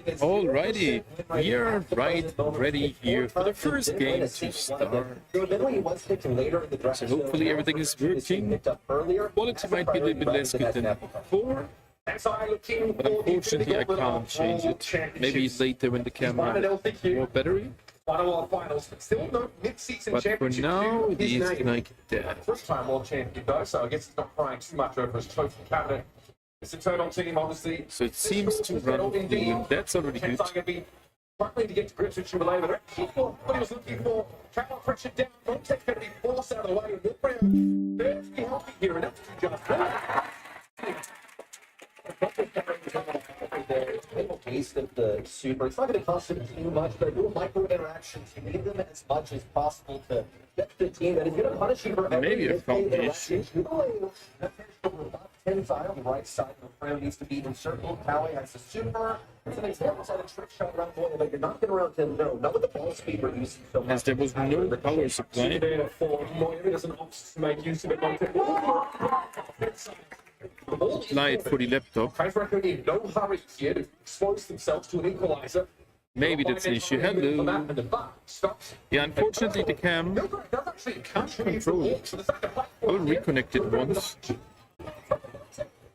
Alrighty, we are ready here for the first game to start. So hopefully everything is working. Quality might be a little bit less good than before, but unfortunately I can't change it. Maybe later when the camera has more battery. But for now, it is like that. First-time world champion though, so I guess it's not crying too much over his trophy cabinet. It's a turn on team, obviously. So it seems to run blue. That's already good. Struggling to get to grips with Chimbalay, but what he was looking for. Travel pressure down. Contact going to be forced out of the way. And Wilbrand very healthy here, and that's just Taste of the super. It's not going to cost him too much, but little micro interactions. You need them as much as possible to get the team that is going to punish you for every maybe a combination. 10 side on the right side of the frame needs to be encircled. Cowley has the super. It's an example of a trick shot around the corner, but you're not getting around him. No, not with the ball speed we're using so much. As there was no power supply. There for Moyer doesn't opt to make use of it. Light for the laptop. In no hurry here to expose themselves to an equalizer. Maybe that's the issue. Hello. Yeah, unfortunately the cam can't control it. I will reconnect it once.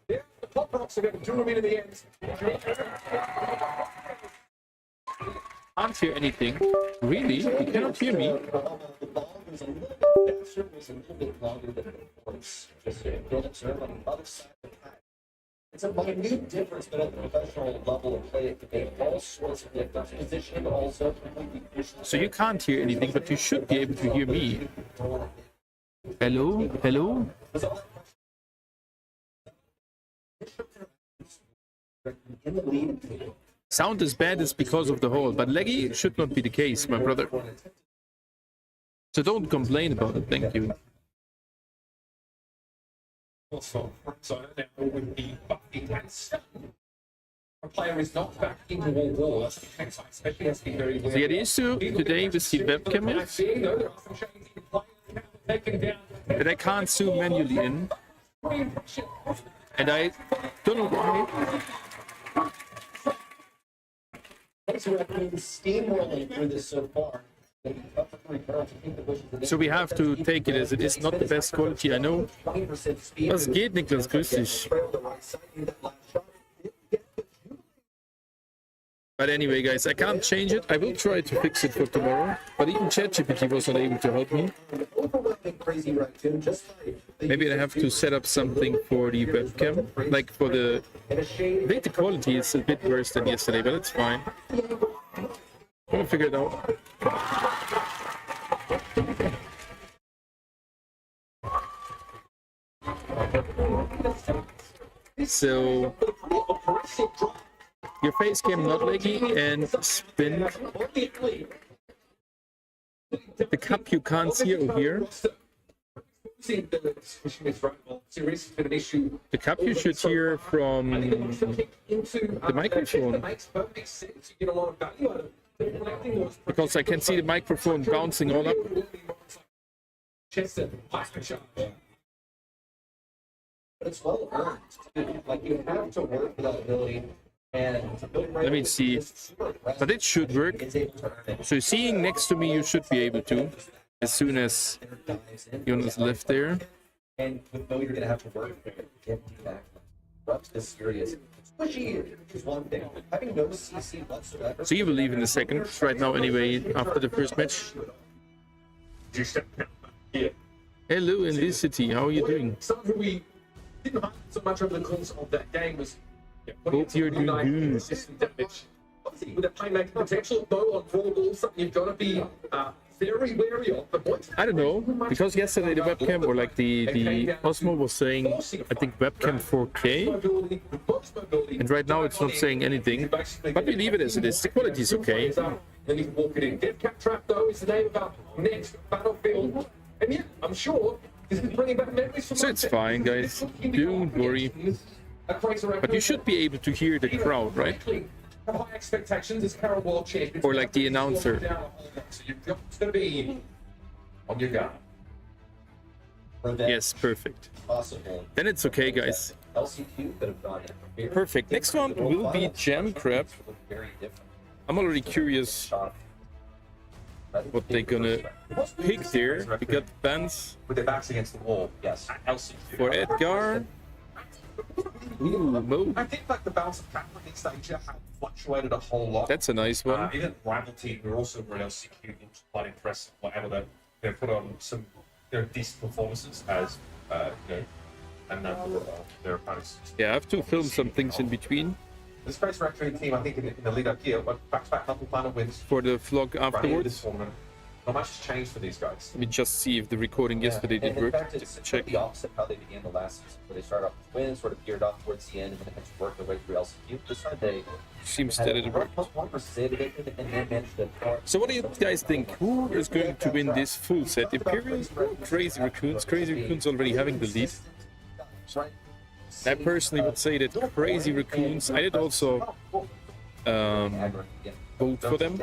The pop rocks are going to do him in the end. Can't hear anything. Really? You cannot hear me? It's a minute difference, but at the professional level of play, it can make all sorts of difference. Position, but also So you can't hear anything, but you should be able to hear me. Hello? Hello? Sound is bad is because of the hole, but laggy should not be the case, my brother. So don't complain about it, thank you. Also, so now with the Buffy and stuff. A player is knocked back into wall, especially has to be very So yeah, the issue today with the webcam is that I can't zoom manually in. And I don't know why. steamrolling through this so far. So we have to take it as it is not the best quality, I know. Was geht, Niklas? Grüß dich. But anyway, guys, I can't change it. I will try to fix it for tomorrow. But even ChatGPT was not able to help me. Maybe I have to set up something for the webcam. Like for the... I think the quality is a bit worse than yesterday, but it's fine. We'll figure it out. So... Your face cam not laggy and spin. The cup you can't see over here. The cup you should hear from the microphone. Because I can see the microphone bouncing all up. It's well earned. Like you have to work for that ability. Let me see, but it should work. So seeing next to me, you should be able to, as soon as Jonas left there. And with Bo, you're gonna have to work for it. Back. This serious. Squishy is one thing. Having no CC whatsoever. So you will leave in a second, right now anyway, after the first match. Hello, Invisity, how are you doing? Something we didn't have so much over the course of that game was. Hope you're doing good. With a playmaking potential, though, on Brawl Ball, something you've got to be very wary of. But I don't know, because yesterday the webcam, or like the Osmo was saying, I think webcam 4K, and right now it's not saying anything, but we leave it as it is. The quality is okay. Then you can walk it in. Death Cap Trap, though, is the name of our next battlefield. And yeah, I'm sure this is bringing back memories from. So it's fine, guys. Don't worry. But you should be able to hear the crowd, right? High expectations as Carol World Champion. Or like the announcer. So you've got to be on your guard. Yes, perfect. Then it's okay, guys. LCQ could have gone in. Perfect. Next one will be Jam Crab. Very different. I'm already curious Shot. what they're gonna pick there. We got bans With their backs against the wall. Yes. LCQ. for Edgar. Ooh, Mo. I think like the balance of power at this stage have fluctuated a whole lot. That's a nice one. Even rival team who are also were LCQ looks quite impressive. Were able to put on some decent performances as a number of their opponents. Yeah, I have to film some things in between This Space Reactor team, I think, in the lead up here, but back-to-back couple final wins. for the vlog Running into this afterwards. tournament. Not much has changed for these guys. Let me just see if the recording yesterday And did in work. fact, it's Check. the opposite how they began the last season, where they started off with wins, sort of geared off towards the end, and then had to work their way through LCQ. This time they Seems had that a it worked. +1 versus Zeta, and then managed to. So what do you guys think? Who is going to win this full set? Imperials or Crazy Raccoons? Crazy Raccoons already having the lead. I personally would say that Crazy Raccoons, I did also vote for them.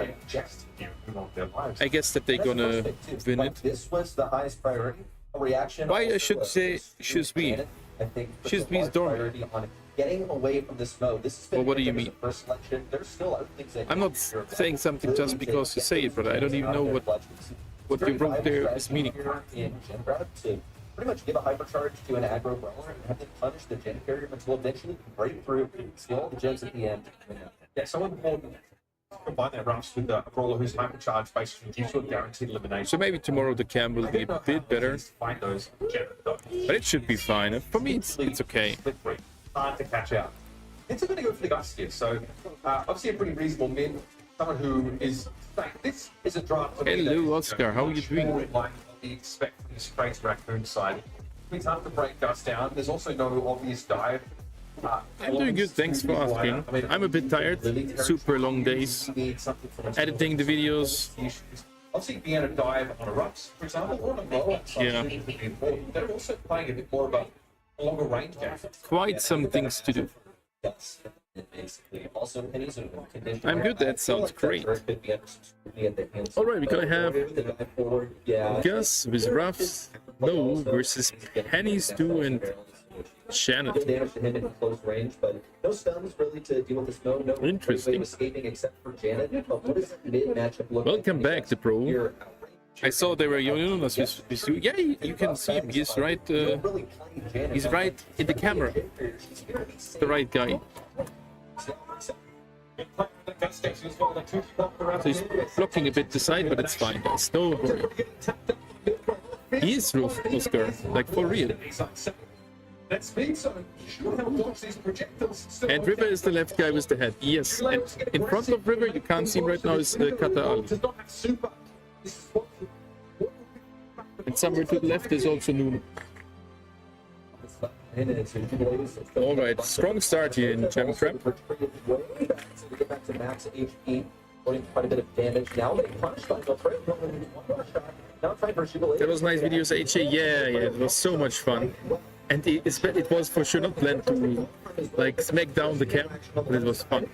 I guess that they're gonna win it. This was the highest priority. A reaction. Why I should say Shizby. I think Shizby's dormant. priority on getting away from this mode. This has been Well, what do you as a mean? First selection. There's still other things that I'm not saying something just because you say it, but I don't even know what you wrote there is meaning. In Gen Grab to pretty much give a hypercharge to an aggro brawler and have them punish the gen carrier until eventually you can break through, steal all the gems at the end. Yeah, so important to combine their routes with a brawler whose hypercharge basically gives you a guaranteed elimination. So maybe tomorrow the cam will be a bit better, Find those gems, though. but it should be fine. For me, it's okay. Slippery, hard to catch out. It's going to go for the guys here. So obviously a pretty reasonable mid, someone who is like this is a draft. for me that, Hello, Oscar. How are you doing? Like what we expect from this Crazy Raccoon side. It's hard to break Gus down. There's also no obvious dive. I'm doing good, thanks for asking. I'm a bit tired, super long days, editing the videos. Obviously, being able to dive on a Rux, for example, or on a blow-up, Yeah. they're also playing a bit more of a longer range game. Quite some things to do. Yes. Basically, also pennies and condition. I'm good, that sounds great. Alright, we're gonna have Gus with Ruffs, Mo versus Penny Stu and Shannon. Damage to him in close range, but no stuns really to deal with this mode. No Interesting. way of escaping except for Janet. But what does that mid matchup look like? Welcome back, the pro. Here, I saw they were Jonas with you. Yeah, you can see him. He's right. really playing Janet. He's right in the camera. The right guy. So he's blocking a bit the side, but it's fine, guys. Don't worry. He is Roof Oscar, like for real. And River is the left guy with the head. Yes, and in front of River, you can't see him right now, is Kata Ali. And somewhere to the left is also Nuno. Alright, strong start here in Jam Trap. That was nice videos, HA. Yeah, it was so much fun. And it was for sure not planned to like smack down the cam, but it was fun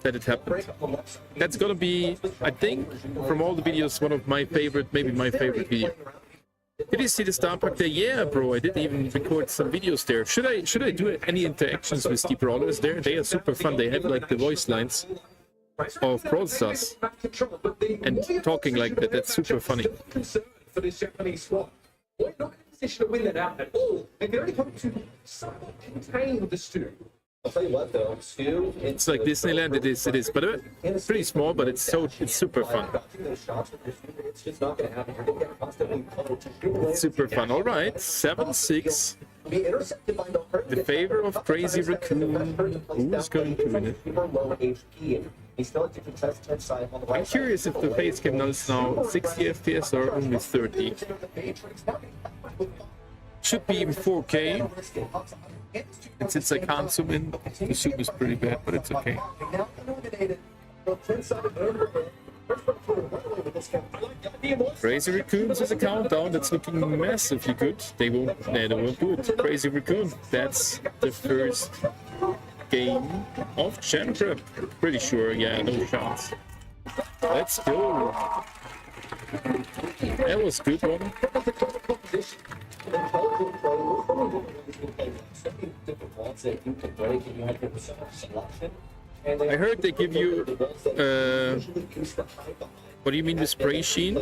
that it happened. That's gonna be, I think, from all the videos, one of my favorite, maybe my favorite video. Did you see the Star Park there? Yeah, bro, I did even record some videos there. Should I do any interactions with the brawlers there? They are super fun. They have like the voice lines of Brawl Stars and talking like that. That's super funny. For this Japanese squad, we're not in a position to win that out at all. They can only hope to somewhat contain the Stu. I'll tell you what though, Stu, It's like Disneyland. It is, but it's pretty small, but it's super fun. It's just not going to happen. You're going to get constantly Super fun. All right, 7-6. be intercepted by The favor of Crazy Raccoon. Who's going to win it? Low HP. He's still at the contestant side on the right I'm curious if the face cam is now 60 FPS or only 30. Should be even 4K. And since I can't zoom in, the zoom is pretty bad, but it's okay. Crazy Raccoons is a countdown that's looking massively good. They won't do it. Crazy Raccoon, that's the first game of Jam Trap. Pretty sure, yeah, no chance. Let's go. That was a good one. can play so many different walls that you can break, and you have so much selection. And I heard they give you, what do you mean the spray sheen?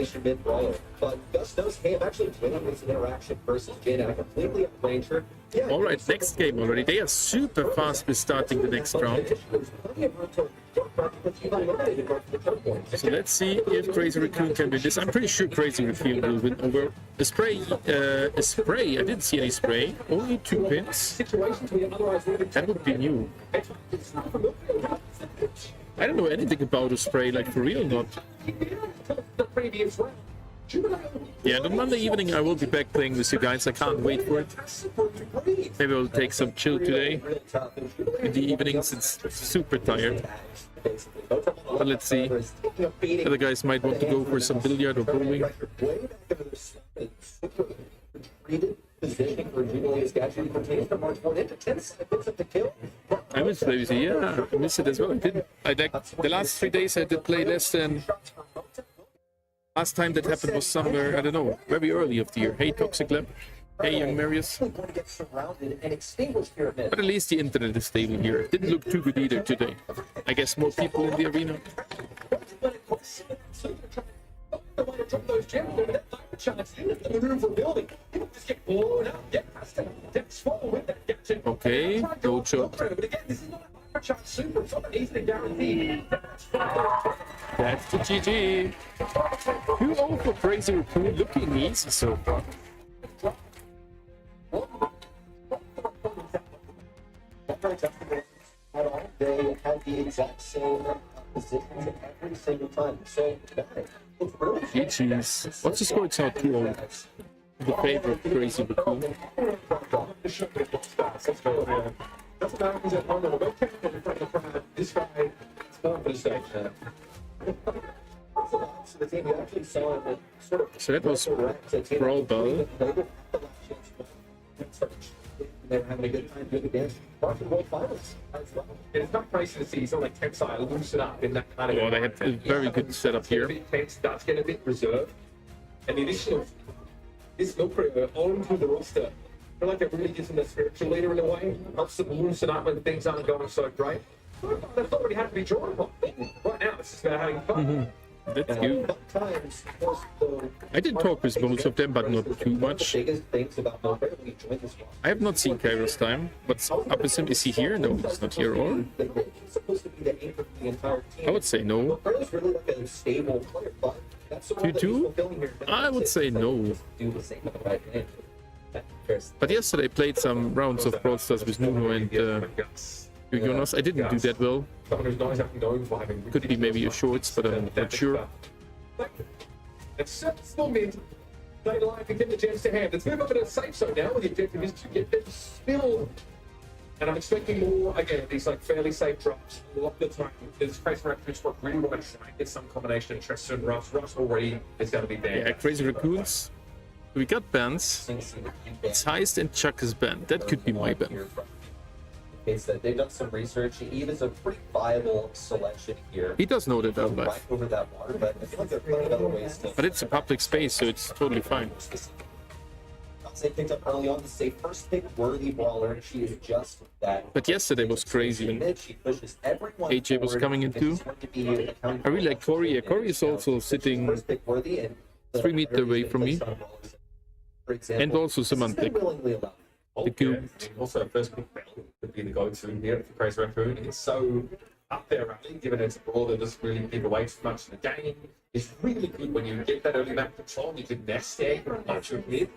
But Gus knows, hey, I'm actually winning this interaction versus Jin, and I completely have Ranger. Alright, next game already. They are super fast with starting the next round. So let's see if Crazy Raccoon can win this. I'm pretty sure Crazy Raccoon will win over a spray. A spray? I didn't see any spray. Only 2 pins. That would be new. I don't know anything about a spray, like for real not. Yeah, and on Monday evening I will be back playing with you guys. I can't wait for it. Maybe I'll take some chill today. In the evenings it's super tired. But let's see. Other guys might want to go for some billiard or bowling. I miss Lazy, yeah, I miss it as well. I like the last 3 days I did play less than. Last time that happened was somewhere, I don't know, very early of the year. Hey Toxic Lab, hey Young Marius. But at least the internet is stable here. It didn't look too good either today. I guess more people in the arena. Okay, no shot. That's the GG. 2-0 for Crazy Raccoon, looking easy so far. They had the exact same positions every single time. So GG's. What's the score? It's now 2-0. The favor of Crazy Raccoon. That's what happens at home. This guy is going for the stage. So that was Brawl Ball. They're having a good time doing the dance. Watching World Finals as well. It's not crazy to see someone like Tensai loosen up in that kind of. Oh, they had a very good setup here. Tense does get a bit reserved, and the addition of this milk creator onto the roster, I feel like it really gives them a spiritual leader in a way. Helps them loosen up when things aren't going so great. That's already had to be drawn upon. Right now, it's just about having fun. That's good. I did talk with most of them, but not too much. I have not seen Kairos time. What's up with him? Is he here? No, he's not here. Or I would say no. 2-2? I would say no. But yesterday I played some rounds of Brawl Stars with Nuno and Jonas. I didn't do that well. Could be maybe a shorts, but I'm not sure. It's still mid. Play live and get the chance to hand. Let's move over to the safe zone now. The objective is to get them spilled. And I'm expecting more, again, these like fairly safe drops. A lot of the time, this Crazy Raccoon's what really want to try and get some combination of Tristan and Russ. Russ already is going to be banned. Yeah, Crazy Raccoons. We got bans. It's Heist and Chuck is banned. That could be my ban. That they've done some research. Eve is a pretty viable selection here. He does know that I'm Right live. over that water, but I feel like there are plenty of other ways to. But it's a public space, so it's totally fine. They picked up early on to say first pick worthy brawler. She is just that. But yesterday was crazy. She pushes everyone AJ was forward. coming in too. I really like Cory. Yeah, Cory is also sitting 3 meters away from me. And also Semantic. The goop. Also, first pick would be the go-to here for Crazy Raccoon. It's so up there, right? Given it's a brawl that doesn't really give away too much in the game. It's really good when you get that early map control and you can nest there a bunch of mid.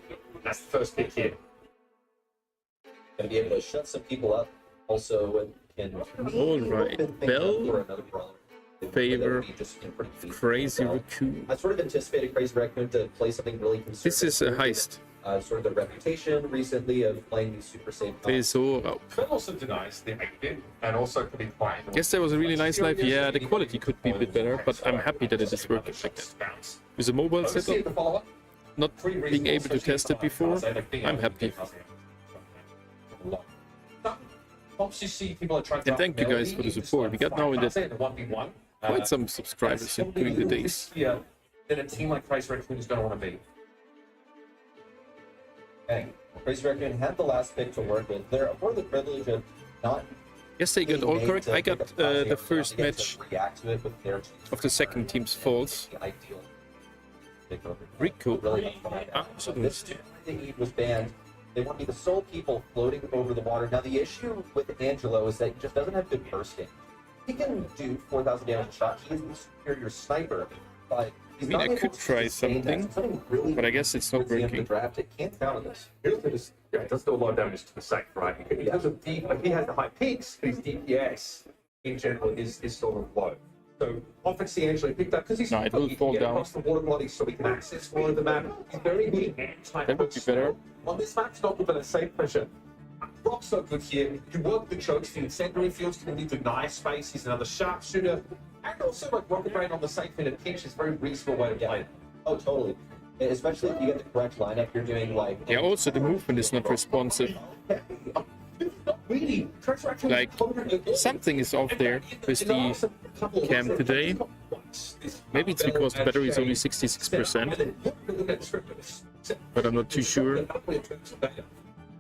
That's the first pick here. Gonna be able to shut some people up. Also, can. All right, Bell. Favor Crazy Raccoon. I sort of anticipated Crazy Raccoon to play something really conservative. This is a heist. Sort of the reputation recently of playing these super safe. Tesoro. But also denies the 8-bit and also could be quiet. Yes, there was a really nice live. Yeah, the quality could be a bit better, but I'm happy that it is working like that. With a mobile setup, not being able to test it before, I'm happy. And thank you guys for the support. We got now in the quite some subscribers during the days. Then a team like Crazy Raccoon is going to want to be. Okay. Crazy Raccoon had the last pick to work with. They're afforded the privilege of not. Yes, they got all correct. I got the first match React to it with their of the second team's falls. ideal. Rico. Really so this thing was banned. They want to be the sole people floating over the water. Now the issue with Angelo is that he just doesn't have good bursting. He can do 4,000 damage a shot. He is the superior sniper, but I mean, I could try something, but I guess it's not working. Draft. It can't count on this. Yeah, it does do a lot of damage to the safe, right? He has he has the high peaks, but his DPS in general is sort of low. So obviously Angelo picked up because he's No, it will fall down. across the water body, so he can access more of the map. He's very good at That would be better. on this map. It's not good, but a safe pressure. Rock's so good here. You work the chokes for secondary fields to need to deny space. He's another sharpshooter. And also, like, Rocket Brain on the safe in a pinch is a very reasonable way to play it. Oh, totally. Especially if you get the correct lineup, you're doing like. Yeah, also the movement is not responsive. Not really. Like, something is off there with the cam today. Maybe it's because the battery is only 66%, but I'm not too sure.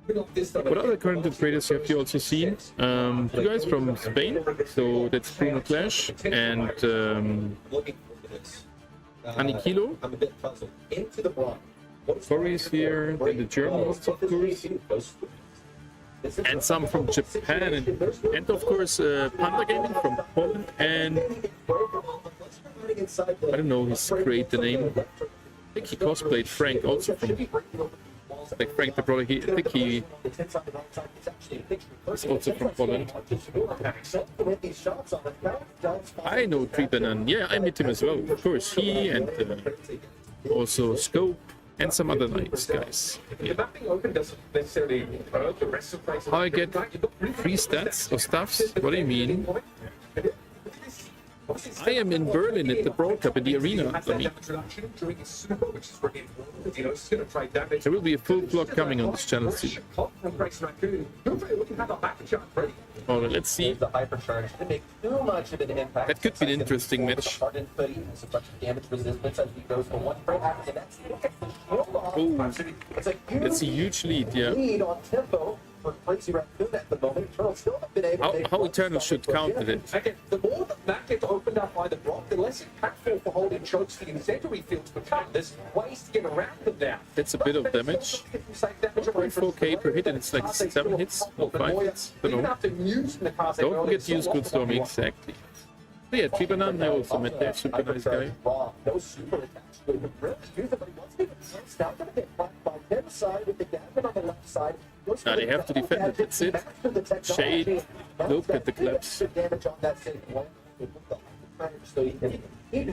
What other content creators have you also seen? Two guys from Spain, so that's Bruno Clash and Anikilo. I'm a bit puzzled. Into the block. Corey is here, then the Germans, of course, and some from Japan, and of course Panda Gaming from Poland, and I don't know his creator name. I think he cosplayed Frank also from, like Frank the brother. I think he is also from Poland. I know Tribanan. Yeah, I met him as well. Of course, he and also Scope and some other nice guys. Yeah. How I get free stats or stuffs? What do you mean? I am in Berlin at the Brawl Cup in the arena. I mean, there will be a full vlog coming on this channel soon. Oh, let's see. That could be an interesting match. Oh, that's a huge lead, yeah. How Eternal should counter it. Again, the more that that gets opened up by the block, the less impactful for holding chokes for the incendiary fields become. There's ways to get around them now. That's a bit of damage. 4k per hit, and it's like 7 hits or 5 hits. I don't know. Don't forget to use good Stormi, exactly. But yeah, Tribanan, I also met there, super nice guy. No super attached. But really use it, but he wants to get the now gonna get flanked by him side with the Gavin on the left side. Now they have to defend it, that's it. Shade, look at the clips. Damage on that same one. So he can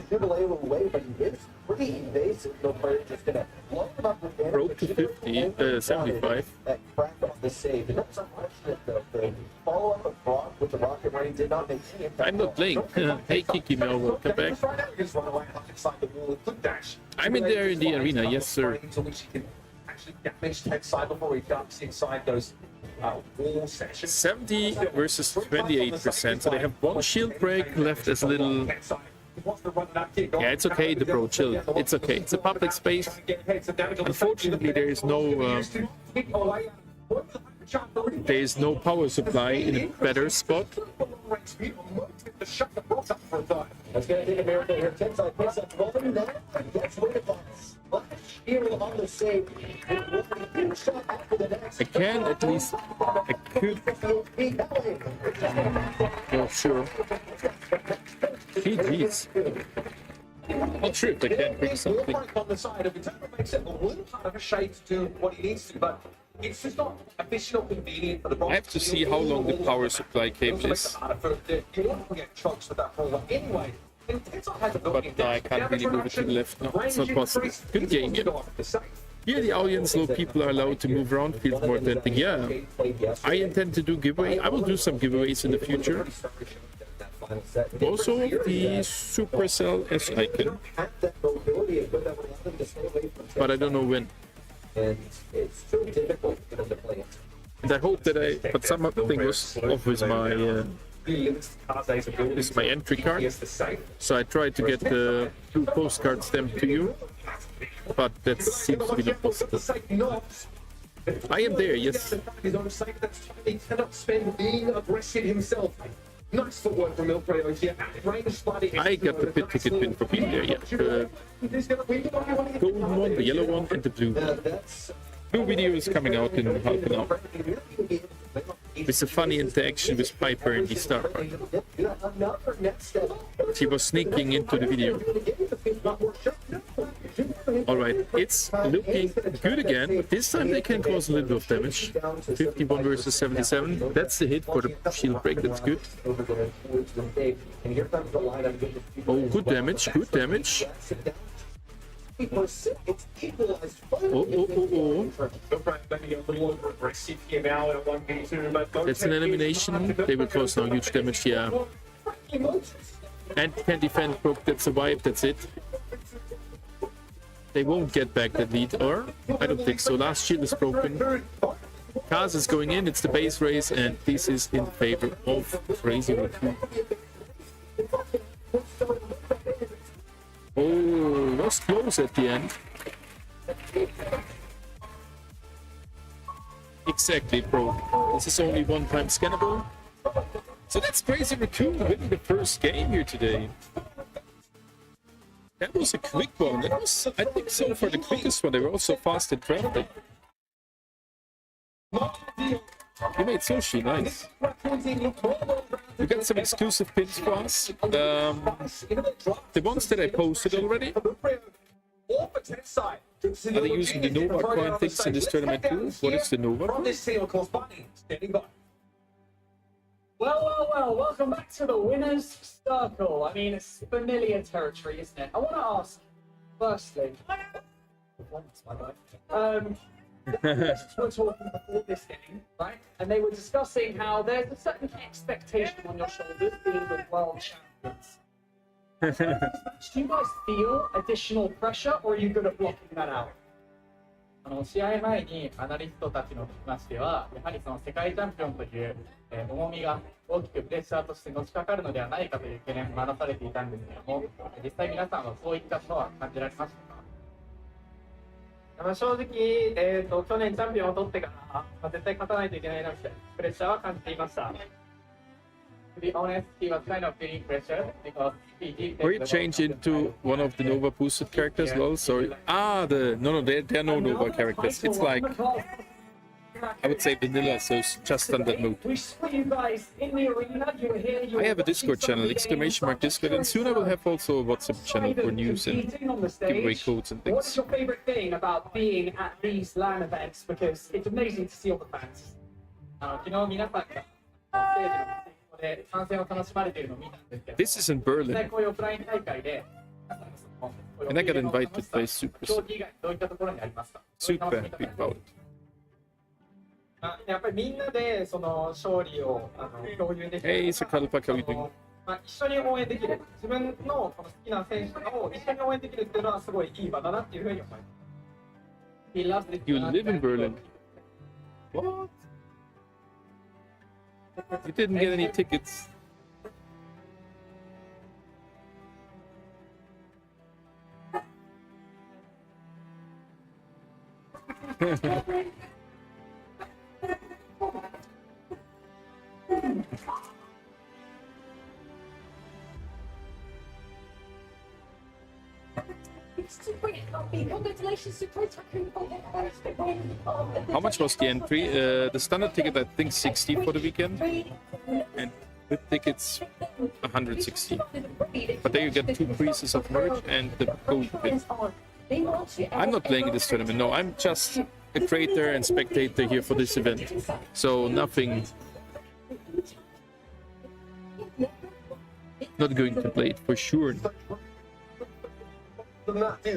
jubilate away, but he is pretty evasive. No player just gonna blow him up with damage. Broke to 50, 75. That crack on the save. And that's unfortunate though. The follow up of Brock with the rocket rain did not make any impact. I'm not playing. Hey Kiki Mel, welcome back. I'm in there in the arena, yes sir. Damage that side before he ducks inside those wall sections. 70 versus 28%, so they have one shield break left as a little. Yeah, it's okay, the bro, chill. It's okay. It's a public space. Unfortunately, there is no power supply in a better spot. That's going to take a miracle here. Tenside picks up Golden. Now gets rid of us. Here on the save. I can at least. I could. Not sure. GG's. Not sure if I can bring something. On the side of Eternal makes it a little part of a shade to do what he needs to, but it's just not efficient or convenient for the I have to see how long the power supply cable is. You want to get chokes with that whole anyway. But I can't really move it to the left. No, it's not possible. Good game, yeah. Here the audience, low people are allowed to move around, feels more tempting. Yeah, I intend to do giveaway. I will do some giveaways in the future. Also, the Supercell S icon. But I don't know when. And it's too difficult for them to play it. And I hope that but something was off with my entry card. So I tried to get the 2 postcards stamped to you, but that seems to be not possible. I am there, yes. His own sake, that's time he cannot spend being aggressive himself. Nice footwork from Milpreo here. Range bloody. I got the pit ticket win for being there, yeah. The golden one, the yellow one, and the blue. New video is coming out in half an hour. With a funny interaction with Piper and the Star Park. She was sneaking into the video. Alright, it's looking good again. This time they can cause a little bit of damage. 51 versus 77. That's the hit for the shield break, that's good. Oh, good damage, good damage. Oh. That's an elimination. They will cause now huge damage, yeah. And can defend, broke, that's a wipe, that's it. They won't get back that lead, or? I don't think so. Last shield is broken. Kaz is going in, it's the base race, and this is in favor of Crazy Raccoon. Oh, was close at the end. Exactly, bro. This is only one time scannable. So that's Crazy Raccoon winning the first game here today. That was a quick one. That was, I think, so far the quickest one. They were also fast at drafting. You made sushi, nice. We got some exclusive pins for us. The ones that I posted already. Are they using the Nova coin things in this tournament too? What is the Nova? Well, welcome back to the Winner's Circle. I mean, it's familiar territory, isn't it? I want to ask, firstly, were talking before this game, right? And they were discussing how there's a certain expectation on your shoulders being the world champions. Do you guys feel additional pressure, or are you good at blocking that out? 試合前にアナリストたちの聞きましては、やはりその世界チャンピオンという、重みが大きくプレッシャーとしてのしかかるのではないかという懸念も話されていたんですけども、実際皆さんはそういったものは感じられましたか？正直、去年チャンピオンを取ってから、絶対勝たないといけないなってプレッシャーは感じていました。To be honest, he was kind of feeling pressure because he did. Or you change into one of the Nova boosted characters, lol. Sorry. No, they're no Nova characters. It's like, I would say vanilla, so it's just standard mode. I have a Discord channel, !Discord, and soon I will have also a WhatsApp channel for news and giveaway codes and things. What's your favorite thing about being at these LAN events? Because it's amazing to see all the fans. 昨日皆さんがステージので観戦を楽しまれているのを見たんですけど、 This is in Berlin, こういうオフライン大会で、 and I got invited by Super. 競技以外どういったところにありますか？ Super happy about it. やっぱりみんなでその勝利を共有できる。 Hey, Sakalpak, how you doing? 一緒に応援できる。自分のこの好きな選手とかを一緒に応援できるっていうのはすごいいい場だなっていうふうに思います。You live in Berlin? What? You didn't get any tickets. How much was the entry? The standard ticket, I think 60 for the weekend, and with tickets 160. But there you get 2 pieces of merch and the gold pin. I'm not playing in this tournament, no, I'm just a creator and spectator here for this event, so nothing. Not going to play it for sure. Let's be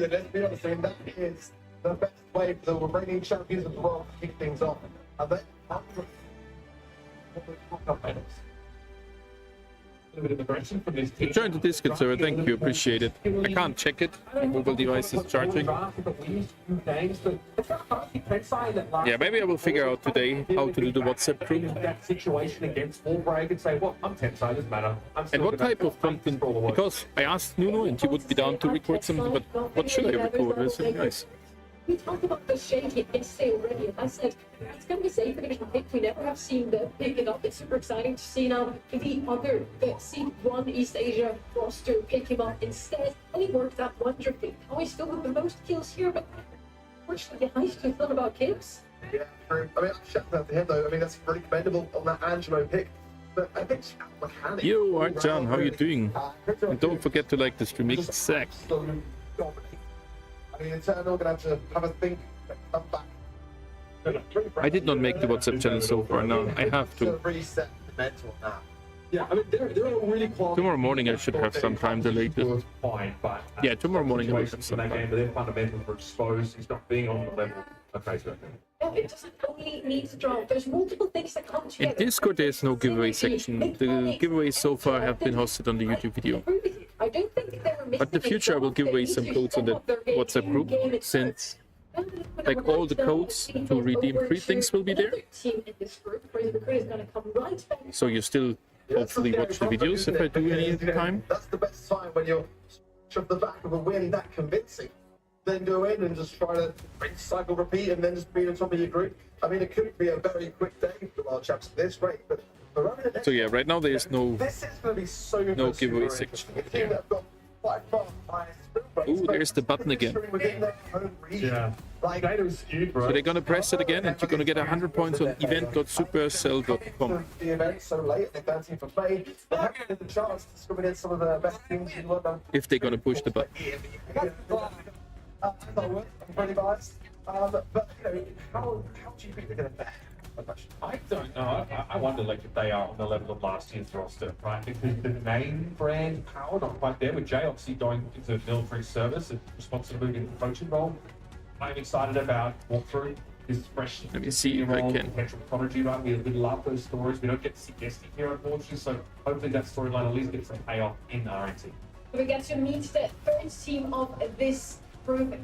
honest, and that is the best way for the reigning champions of the world to kick things off. A bit of aggression from this team. Join the Discord server, thank you, appreciate it. I can't check it, my mobile device is charging. Yeah, maybe I will figure out today how to do the WhatsApp group. That situation against Allbrag and say, well, I'm 10 sided matter. And what type of content? Because I asked Nuno and he would be down to record something, but what should I record? That's really nice. We talked about the shaky essay already, and I said it's going to be safer to get a pick. We never have seen them pick it up. It's super exciting to see now the C1 East Asia roster pick him up instead, and it worked out wonderfully. Now he's still with the most kills here, but unfortunately, the heist is not about kills. Yeah, true. I mean, shout out to him though. I mean, that's really commendable on that Angelo pick. But I think mechanic. Yo, Arjan, how you doing? And don't forget to like the stream. Exact. I mean, Eternal gonna have a think, come back. I did not make the WhatsApp channel so far. Now I have to. Reset the mental now. Yeah, I mean, they're a really quality. Tomorrow morning I should have some time delayed. Fine, but Yeah, tomorrow morning I will have situations some in that game, time. but their fundamentals were exposed. He's not being on the level of Facebook. It doesn't only need to drop. There's multiple things that come together. In Discord there's no giveaway section. The giveaways so far have been hosted on the YouTube video. I don't think they were But in the future I will give away some codes on the WhatsApp group, since like all the codes to redeem free things will be there. So you still hopefully watch the videos if I do any at the time. That's the best sign when you're off the back of a win that convincing. Then go in and just try to cycle repeat and then just be on top of your group. I mean, it could be a very quick day for the World Champs at this rate, but So yeah, right now there is no. this is going to be so No super giveaway interesting. section A team that have got by far the highest win rates, Ooh, but there's the button again. within their home region. Yeah. Like, Data's skewed, bro. So they're gonna press it again, and you're gonna get 100 points on event.supercell.com. the event so late, they're 13th of May. They haven't had the chance to scrum against some of the best teams in the world. If they're gonna push the button. I'm pretty biased. But you know, how do you think they're going to fare? I don't know. I wonder like if they are on the level of last year's roster, right? Because the name brand power not quite there. With Jay obviously going into military service and responsibility in the coaching role. I'm excited about walkthrough. His fresh. Let me see if I can. Potential prodigy, right? We love those stories. We don't get to see Guesty here, unfortunately. So hopefully that storyline at least gets some payoff in RNT. We get to meet the third team of this group.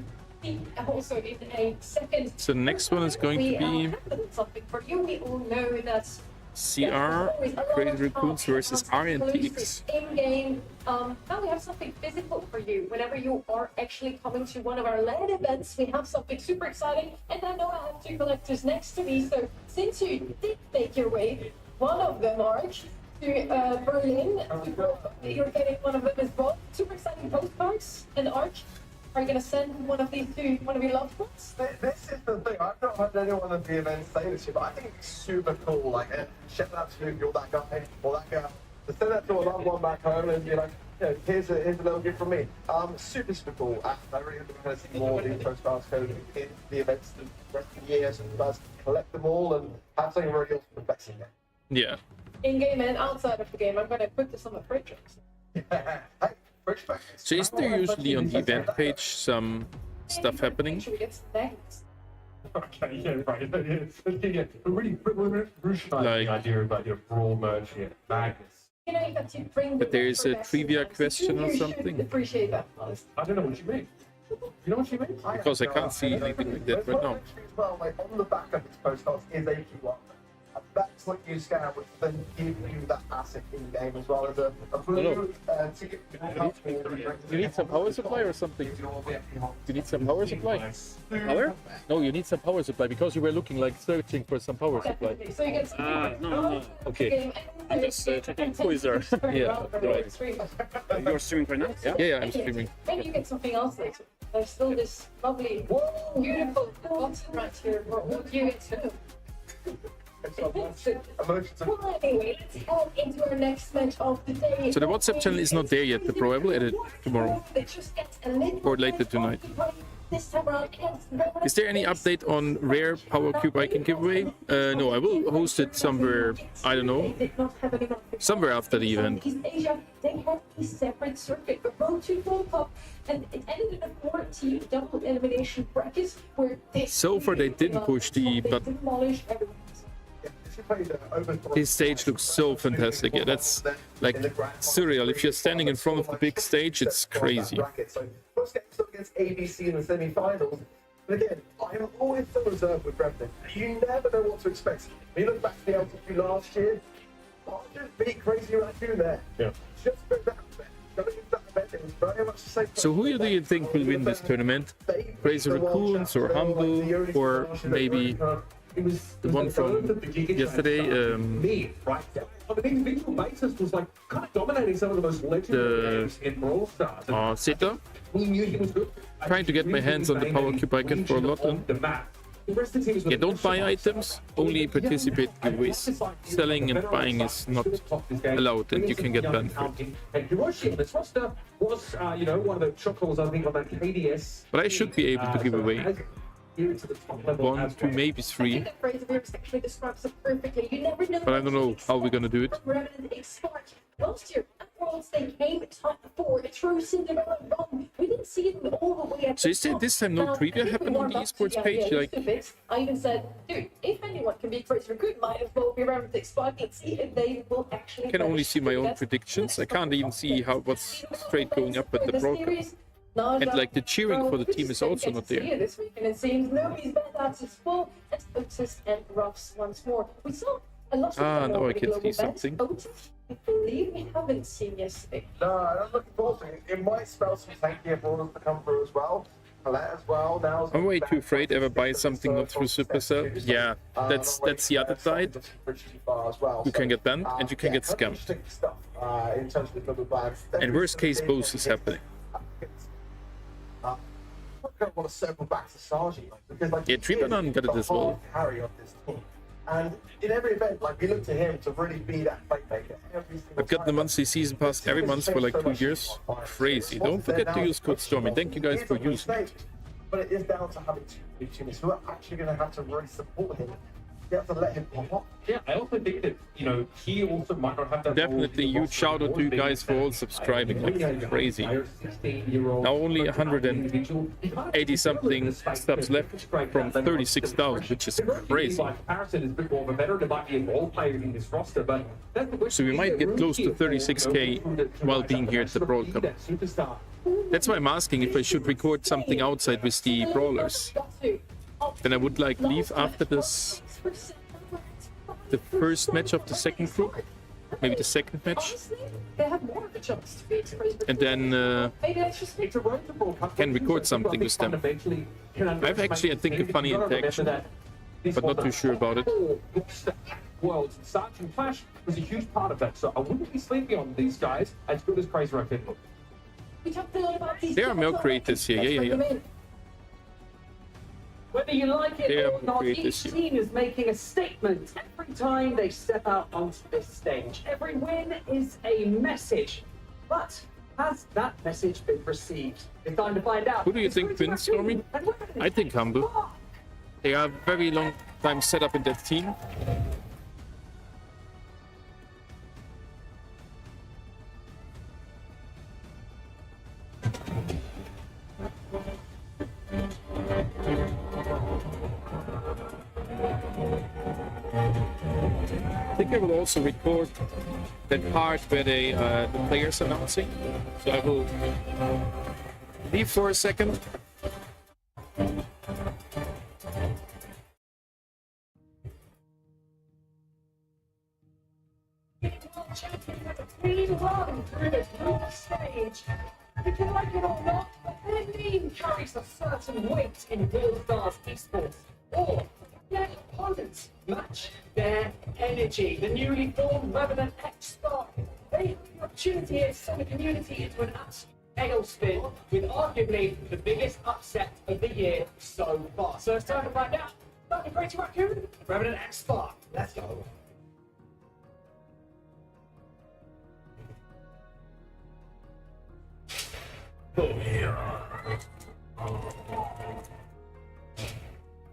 Also in a second. So the next one is going to be something for you. We all know that CR Crazy Raccoons versus RNTX. In game, now we have something physical for you. Whenever you are actually coming to one of our LAN events, we have something super exciting. And I know I have two collectors next to me. So since you did make your way, one of them, Mark, to Berlin, you're getting one of them as well. Super exciting postcards. And Arch, are you going to send one of these to one of your loved ones? This is the thing. I've not heard anyone at the event say this yet, but I think it's super cool. Like, shout out to you, you're that guy or that girl. To send that to a loved one back home and be like, you know, here's a little gift from me. Super cool. I really hope we're going to see more of these postcards code in the events the rest of the year, so you guys collect them all and have something really awesome for flexing there. Yeah. In game and outside of the game, I'm going to put this on the fridge. Yeah. Hey, fridge back. So isn't there usually on the event page some stuff happening? Should we get some thanks? Okay, yeah, right. Yeah, we're really revolutionizing Like- the idea about your Brawl merch here. Magnus. You know, you got to bring the But there is a best trivia events. question or You should something? appreciate that, honest. I don't know what you mean. You know what you mean? Because I can't see anything like that right now. Well, like on the back of its postcards is a QR. And that's what you scan, which then give you that asset in game as well as a blue ticket. You need some power supply or something? You need some power supply? Power? No, you need some power supply because you were looking like searching for some power supply. Definitely. So you get some no. Okay. I'm just checking who is there. Yeah, right. You're streaming right now? Yeah. Yeah, I'm streaming. Maybe you get something else later. There's still this lovely, beautiful button right here for all you get to. Well, anyway, let's head into our next match of the day. So the WhatsApp channel is not there yet, but I will edit tomorrow. They just get a little Or later bit tonight. this time around. Is there any update on rare power cube I can give away? No, I will host it somewhere, I don't know, They did not have any notifications. somewhere after the event. East Asia, they had a separate circuit, but Road to World Cup, and it ended in a 4-team double elimination bracket where they So far they didn't push the button. demolish everyone. This stage looks so fantastic. Yeah, that's like surreal. If you're standing in front of the big stage, it's crazy. So first game still against ABC in the semi-finals. But again, I'm always so reserved with Brevden. You never know what to expect. When you look back to the LTQ last year, just beat Crazy Raccoon there. Yeah. Just for that event. Going into that event, it was very much the same. So who do you think will win this tournament? Crazy Raccoons or Humble, or maybe the one from yesterday? Me, right? On an individual basis, was like kind of dominating some of the most legendary games in Brawl Stars. Seta? We knew he was good. Trying to get my hands on the power cube icon for a lot. The map. The rest of the team is Yeah, don't buy items, only participate in giveaways. Selling and buying is not allowed, and you can get banned for it. And Hiroshi on this roster was, you know, one of the shot calls, I think, on that KDS. But I should be able to give away Here to the top level 1, as 2, well. maybe I think 3. that phrase of yours actually describes it perfectly. You never know. But I don't know how we're gonna do it. Revenant Export. Last year, at Worlds, they came top 4. It's true, Cinderella run. We didn't see them all the way up. So is there this time no trivia happened on the esports page? Like, I even said, dude, if anyone can be Crazy Recruit, might as well be Revenant Export. Let's see if they will actually. I can only see my own predictions. I can't even see how what's straight going up at the Brawl Cup. And like the cheering for the team is also not there. This week, and it seems nobody's bad at its full. It's Otis and Ruffs once more. We saw a lot of them now I over can the see global something. events. Otis, I believe we haven't seen yesterday. No, I'm looking forward to it. It might spell some tankier brawlers to come through as well. Colette as well. Now I'm way too afraid to ever buy something not through Supercell. Yeah, that's the other side. You can get banned and you can get scammed. And worst case, both is happening. I want to circle back to Sargi, because like Yeah, Tribanan got it as well. Carry of this team. And in every event, like we look to him to really be that playmaker. Every single I've got the time. monthly season pass every month for like 2 years. Crazy. Don't forget to use code Stormi. Thank you guys for using it. But it is down to having two teammates who are actually going to have to really support him. You have to let him pop up. Yeah, I also think that, you know, he also might not have that. Definitely huge shout out to you guys for all subscribing. Like crazy. Now only 180 something subs left from 36,000, which is crazy. Harrison is a bit more of a veteran, might be a role player in this roster, but that's the question. So we might get close to 36k while being here at the Brawl Cup. That's why I'm asking if I should record something outside with the brawlers. Then I would like leave after this, the first match of the second group, maybe the second match, Honestly, they have more of a chance to beat Crazy and then Maybe that's just me. can record something with them. I have actually, I think, a funny interaction, but not too sure about it. Worlds and such, and Clash was a huge part of that, so I wouldn't be sleeping on these guys as good as Crazy Raccoon look. We talked a lot about these. There are milk creators here, yeah. Whether you like it They or are not, great each this year. team is making a statement every time they step out onto this stage. Every win is a message. But has that message been received? It's time to find out. Who do you It's think Crazy wins, Raccoon Stormi? and Revenant. I think Humble. They are very long time set up in that team. I think I will also record that part where they the players announcing. So I will leave for a second. Clean run through the group stage. If you like it or not, their name carries a certain weight in Brawl Stars esports. Or their opponents match their energy. The newly formed Revenant X-Star. They have the opportunity to send the community into an absolute tailspin with arguably the biggest upset of the year so far. So it's time to find out. Start with Crazy Raccoon, Revenant X-Star. Let's go.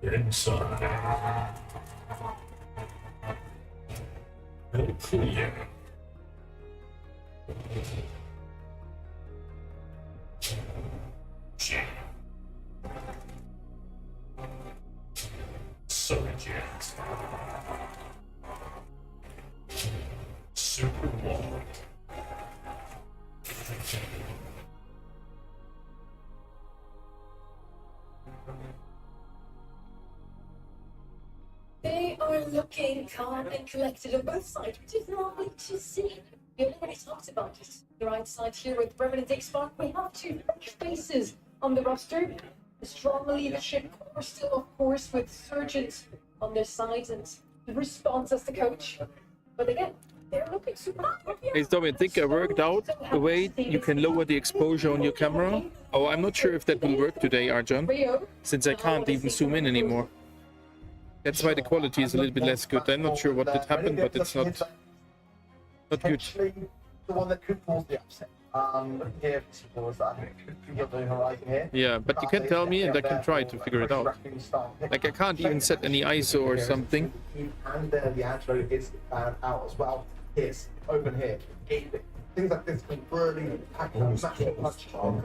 Inside. Clear. Subject. Super Wall. They are looking calm and collected on both sides, which is lovely to see. We already talked about this. The right side here with Revenant X-Spark. We have two faces on the roster. The strong leadership core still, of course, with Surgeons on their sides and the response as the coach. But again, they're looking super happy. Hey, Stormi, I think I worked out the way you can lower the exposure on your camera. Oh, I'm not sure if that will work today, Arjan, Rio, since I can't even zoom in anymore. That's why the quality is a little bit less good. I'm not sure what did happen, but it's not good. Potentially the one that could cause the upset. Here, was that could be the horizon here. Yeah, but you can tell me and I can try to figure it out. Like I can't even set any ISO or something. And the Angelo is out as well. It's open here. Things like this can really pack a massive punch on.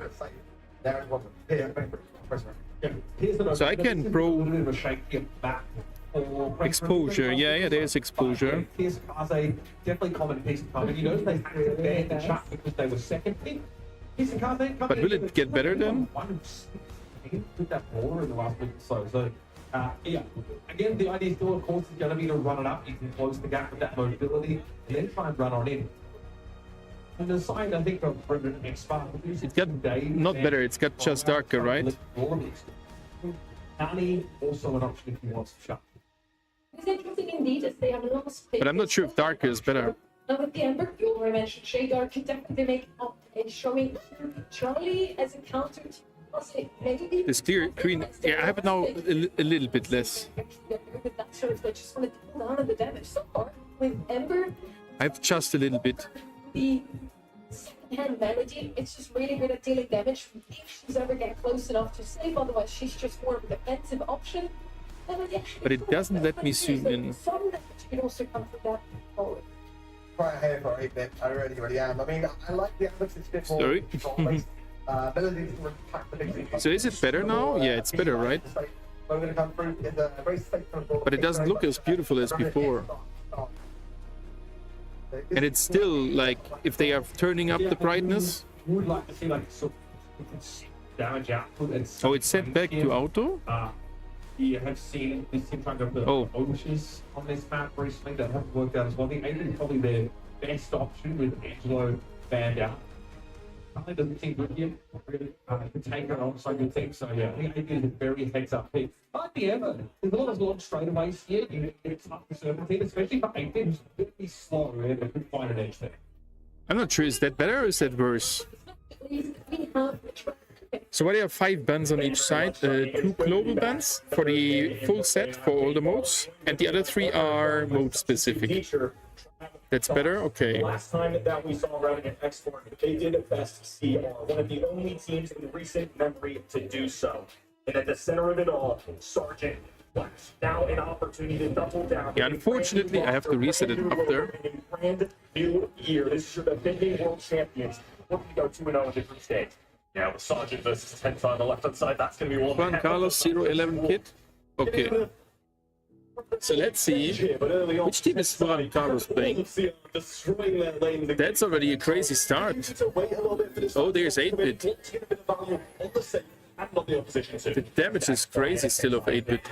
There is one here. So I can pro exposure. Yeah, there's exposure. Here's Kaze, definitely common piece of cover. You know, they had to ban the chat because they were second pick. But will it get better then? With that border in the last week or so. So, yeah, again, the idea still, of course, is going to be to run it up. You can close the gap with that mobility and then try and run on in. And the side, I think, of Revenant X-Spark. It got not better, it's got just darker, right? Nani, also an option if you want to shut. It's interesting indeed as they have lost. But I'm not sure if darker is better. Now with the Ember, you already mentioned Shadar could definitely make up a showing. Charlie as a counter to maybe This clear green. Yeah, I have it now a little bit less. with that sort of they just want to pull down on the damage so far. With Ember, I have just a little bit. the second-hand Melody, it's just really good at dealing damage if she's ever getting close enough to save, otherwise she's just more of a defensive option. But it doesn't let me zoom in. Some damage can also come from that forward. Quite here for 8-bit, I really am. I mean, I like the Alex, it's a bit more. Sorry. Melody doesn't really pack the big thing. So is it better now? Yeah, it's better, right? But it doesn't look as beautiful as before. And it's still like, if they are turning up the brightness. You would like to see like sort of damage output and Oh, it's set back to auto? You have seen this team trying to build overshes on this map recently that haven't worked out as well. I think Adrian is probably their best option with Angelo banned out. It doesn't seem good yet. Really, take it on so good team. So yeah, I think Adrian is a very heads up pick. Like the Ever, there's a lot of long straightaways here. It's up for certain team, especially for Adrian. It's a bit slow, and they could find an edge there. I'm not sure, is that better or is that worse? So what, I have 5 bans on each side, 2 global bans for the full set for all the modes, and the other 3 are mode specific. That's better? Okay. Last time that we saw Revenant export, they did it best CR, one of the only teams in recent memory to do so. And at the center of it all, Sergeant Flash. Now an opportunity to double down. Yeah, unfortunately, I have to reset it after. Brand new year. This is your defending world champions. Looking to go 2-0 in the group stage. Yeah, with Sergeant versus Tensa on the left-hand side, that's going to be one. Juan Carlos 011 kit. Okay. So let's see. Which team is Juan Carlos playing? That's already a crazy start. Oh, there's 8-bit. The damage is crazy still of 8-bit.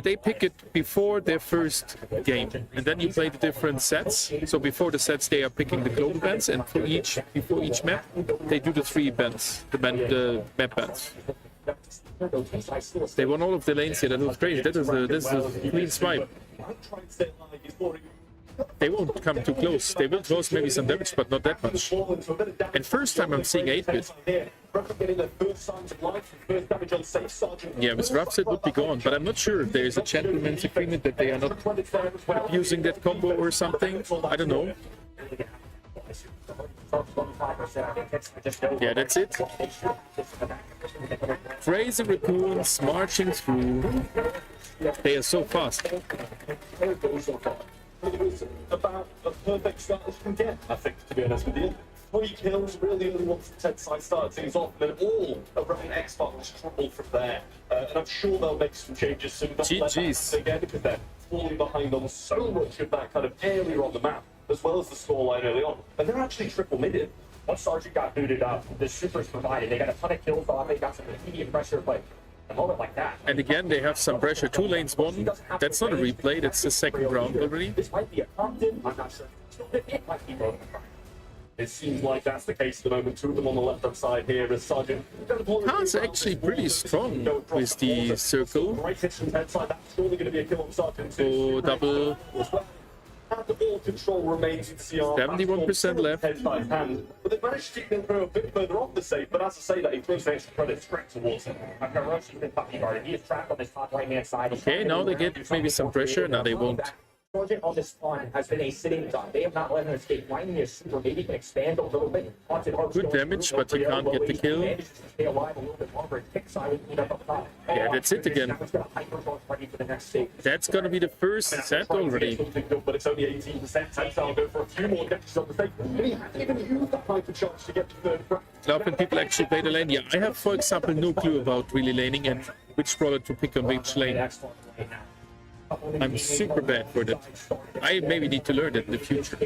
They pick it before their first game, and then you play the different sets. So before the sets, they are picking the global bands, and for before each map, they do the 3 bands, the map bands. They won all of the lanes here. That was crazy. This is a clean swipe. They won't come too close. They will cause maybe some damage, but not that much. And first time I'm seeing 8-bit. Yeah, Miss Rapset would be gone, but I'm not sure if there is a gentleman's agreement that they are not using that combo or something. I don't know. Yeah, that's it. Crazy raccoons marching through. They are so fast. It was about a perfect start as you can get, I think, to be honest with you. 3 kills, really only once the 10th side started things off, and then all around Xbox struggled from there. And I'm sure they'll make some changes soon. GG's. Again, because they're falling behind on so much of that kind of area on the map, as well as the scoreline early on. And they're actually triple midded. Once Sergeant got booted up, the supers provided. They got a ton of kills off, they got some immediate pressure, but A moment like that. And again, they have some pressure. 2 lanes won. That's not a replay. That's the second round already. This might be a Compton. I'm not sure. It might be both. It seems like that's the case at the moment. 2 of them on the left-hand side here as Sergeant. Khan's actually pretty strong with the circle. Great hits from head side. That's surely going to be a kill on Sergeant. Oh, double. And the ball control remains in CR. 71% left. Head side hand. But they've managed to keep them a bit further off the safe. But as I say that, he throws an extra credit straight towards him. Akaroshi has been puppy guarded. He is trapped on this top right-hand side. Okay, now they get maybe some pressure. Now they won't. Sergeant on this spawn has been a sitting duck. They have not let him escape. Lightning is super. Maybe can expand a little bit. Good damage, but he can't get the kill. Stay alive a little bit longer. Kickside will clean up top. Yeah, that's it again. Ready for the next stage. That's gonna be the first set already. But it's only 18%. Tensile go for a few more dashes on the stage. And he hasn't even used that hyper charge to get to third frame. Love when people actually play the lane. Yeah, I have, for example, no clue about really laning and which brawler to pick on which lane. I'm super bad for that. I maybe need to learn that in the future.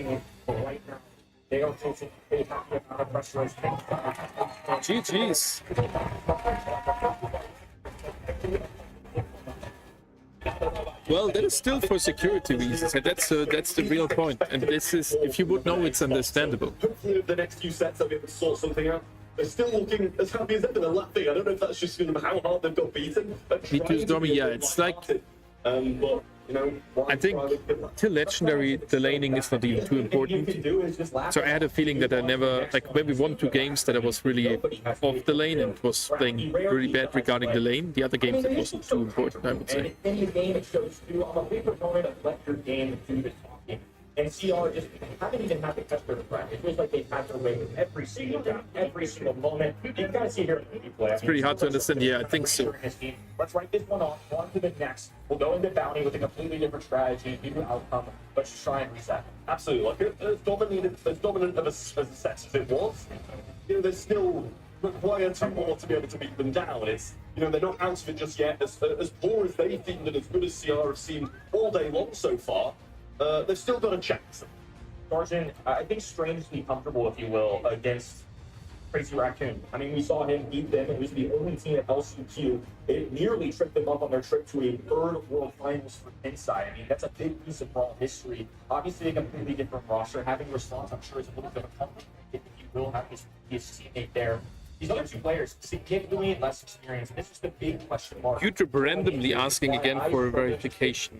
GG's. Well, that is still for security reasons, and that's the real point. And this is, if you would know, it's understandable. Hopefully, over the next few sets, they'll be able to sort something out. They're still looking as happy as ever. They're laughing. I don't know if that's just how hard they've got beaten. Me too, Stormi. Yeah, it's like. But, you know, I think till legendary, the laning is not even too important. So I had a feeling that I never, like when we won 2 games, that I was really off the lane and was playing really bad regarding the lane. The other games, it wasn't too important, I would say. In the game, it shows too. I'm a big proponent of let your game do the talking. And CR just haven't even had to test their breath. It feels like they've had their way with every single down, every single moment. You can kind of see here in the play. It's pretty hard to understand. Yeah, I think so. Let's write this one off. On to the next. We'll go into bounty with a completely different strategy, new outcome. Let's just try and reset. Absolutely. Like as dominant of a set as it was, you know, there's still require 2 more to be able to beat them down. It's, you know, they're not out of it just yet. As poor as they've seemed and as good as CR have seemed all day long so far, they've still got a chance. Sergeant, I think strangely comfortable, if you will, against Crazy Raccoon. I mean, we saw him beat them. It was the only team at LCQ. It nearly tripped them up on their trip to a 3rd World Finals for Inside. I mean, that's a big piece of Brawl history. Obviously, a completely different roster. Having response, I'm sure, is a little bit of a comfort. He will have his teammate there. These other 2 players, significantly less experience. This is the big question mark. YouTube randomly asking again for verification.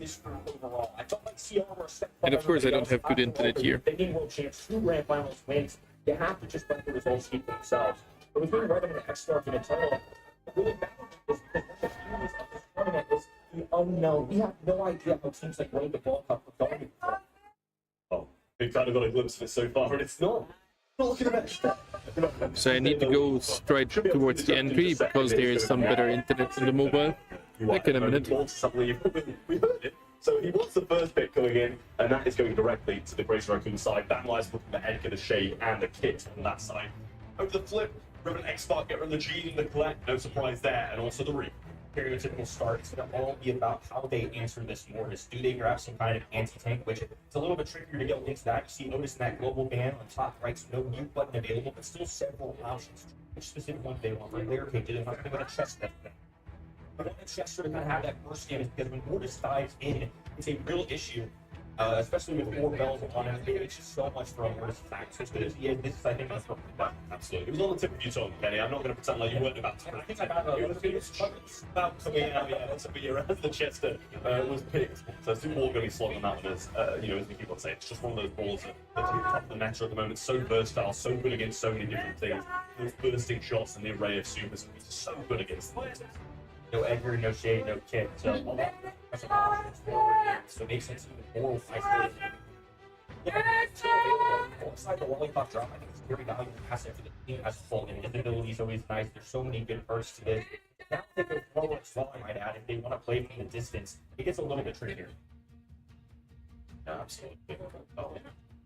And of course, I don't have good internet here. Thinking world champs, 2 grand finals wins. You have to just let the results speak for themselves. But with being right in the X-Dark and Eternal, really bad is the genius of this tournament is the unknown. We have no idea how teams like winning the Brawl Cup are going. Oh, we've kind of got a glimpse of it so far, and it's not looking at So I need to go straight towards the entry because there is some better internet on the mobile. Back in a minute. We heard it. So he wants the first pick coming in, and that is going directly to the Crazy Raccoon side. That lies with the head, the shade, and the kit on that side. Over the flip, Ribbon X-Spark get rid of the G and the collect, no surprise there, and also the reap. Stereotypical start. It's going to all be about how they answer this Mortis. Do they grab some kind of anti-tank, which it's a little bit trickier to get into that. You see, notice in that global ban on top right, so no mute button available, but still several options. Which specific one they want? Right there, okay, did it want to go to chest that thing? I want the Chester to kind of have that burst damage because when Mortis dives in, it's a real issue, especially with 4 bells on him. It's just so much for a Mortis attack. So as good as he is, this is, I think, that's what we've done. Absolutely. It was on the tip of your tongue, Kenny. I'm not going to pretend like you weren't about to. I think I got it was about coming out, yeah, that's a beer as the Chester was picked. So it's more going to be slot on that one as, you know, as we keep on saying. It's just one of those balls that's top of the meta at the moment. So versatile, so good against so many different things. Those bursting shots and the array of supers, it's so good against them. No Edgar, no Shade, no Kit. So all that so it makes sense to even more isolated. Alongside the lollipop drop, I think it's very valuable asset for the team as a whole. And invisibility is always nice. There's so many good bursts to this. Now they go forward as well, I might add. If they want to play from the distance, it gets a little bit trickier. Yeah, absolutely. Oh,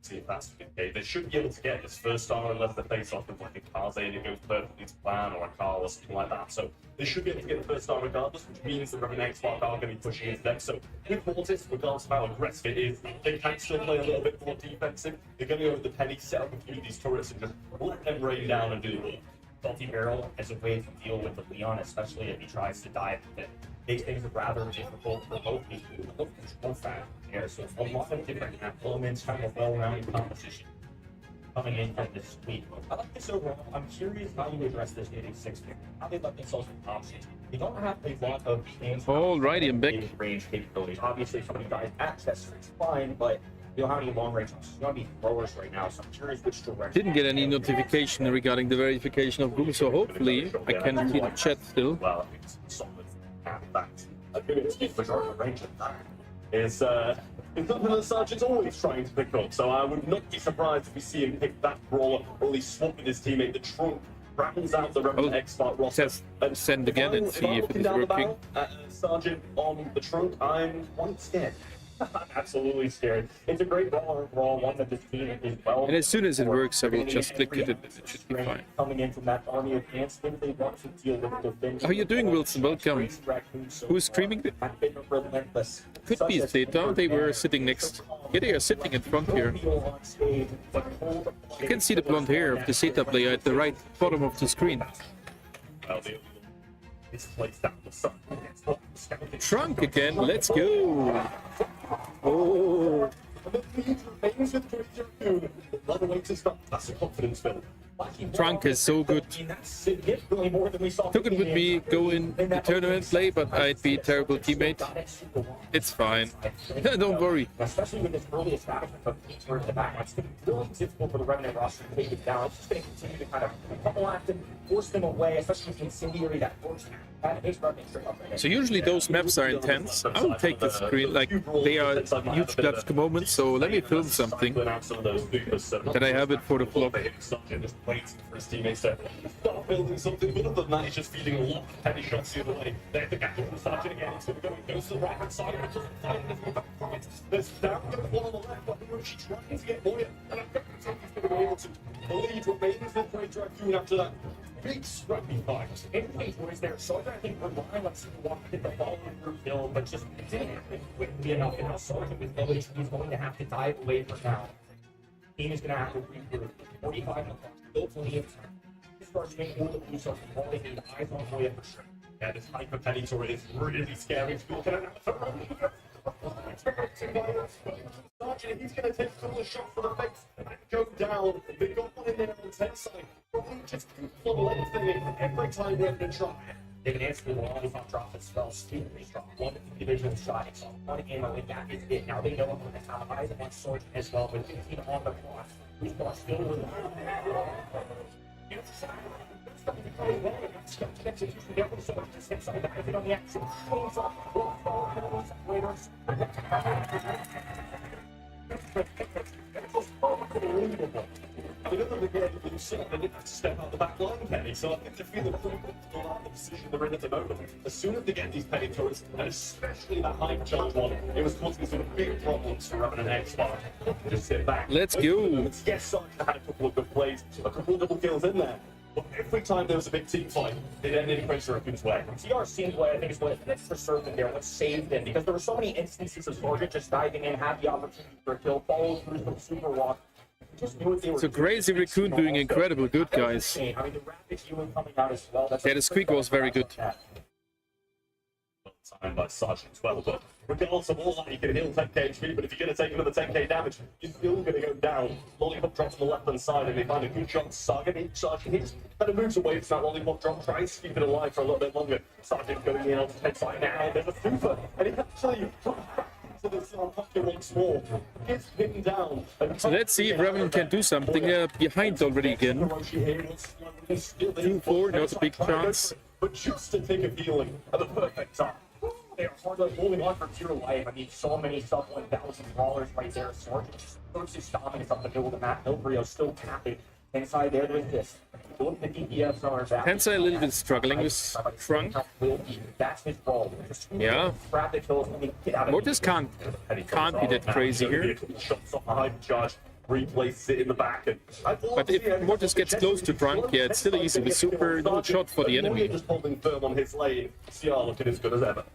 see if that's okay. They should be able to get this first star unless they face off with like a Kaze and it goes perfectly to plan, or a Carl or something like that. So they should be able to get the first star regardless, which means that Ribbon X-Spark are going to be pushing into them. So with Mortis, regardless of how aggressive it is, they can still play a little bit more defensive. They're going to go with the penny, set up a few of these turrets and just let them rain down and do the work. salty barrel as a way to deal with the Leon, especially if he tries to dive with it. Makes things rather difficult for both people. Both control fat here, so it's a lot of different elements, kind of a well-rounded composition coming in from this week. I like this overall. I'm curious how you address this getting 6-pick. How they let themselves some options. They don't have a lot of games. Alrighty, I'm back. Range capabilities. Obviously, somebody dies access, it's fine, but you don't have any long range options. You don't have any throwers right now, so I'm curious which direction. Didn't get any notification regarding the verification of Grohl, so hopefully I can see the chat still. Well, it's solid. I think it's for sure the range of that is something that Sergeant's always trying to pick up. So I would not be surprised if we see him pick that brawler, or at least swap with his teammate. The trunk rounds out the Revenant expert roster. Send again and see if it is working. Sergeant on the trunk, I'm quite scared. I'm absolutely scared. It's a great brawler overall, one that this team is well. And as soon as it works, I will just click it and it should be fine. Coming in from that army of ants, if they want to deal with the defense. How are you doing, Wilson? Welcome. Who's streaming? Could be Theta. They were sitting next. Yeah, they are sitting in front here. You can see the blonde hair of the Theta player at the right bottom of the screen. Trunk again, let's go! Oh! Trunk is so good. Took it with me, go in the tournament play, but I'd be a terrible teammate. It's fine. Don't worry. Especially with this early establishment of feature in the back, it's going to be really difficult for the Revenant roster to take it down. It's just going to continue to kind of couple at them, force them away, especially with the Incendiary that first half. So usually those maps are intense. I will take the screen, like they are huge clutch moments, so let me film something. That I have it for the vlog. For his teammates to start building something, but other than that, he's just feeding a lot of penny shots the other way. There's the gap from Sergeant again. It's going to go and goes to the right hand side. It doesn't find anything back from it. There's down one on the left, but she's trying to get Moya, and I'm going to be able to. The lead remains with Great Raccoon after that big scrappy fight. Anyways, boys, there. Soldier, I think, relying on some walk hit the ball through hill, but just didn't happen quickly enough. And now Soldier with no issue, he's going to have to dive away for now. Team is going to have to regroup. 45 on the clock. Still plenty of time. This first game will lose so all they need eyes on Moya for sure. Yeah, this hyper penny turret is really scary. Sergeant, he's going to take a couple of shots for the face and go down. They've got one in there on the 10 side. Probably just full lengthening every time we're going to try. They can answer the lollipop drop as well. Extremely strong. One individual shot. It's one ammo, and that is it. Now they know I'm going to have eyes on Sergeant as well, with 15 on the clock. He's got still with They didn't have to step out the back line, Penny, so I think they feel pretty comfortable about the position they're in at the moment. As soon as they get these penny turrets, and especially that high charge one, it was causing some big problems for having an X-Bar. Just sit back. Let's go! Yes, Sergeant had a couple of good plays, a couple of double kills in there. But every time there was a big team fight, it ended in Prince Raccoon's way. TRC's way, I think, is what it's for certain there, what saved them, because there were so many instances of Sergeant just diving in, had the opportunity for a kill, followed through some super walk. So Crazy Raccoon doing incredible good, guys. I mean, the rapid healing coming out as well. Yeah, the squeak was very good. Time by Sergeant 12, but regardless of all that, you can heal 10k HP, but if you're going to take another 10k damage, you're still going to go down. Lollipop drops on the left-hand side, and they find a good shot. Sergeant he just kind of moves away from that lollipop drop, tries to keep it alive for a little bit longer. Sergeant going in on the 10 side now, there's a super, and he actually to this pocket once more. Gets pinned down. So let's see if Revenant can do something. Behind already again. 2-4, not a big chance. But just to take a healing at the perfect time. They're hardly holding on for dear life. I mean, so many sub $1,000 right there. Sergeant just puts his dominance up the middle of the map. Milbrio still tapping. Inside there with this. Look at the DPS are back. Tensai a little bit struggling with Trunk. That's his role. Yeah. Mortis can't be that crazy here. Shots off the high charge. Replaces it in the back. But if Mortis gets close to Trunk, yeah, it's still easy with super no shot for the enemy. Just holding firm on his lane. CR looking as good as ever.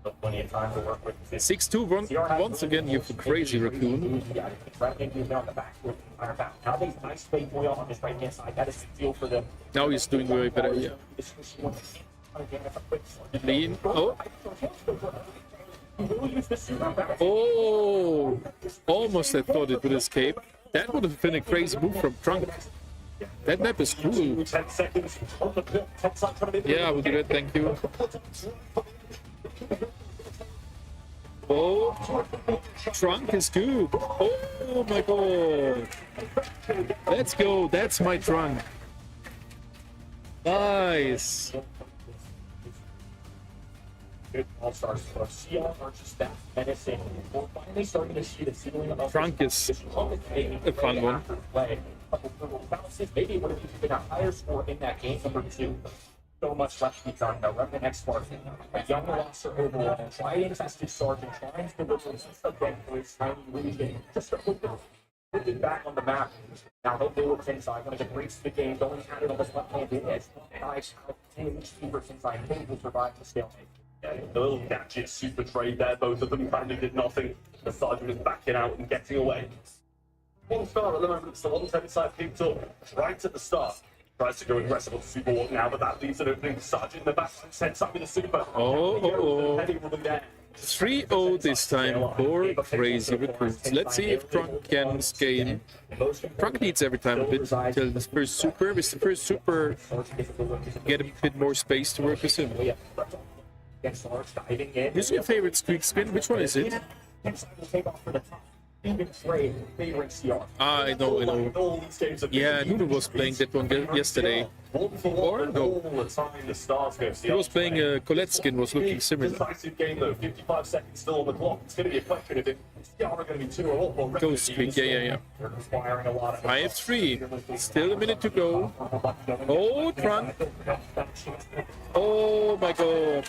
So plenty of time to work with. 6-2 once again, you crazy raccoon. Yeah, he's on the back foot the entire battle. Now they nice play boy on his right hand side. That is the deal for them. Now he's doing way better, yeah. Lean. Oh. Oh, almost I thought it would escape. That would have been a crazy move from Trunk. That map is cool. 10 seconds on the clock. Tensai trying to make Yeah, I will do that, thank you. Oh, Trunk is good. Oh my god. Let's go, that's my Trunk. Nice. Good all-stars for Sia are just that menacing. We're finally starting to see the ceiling of Trunk is a fun one. Play. Bounces, maybe it would have been a higher score in that game number 2. So much left to be done. Now, Revenant X Spartan, a young roster overall, tried and tested Sergeant, trying to deliver again for his tiny region. Just to put it back on the map. Now, hopefully, with inside, one of the greats of the game, going at it on this left-handed edge. Nice, super inside, will survive the stalemate. Yeah, the little gadget super trade there, both of them kind of did nothing. The Sergeant is backing out and getting away. One star at the moment, it's the one Tensai picked up right at the start. Tries to go aggressive on the super walk now, but that leaves an opening. Sergeant in the back, Tensai with the super. Oh. 3-0 this time for crazy recruits. Let's see if Trunk can scale. Trunk needs every time a bit until his first super. With the first super, get a bit more space to work with him. Who's your favorite squeak spin? Which one is it? I know. Yeah, Nuno was playing that one yesterday. Or no. He was playing Colette skin, was looking similar. Decisive game though, 55 seconds still on the clock. It's going to be a question if Yara going to be 2 or up. Ghost squeak, yeah. I have 3. Still a minute to go. Oh, Trunk. Oh my god.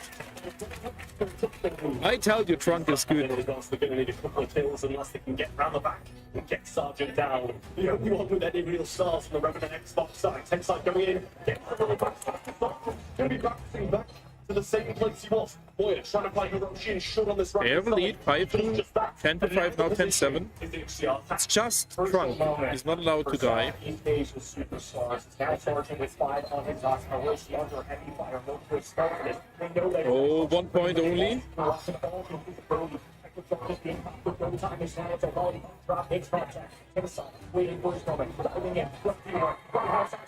I tell you, Trunk is good. They're going to need a couple of kills unless they can get round the back and get Sergeant down. The only one with any real stars from the Revenant Xbox side. Tensai going in, get the back. Going to be bouncing back to the same place he was. Boy, trying to play Hiroshi and shoot on this right. They have a lead, 5-10 to 5 now, 10-7. It's just Trunk. He's not allowed to die. Oh, 1 point only.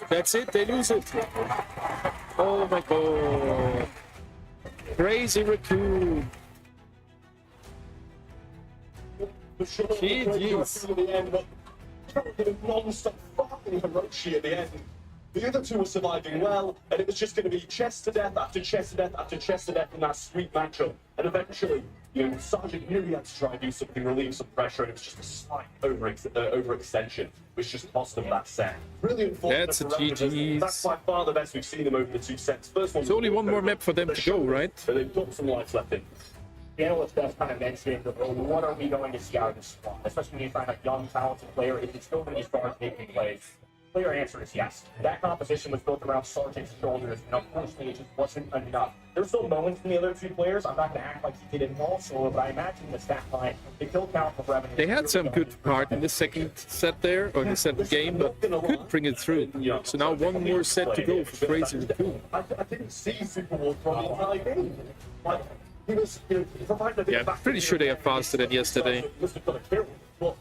That's it, they lose it. Oh my god. Crazy raccoon. GG's. Non-stop fucking Hiroshi at the end. The other two were surviving well, and it was just going to be chest to death after chest to death after chest to death in that sweet matchup. And eventually, Sergeant knew he had to try and do something, relieve some pressure, and it was just a slight overextension, which just cost them that set. Really unfortunate. That's a for Revenant. GG's. That's by far the best we've seen them over the 2 sets. First one. There's only one more map for them to go, right? So they've got some life left in. The analyst does kind of mention, what are we going to see out of this squad? Especially when you find a young, talented player, is it still going to be stars making plays? Clear answer is yes. That composition was built around Sergeant's shoulders, and unfortunately, it just wasn't enough. There's still moments from the other 2 players. I'm not going to act like he did it all solo, but I imagine the stat line, the kill count for Revenant. They had some good part in the second set there, or the second game, but couldn't bring it through. So now one more set to go for Crazy Raccoon. I didn't see Superwolf from the entire game. Like, he was, providing a bit Yeah, pretty sure they are faster than yesterday. Must have got a kill, but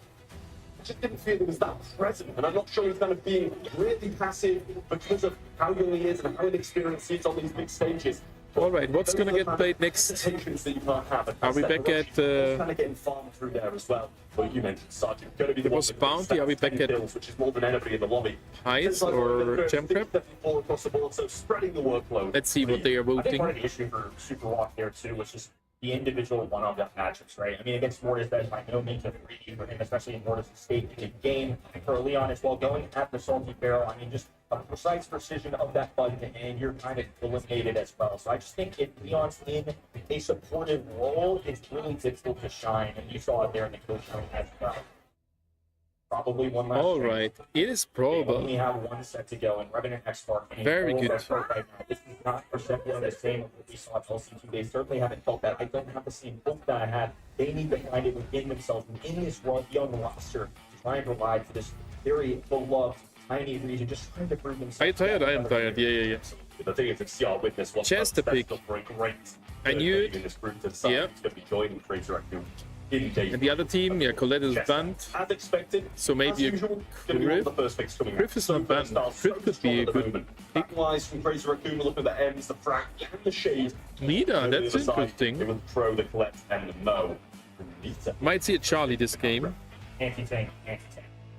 I just didn't feel he was that present, and I'm not sure he's kind of being really passive because of how young he is and how inexperienced he is on these big stages. All right, what's going to get played next? Are we back at... kind of getting farmed through there as well. Well, you mentioned Sergeant. Going to be the was Bounty. Are we back at kills, which is more than anybody in the lobby. Highs or Gem Prep? Across the board, so spreading the workload. Let's see what they are I think voting. one of the issue for Super Walk there too was just the individual one-on-one matchups, right? I mean, against Mortis, that is by no means a 3D for him, especially in Mortis' state in the game. For Leon as well, going at the Salty Barrel, I mean, just a precise precision of that button, and you're kind of eliminated as well. So I just think if Leon's in a supportive role, it's really difficult to shine, and you saw it there in the coach room as well. probably one last. All chance. right, it is They only probable. have one set to go, and Revenant X-Spark. Very good. Right now. This is not perceptive the same as what we saw at LC2. They certainly haven't felt that. I don't have the same hope that I had. They need to find it within themselves, within this young roster, to try and provide for this very beloved, tiny region, just trying to prove themselves. Are you tired? I am tired. Yeah. The thing is, if CR witness was Just a pick. for a great I knew in it. this group to decide Yeah. who's going to be joining Crazy Raccoon in day. And the other team, yeah, Colette is Yes. banned. As expected, So maybe as a usual, gonna be one of the Griff. first picks coming Griff is not banned. Griff could be a good pick. Wise from Crazy Raccoon, look at the M's, the Frank, and the Shade. Nita, On the that's other side, interesting. It was the Pro, the Colette, and the Mo. Nita. Might see a Charlie this game. Anti-tank.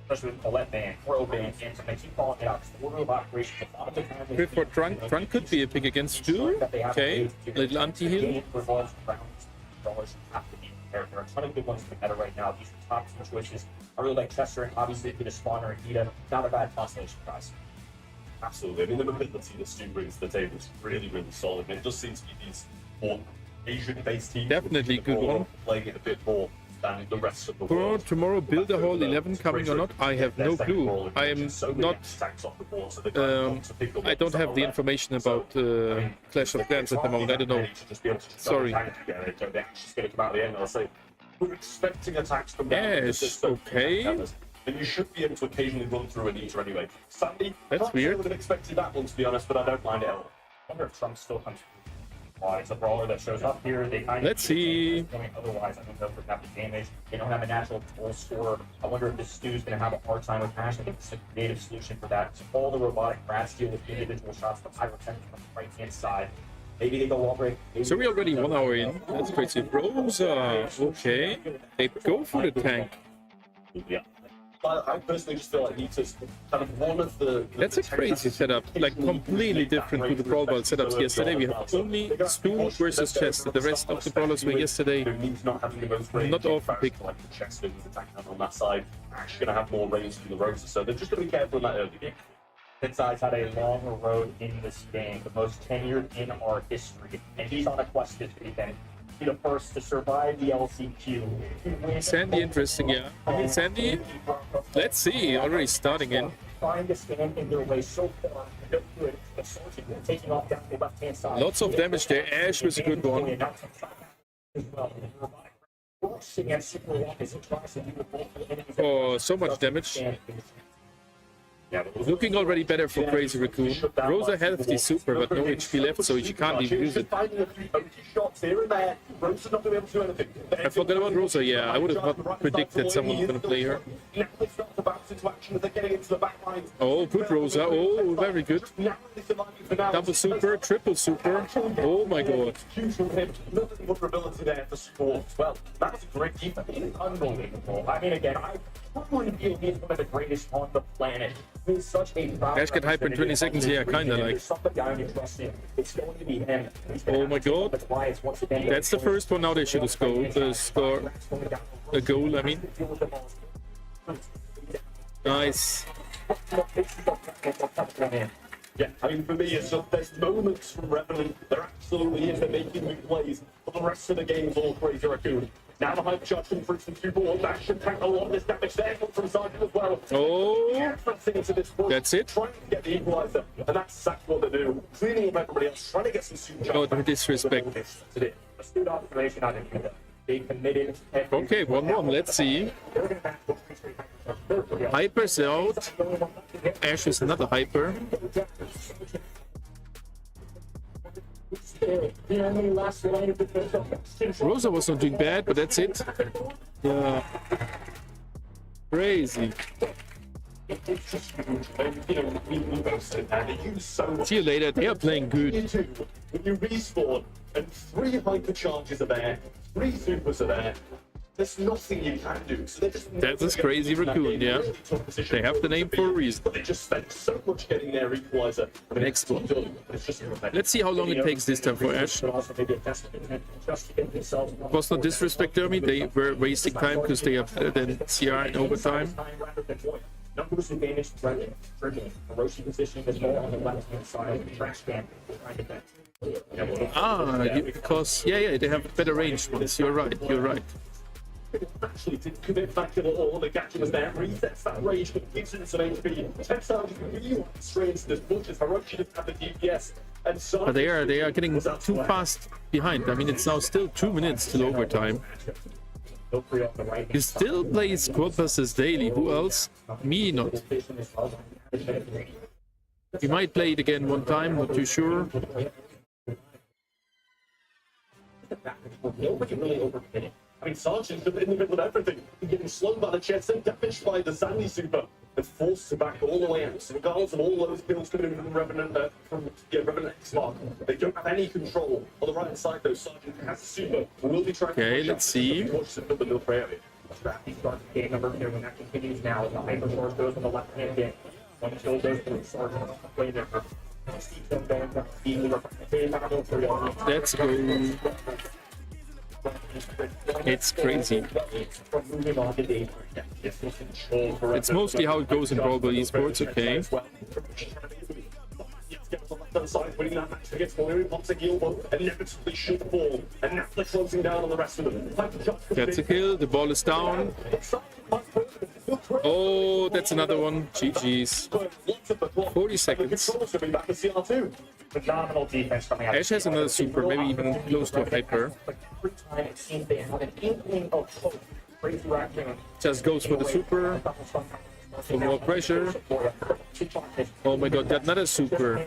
Especially with Colette ban, Pro ban, and I keep calling it out. It's the order of operations. A lot of the time, Griff for Trunk. Trunk could be a pick against Stu. Okay, little anti-heal. Revolves around brawlers have to be prepared. There are a ton of good ones in the meta right now. These are top two choices. I really like Chester, and obviously get a spawner and Nita. Not a bad constellation, guys. Absolutely. I mean, the mobility that Stu brings to the table is really, really solid. And it does seem to be these more Asian-based teams. Definitely which good are one. Playing it a bit more than the rest of the For world. tomorrow, build a whole 11 coming or not? I have no clue. I am not. I don't have the information about Clash of Clans at the moment. I don't know. Sorry. We're expecting attacks from Yes, okay. And you should be able to occasionally run through an eater anyway. Sandy, That's can't say I weird. would have expected that one to be honest, but I don't mind it at all. I wonder if Trump still comes. It's a brawler that shows up here. They kind of Let's see. Otherwise, I don't know if they're having damage. They don't have a natural goal scorer. I wonder if this Stu's going to have a hard time with Ash. I think it's a creative solution for that. So all the robotic rats deal with individual shots. The pyrotechnic on the right hand side. Maybe they go wall break. So we're already 1 hour in. That's crazy. Rosa. Okay. They go for the tank. Yeah. I personally just feel like Nita's kind of one of the... That's a crazy setup. Like completely different to the Brawl Ball setups yesterday. We have only Stu versus Chester. The rest of the brawlers were yesterday. Not often picked. Like the Chester who's attacking on that side, actually going to have more range than the Rosa, so they're just going to be careful in that early game. Inside's had a long road in this game, the most tenured in our history, and he's on a quest this weekend. Be the first to survive the LCQ. Sandy, interesting, yeah. I mean, Sandy, let's see. Already starting in. Trying to stand in their way so far, don't do it. But Sorting, taking off down the left-hand side. Lots of damage there. Ash was a good one. Oh, so much damage. Looking already better for Crazy Raccoon. Rosa has the super, but no HP left, so she can't even use it. I forgot about Rosa, yeah. I would have not predicted someone was going to play her. Oh, good Rosa. Oh, very good. Double super, triple super. Oh my god. Vulnerability there for support as well. That's a great defense. Unbelievable. I mean, again, I probably feel he's one of the greatest on the planet. He's such a proud Ash get hyper in 20 seconds, yeah, kinda like. There's somebody I can trust in. It's going to be him. Oh my god. That's the first one now they should have scored a goal, I mean. Nice. Yeah, I mean, for me, it's just there's moments from Revenant. They're absolutely in, they're making big plays, but the rest of the game is all Crazy Raccoon. Now the hype charge from Tristan Barton, that should tank a lot of this damage there from Sergeant as well. Oh, that's it. Trying to get the equalizer, and that's exactly what they do. Cleaning up everybody else, trying to get some super No disrespect. Astute observation on it. They committed. Okay, 1-1, let's see. Hyper's out. Ash is another hyper. Rosa was not doing bad, but that's it. Yeah. Crazy. See you later. They are playing good. When you respawn and 3 hyper charges are there, 3 supers are there, there's nothing you can do. So That is Crazy Raccoon, yeah. They have the name for a reason. But they just spent so much getting their equalizer. I mean, Next one. it's just Let's see how long it takes this time for Ash. It was not disrespect, Stormi. They were wasting time because they have then CR in overtime. Numbers advantage threatening, triggering. Hiroshi positioning as well on the left hand side of the trash can. Ah, because yeah, they have better range ones. You're right. actually did commit back a little. The gadget was there, resets that rage, but gives him some HP. Texas really wants straight into this bush as Hiroshi doesn't have the DPS. And so But they are getting too fast behind. I mean, it's now still 2 minutes till overtime. He still plays Squad Busters daily. Who else? Me, not. He might play it again one time, not too sure. I mean, Sergeant's in the middle of everything. He's getting slowed by the chest and damaged by the Zandy super and forced to back all the way out. So regardless of all those kills coming in from Revenant, Revenant X-Mark, they don't have any control. On the right side, though, Sergeant has a super. We'll be trying Okay, let's see. Watch the middle of the area. He starts the game number 2, and that continues now. The hyper source goes on the left hand game. One kill goes to the Sergeant. Play there. Let's go. It's crazy. It's mostly how it goes in Brawl Esports, okay. Winning that match against Mallory, pops a heal, but inevitably should fall. And now they're closing down on the rest of them. Gets a kill, the ball is down. Oh, that's another one. GG's. 40 seconds. Phenomenal defense coming out. Ash has another super, maybe even close to a hyper. Every time it seems they have an inkling of hope. Crazy Raccoon. Just goes for the super. For more pressure. Oh my god, got another super.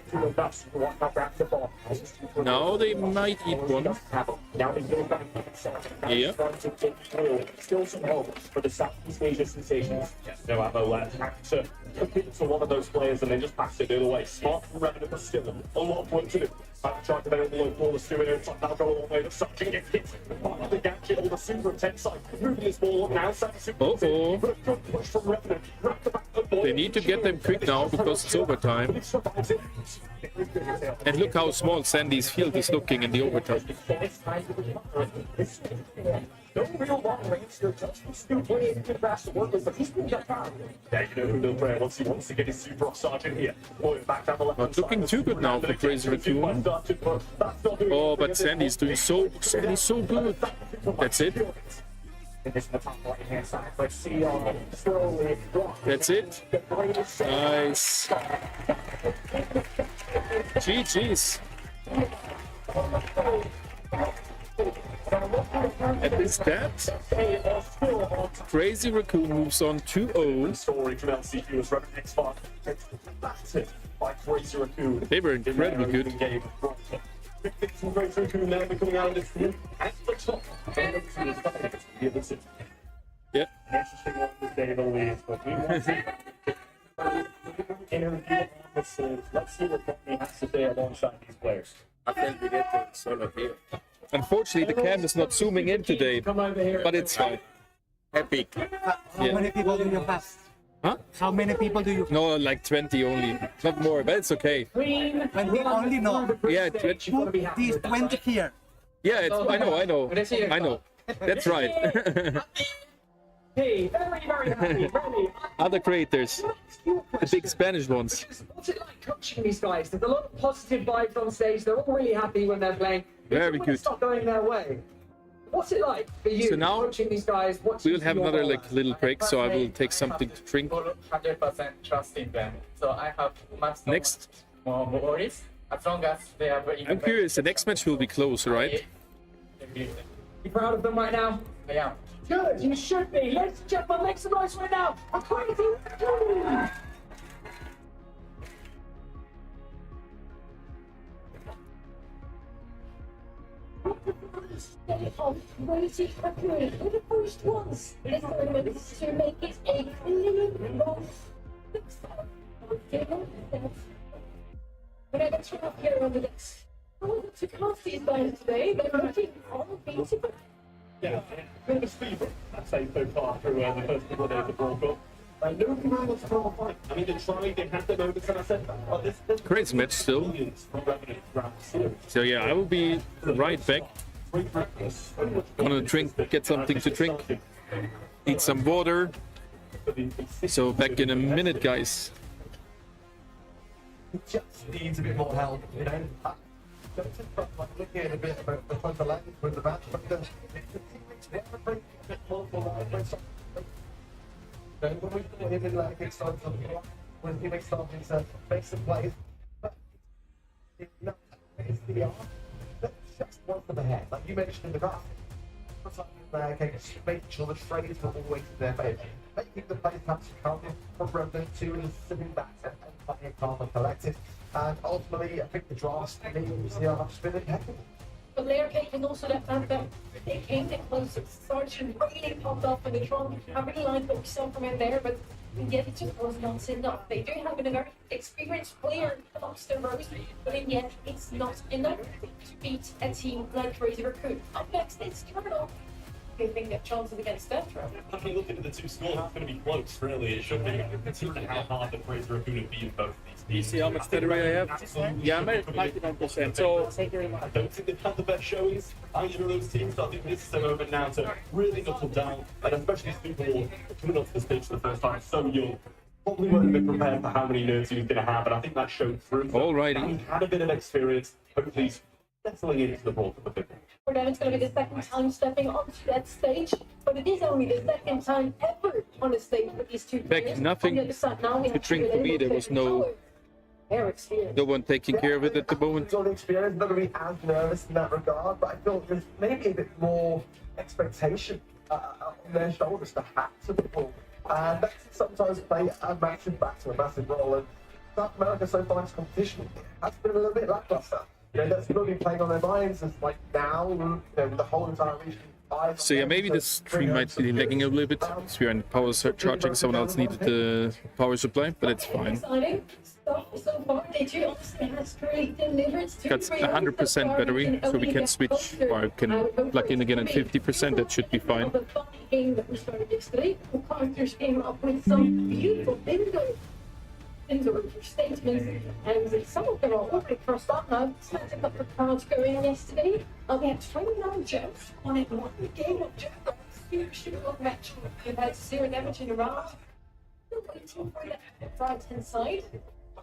Now they might eat one. Yeah. Still some hope for the Southeast Asia sensations. No ammo left. Have to compete to one of those players and they just pass it the other way. Smart from Revenant, but still a lot of work to do. I've tried to make the low ball, the Stuart inside, now go all the way to Sergeant gets hit. The gadget or the super intense side. Moving this ball up now, Uh-oh. push from Revenant. They need to get them quick now because it's overtime. And look how small Sandy's field is looking in the overtime. No real long range, they're just still playing good fast work, but he's been got down. Yeah, you know who they'll play once he wants to get his super off Sergeant here. Boy, back down the left. Not looking too good now for Crazy Raccoon. Oh, but Sandy's doing so good. That's it. That's it. Nice. GG's. And is that? Crazy Raccoon moves on 2-0. Story from LCQ was Revenant X-Mark battered by Crazy Raccoon. They were incredibly good. Crazy Raccoon now becoming out of this room at the top. Yeah. Interesting one to say the least, but we want to interview officers. Let's see what Stormi has to say alongside these players. I think we get to solo here. Unfortunately, the cam is not zooming in today, but it's fine. Epic. How many people do you have? Huh? How many people do you? No, like 20 only. Not more, but it's okay. When we only know Yeah, 20. these 20 here. Yeah, I know. That's right. Hey, very, very happy. Really. Other creators, the big Spanish ones. What's it like coaching these guys? There's a lot of positive vibes on stage. They're all really happy when they're playing. Very good. It's not going their way. What's it like for you So now coaching these guys? We will have another little break, so I will take something to drink. 100% trust in them. So I have much Next, more worries as long as they are very. I'm curious. The next match will be close, right? You proud of them right now? I am. Good, you should be. Ladies and gentlemen, make some noise right now. A Crazy Raccoon. Stay on Crazy Raccoon. We're the first ones this tournament to make it a clean loss. We're going to turn up here on the next. Oh, to cast these guys today. They're looking all beautiful. Yeah, bit of a speed run, I'd say, so far through the first couple of days of Brawl Cup. No command to throw a fight. I mean, they tried, they had their moments, and I said, oh, this Crazy match still. millions from Revenant throughout the series. So yeah, I will be right back. Gonna drink, get something to drink, eat some water. So back in a minute, guys. Just needs a bit more help, you know. Looking a bit about the language with the match, but When we put him in like excited when he makes starting to make some plays, but it's the art that's just one for the head. Like you mentioned in the graph, making sure the trades were always in their favour, making the plays perhaps counted from Remnant 2 and sitting back and playing calm and collected. And ultimately, I think the drafts for me was the art been impeccable. But layer cake and also the fact that they came in closer. Sergeant really popped off in the trunk. I really liked what we saw from him there, but yet it just was not enough. They do have a very experienced player amongst the rows, but in the end, it's not enough to beat a team like Crazy Raccoon. Up next, it's Turtle. They think that chances against Death Row. I mean, looking at the two scores, it's going to be close, really. It should be, considering how hard the Crazy Raccoon have been both these You see how much steady I have? Yeah, I'm at 99%. So I don't think they've had the best showings either of those teams. I think this is a moment now to really knuckle down, and especially Super coming onto the stage for the first time, so young. Probably weren't a bit prepared for how many nerves he was going to have, and I think that showed through. Alrighty. He had a bit of experience. Hopefully, he's settling into the Brawl Cup a bit. For them, it's going to be the second time stepping onto that stage, but it is only the second time ever on a stage with these two Back players. nothing On the other side, now we have to drink to for me. There was no one taking care of it at the moment. Got experience, not going to be as nervous in that regard, but I feel there's maybe a bit more expectation on their shoulders to have to perform. And that's sometimes play a massive battle, a massive role. And South America so far in this competition has been a little bit lackluster. You know, that's really been playing on their minds as like now, you know, the whole entire region. So yeah, maybe the stream might be lagging a little bit because we are in power charging. Someone else needed the power supply, but it's fine. Exciting stuff so far. They do honestly have really delivered to Got 100% battery, so we can switch or can plug in again at 50%. That should be fine. The funny game that we started yesterday, the characters came up with some beautiful bingo statements, and some of them are already crossed up now. Started to got the cards going yesterday. We had 29 gems on it, one game of gems. Huge match. We've had 0 damage in a round. Still waiting for the right hand side.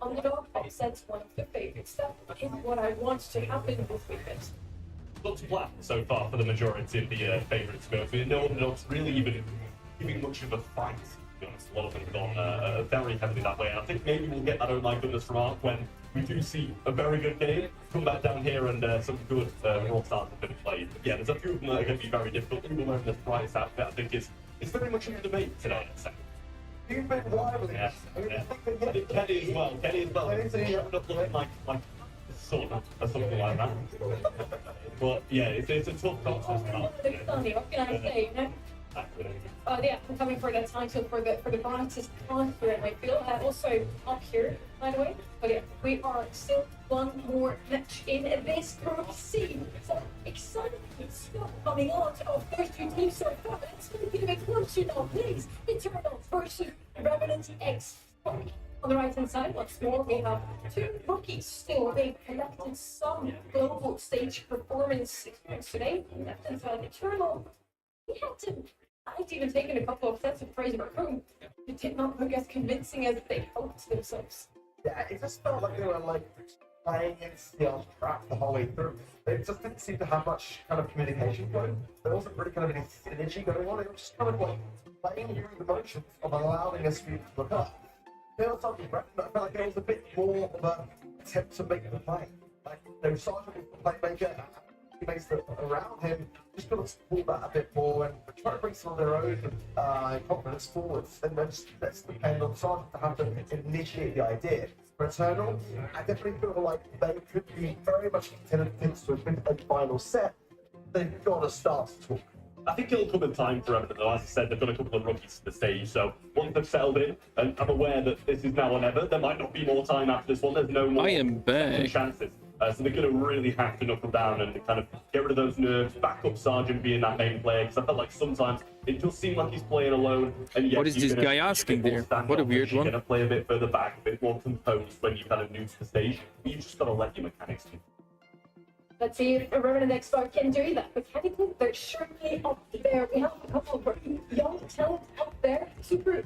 Underdog upsets one of the favorites. That is what I want to happen this weekend. Looks flat so far for the majority of the favourites to go through. No underdogs really even giving much of a fight. To be honest, a lot of them have gone very heavily that way. And I think maybe we'll get that oh my goodness remark when we do see a very good game come back down here and some good raw stars have been played. But yeah, there's a few of them that are going to be very difficult. Even wearing this price outfit, I think is very much in the debate today. You've been rivaling. Yeah. Kenny as well. Looking like sort of or something like that. But yeah, it's a tough contest. What can I say? You know? Yeah, I'm coming for that title for the brightest confident. I feel also up here, by the way. But yeah, we are still one more match in this Group C. So exciting stuff coming on. Of course, two teams so far. It's going to be a closer now, please. Eternal versus Revenant X. On the right hand side, once more, we have two rookies still. They've collected some global stage performance experience today. Left hand side, Eternal. We had to. I've even taken a couple of sets of Crazy Raccoon. It did not look as convincing as they hoped themselves. Yeah, it just felt like they were like playing in steel trap the whole way through. They just didn't seem to have much kind of communication going. There wasn't really kind of any synergy going on. It was just kind of like playing through the motions of allowing us to look up. There was something, I felt like there was a bit more of an attempt to make the play. Like, Sergeant was the playmaker. Makes it around him, just got to pull that a bit more and try to bring some of their own confidence forwards, and then just let's depend on Sergeant to have to initiate the idea. For Eternal, I definitely feel like they could be very much contenders to a final set. They've got to start to talk. I think it'll come in time for everything. As I said, they've got a couple of rookies to the stage, so once they've settled in, and I'm aware that this is now or never, there might not be more time after this one. There's no more chances. So they're going to really have to knuckle down and kind of get rid of those nerves, back up Sergeant being that main player, because I felt like sometimes it does seem like he's playing alone. And yet what is this guy asking there? What a weird one. You're going to play a bit further back, a bit more composed when you kind of new to the stage. You've just got to let your mechanics do. Let's see if Revenant X-Star can do that. Mechanically, they're certainly up there. We have a couple of very young talent up there, super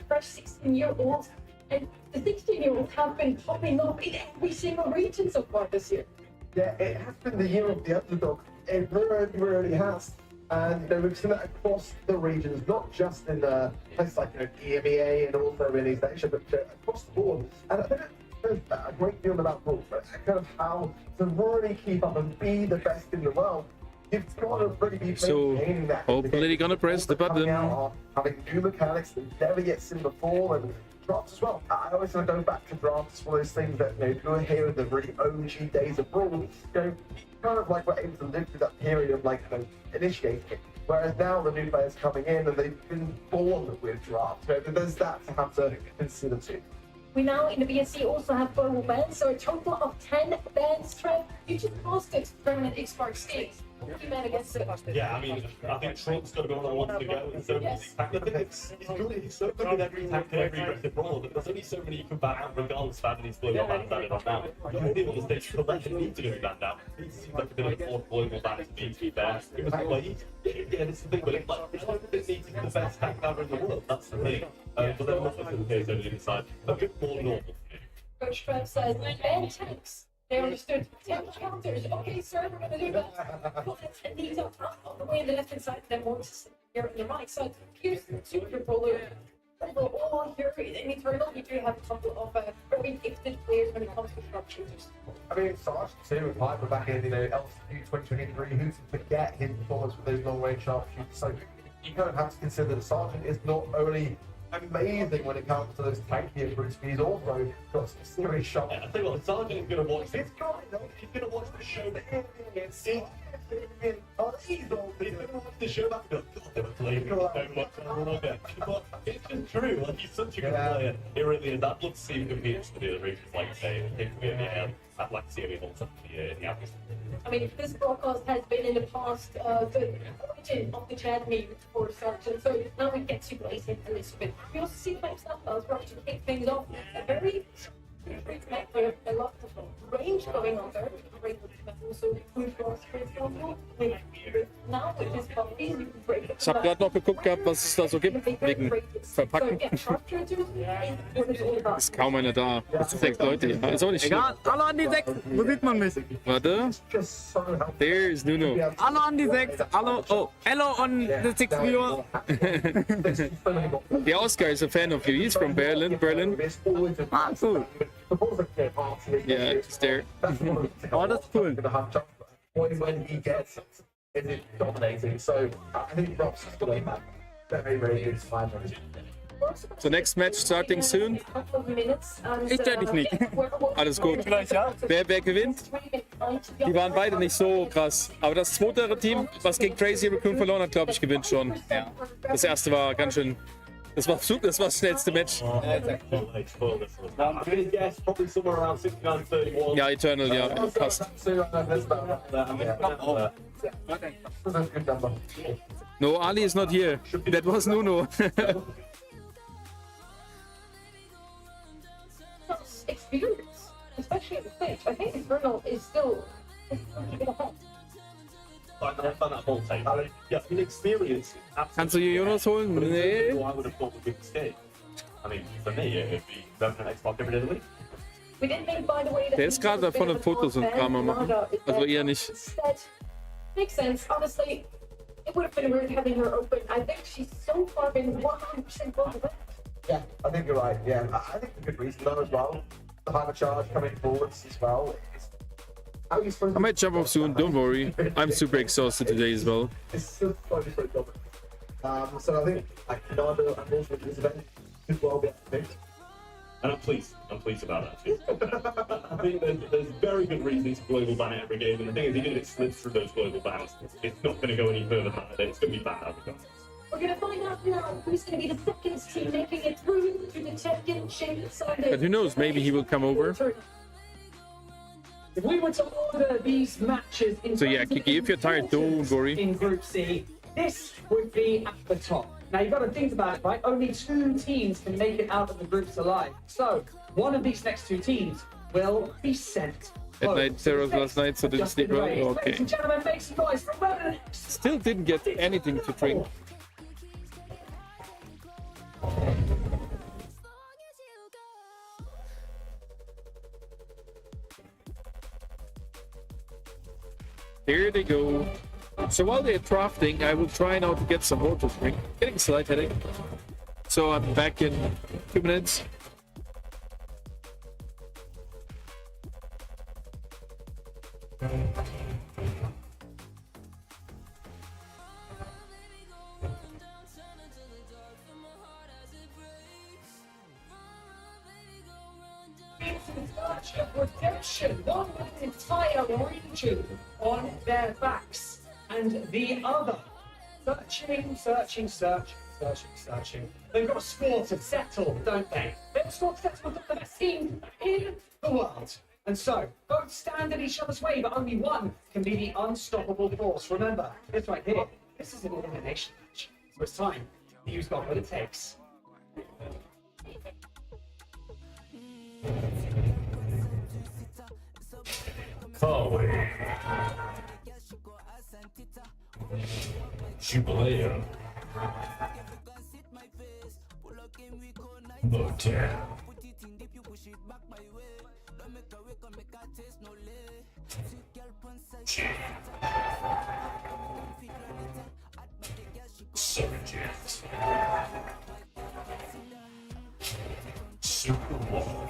fresh 16-year-olds. And the 16-year-olds have been popping up in every single region so far this year. Yeah, it has been the year of the underdog. It really has. And we've seen that across the regions, not just in places like EMEA and also in East Asia, but across the board. And I think there's a great deal about Brawl, kind of how to really keep up and be the best in the world. You've got to really be maintaining that. Hopefully they're gonna press the button. Having new mechanics that never yet seen before, and drafts as well. I always want to go back to drafts for those things that if you're here in the really OG days of Brawl, kind of like we're able to live through that period of initiating it. Whereas now the new players coming in and they've been born with drafts. There's that to have to consider too. We now in the BSC also have global bans, so a total of 10 bans. Trev, you just passed it from an Xbox stage. You man against it. Yeah, I mean, I think Trump's got to go where I want to go. And so it's good. It's so good with every tank and every aggressive role, but there's only so many you can ban out regardless of having these global bans added on now. You can deal with the stage collection need to be banned out. It seems like a bit of a global ban to be fair. It was like, yeah, this is the thing, but it's like this needs to be the best tank ever in the world. That's the thing. But then also the case over the other side, a bit more normal. Coach Trev says, ban tanks. They understood 10 counters. Okay, sir, we're going to do that. And these are on the way on the left hand side, then more here on the right side. Here's the super brawler. Overall, here in Eternal, we do have a couple of very gifted players when it comes to sharpshooters. I mean, Sarge too, and Piper back in, LCQ 2023, who can forget his performance with those long range sharpshooters? So you kind of have to consider the Sergeant is not only amazing when it comes to those tanky approach, but he's also got some serious shots. I tell you what, the Sergeant is going to watch this. He's going to watch the show that he's going to watch the show back and go, God, they were playing so much. But it's just true. Like, he's such a good player. It really is. I'd love to see him compete for the other regions, like say, I'd like to see him evolve up in the average. I mean, this broadcast has been in the past the origin of the chat meme for Sergeant, so now we get to place him a little bit. We also see Pipes up as well to kick things off. A very great map with a lot of range going on there. Great also good cross, for example. Now with this Buffy, you can break it. Ich habe gerade noch geguckt gehabt, was es da so gibt, wegen Verpacken. Ist kaum einer da. 6 Leute, ja. Ist auch nicht schlimm. Egal, hallo an die 6, wo sieht man mich? Warte. There's Nuno. Hallo an die 6, hallo, oh, hello on the 6 viewer. The Oscar is a fan of you. He's from Berlin. Ah, cool. Yeah, he's there. Oh, that's cool. When he gets it, is dominating. So I think Rob's got a very, very good time. So next match starting soon. Ich stell dich nicht. Alles gut. Wer gewinnt? Die waren beide nicht so krass. Aber das zweite Team, was gegen Crazy Raccoon verloren hat, glaube ich, gewinnt schon. Ja. Das erste war ganz schön. Das war das schnellste Match. Ja, Eternal, ja, passt. No, Ali is not here. That was Nuno. Experience, especially at the stage. I think Eternal is still keeping ahead. Kannst du hier Jonas holen? Nee. I would have thought would be the stage. I mean, for me, it'd be revenue next month every day of the week. We didn't think, by the way, that Der ist gerade davon, ein Fotos und Kram am machen. Also eher nicht. Makes sense. Honestly, it would have been weird having her open. I think she's so far been 100% gone away. Yeah, I think you're right. Yeah, I think the good reason though as well. The hyper charge coming forwards as well. I might jump off soon, don't worry. I'm super exhausted today as well. It's still so dominant. So I think Nando and Wolf with this event could well be picked. And I'm pleased about that too. I think there's very good reasons to global ban it every game, and the thing is, even if it slips through those global bans, it's not going to go any further than that. It's going to be banned out regardless. We're going to find out now who's going to be the second team making it through to the championship Sunday. But who knows, maybe he will come over. If we were to order these matches in So yeah, Kiki, if you're tired, don't worry. In Group C, this would be at the top. Now you've got to think about it, right? Only 2 teams can make it out of the groups alive. So one of these next 2 teams will be sent. At night terrors last night, so didn't sleep well. Ladies Okay. and gentlemen, make some noise for Revenant. Still didn't get anything to drink. Here they go. So while they're drafting, I will try now to get some water to drink. Getting slight headache. So I'm back in 2 minutes. Such a redemption, one entire region on their backs, and the other searching. They've got a score to settle, don't they? They've got a score to settle with the best team in the world. And so, both stand in each other's way, but only one can be the unstoppable force. Remember, this right here, this is an elimination match. So it's time to use what it takes. Forward. Jubilee. Motel. Surgeons. Super Wall.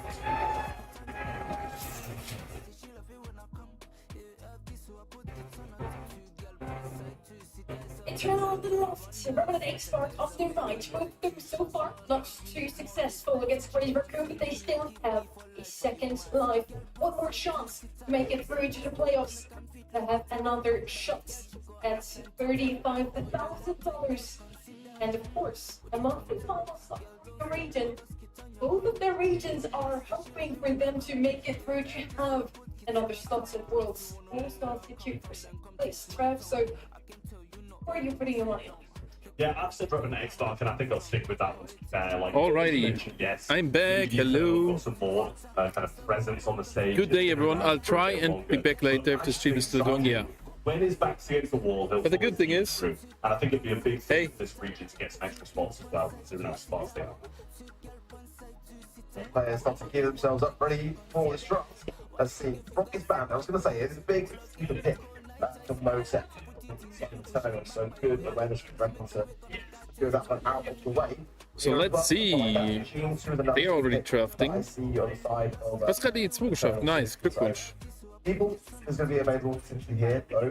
Eternal Loft, Roman X-Spark off their fight. Both of them so far not too successful against Brave Raccoon, but they still have a second life. One more chance to make it through to the playoffs. They have another shot at $35,000. And of course, a monthly final slot in the region. Both of their regions are hoping for them to make it through to have another slot at Worlds. Those not secured for second place, Trev. So, where are you putting your money on? Yeah, I've said Roman X-Dark, and I think I'll stick with that one, to be fair. Like, Alrighty. yes. I'm back. Maybe Hello. got some more kind of presence on the stage. Good day, everyone. I'll try and be back later if the stream is still going. Yeah. When his back's against the wall, But the good thing is, and I think it'd be a big thing hey, for this region to get some extra spots as well, considering how sparse they are. Players start to gear themselves up ready for this draft. Let's see. From his band, I was going to say, it's a big even pick from Motet. So good awareness from Brenton to go that one out of the way. so let's see. They're already drafting. Was gerade die 2 geschafft. Nice. Glückwunsch. People is going to be available potentially here, though.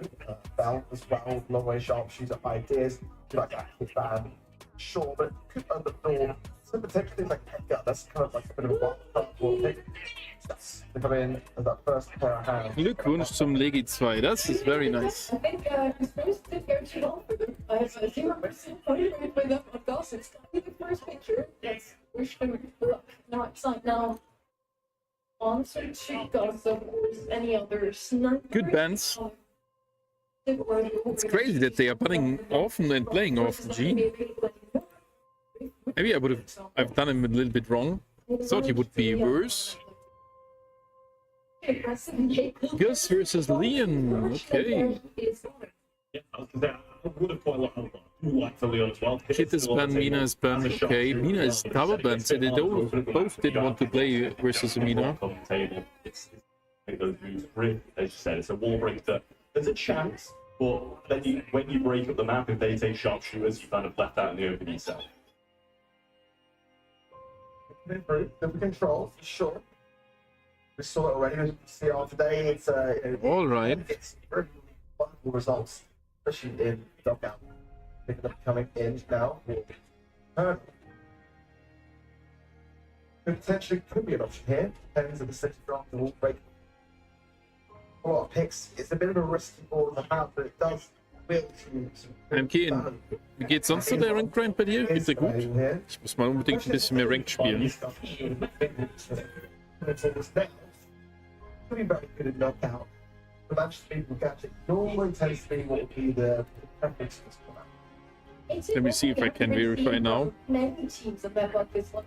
Bell as well, long range sharpshooter ideas. Do like that hit ban? Sure, but it could open the door. So potentially like Edgar, that's kind of like a bit of a wild pick. That's to come in as that first pair of hands. Glückwunsch zum Legi 2. Das ist very nice. I think his first did go too long for them. I have 0% motivated by them on Goss. It's going to be the first picture. Yes, wish them luck. No, it's like now. On to Goss, of course, any other sniper. Good bands. It's crazy that they are putting often and playing often, G. Maybe I've done him a little bit wrong. Thought he would be worse. Gus versus Leon. Okay. Yeah, I would have quite liked the Leon as well. Kit is banned, Mina is banned. Okay, Mina is double banned, so they both didn't want to play versus Mina. It's those moves really, as you said, it's a wall break that there's a chance, but then when you break up the map, if they take sharpshooters, you kind of left out in the open yourself. Different control, for sure. We saw it already with CR today. It's all right. It's very wonderful results, especially in knockout. Picking up coming in now. Potentially could be an option here. Depends on the city draft and all break. A lot of picks. It's a bit of a risky ball to have, but it does will I'm keen. Wie geht's sonst so der Ranked Grind bei dir? Geht's dir gut? Ich muss mal unbedingt ein bisschen mehr Ranked spielen. Could be very good at knockout. The match people catch it normally tends to be what would be the preference for that. Let me see if I can verify now. Many teams have been like this one.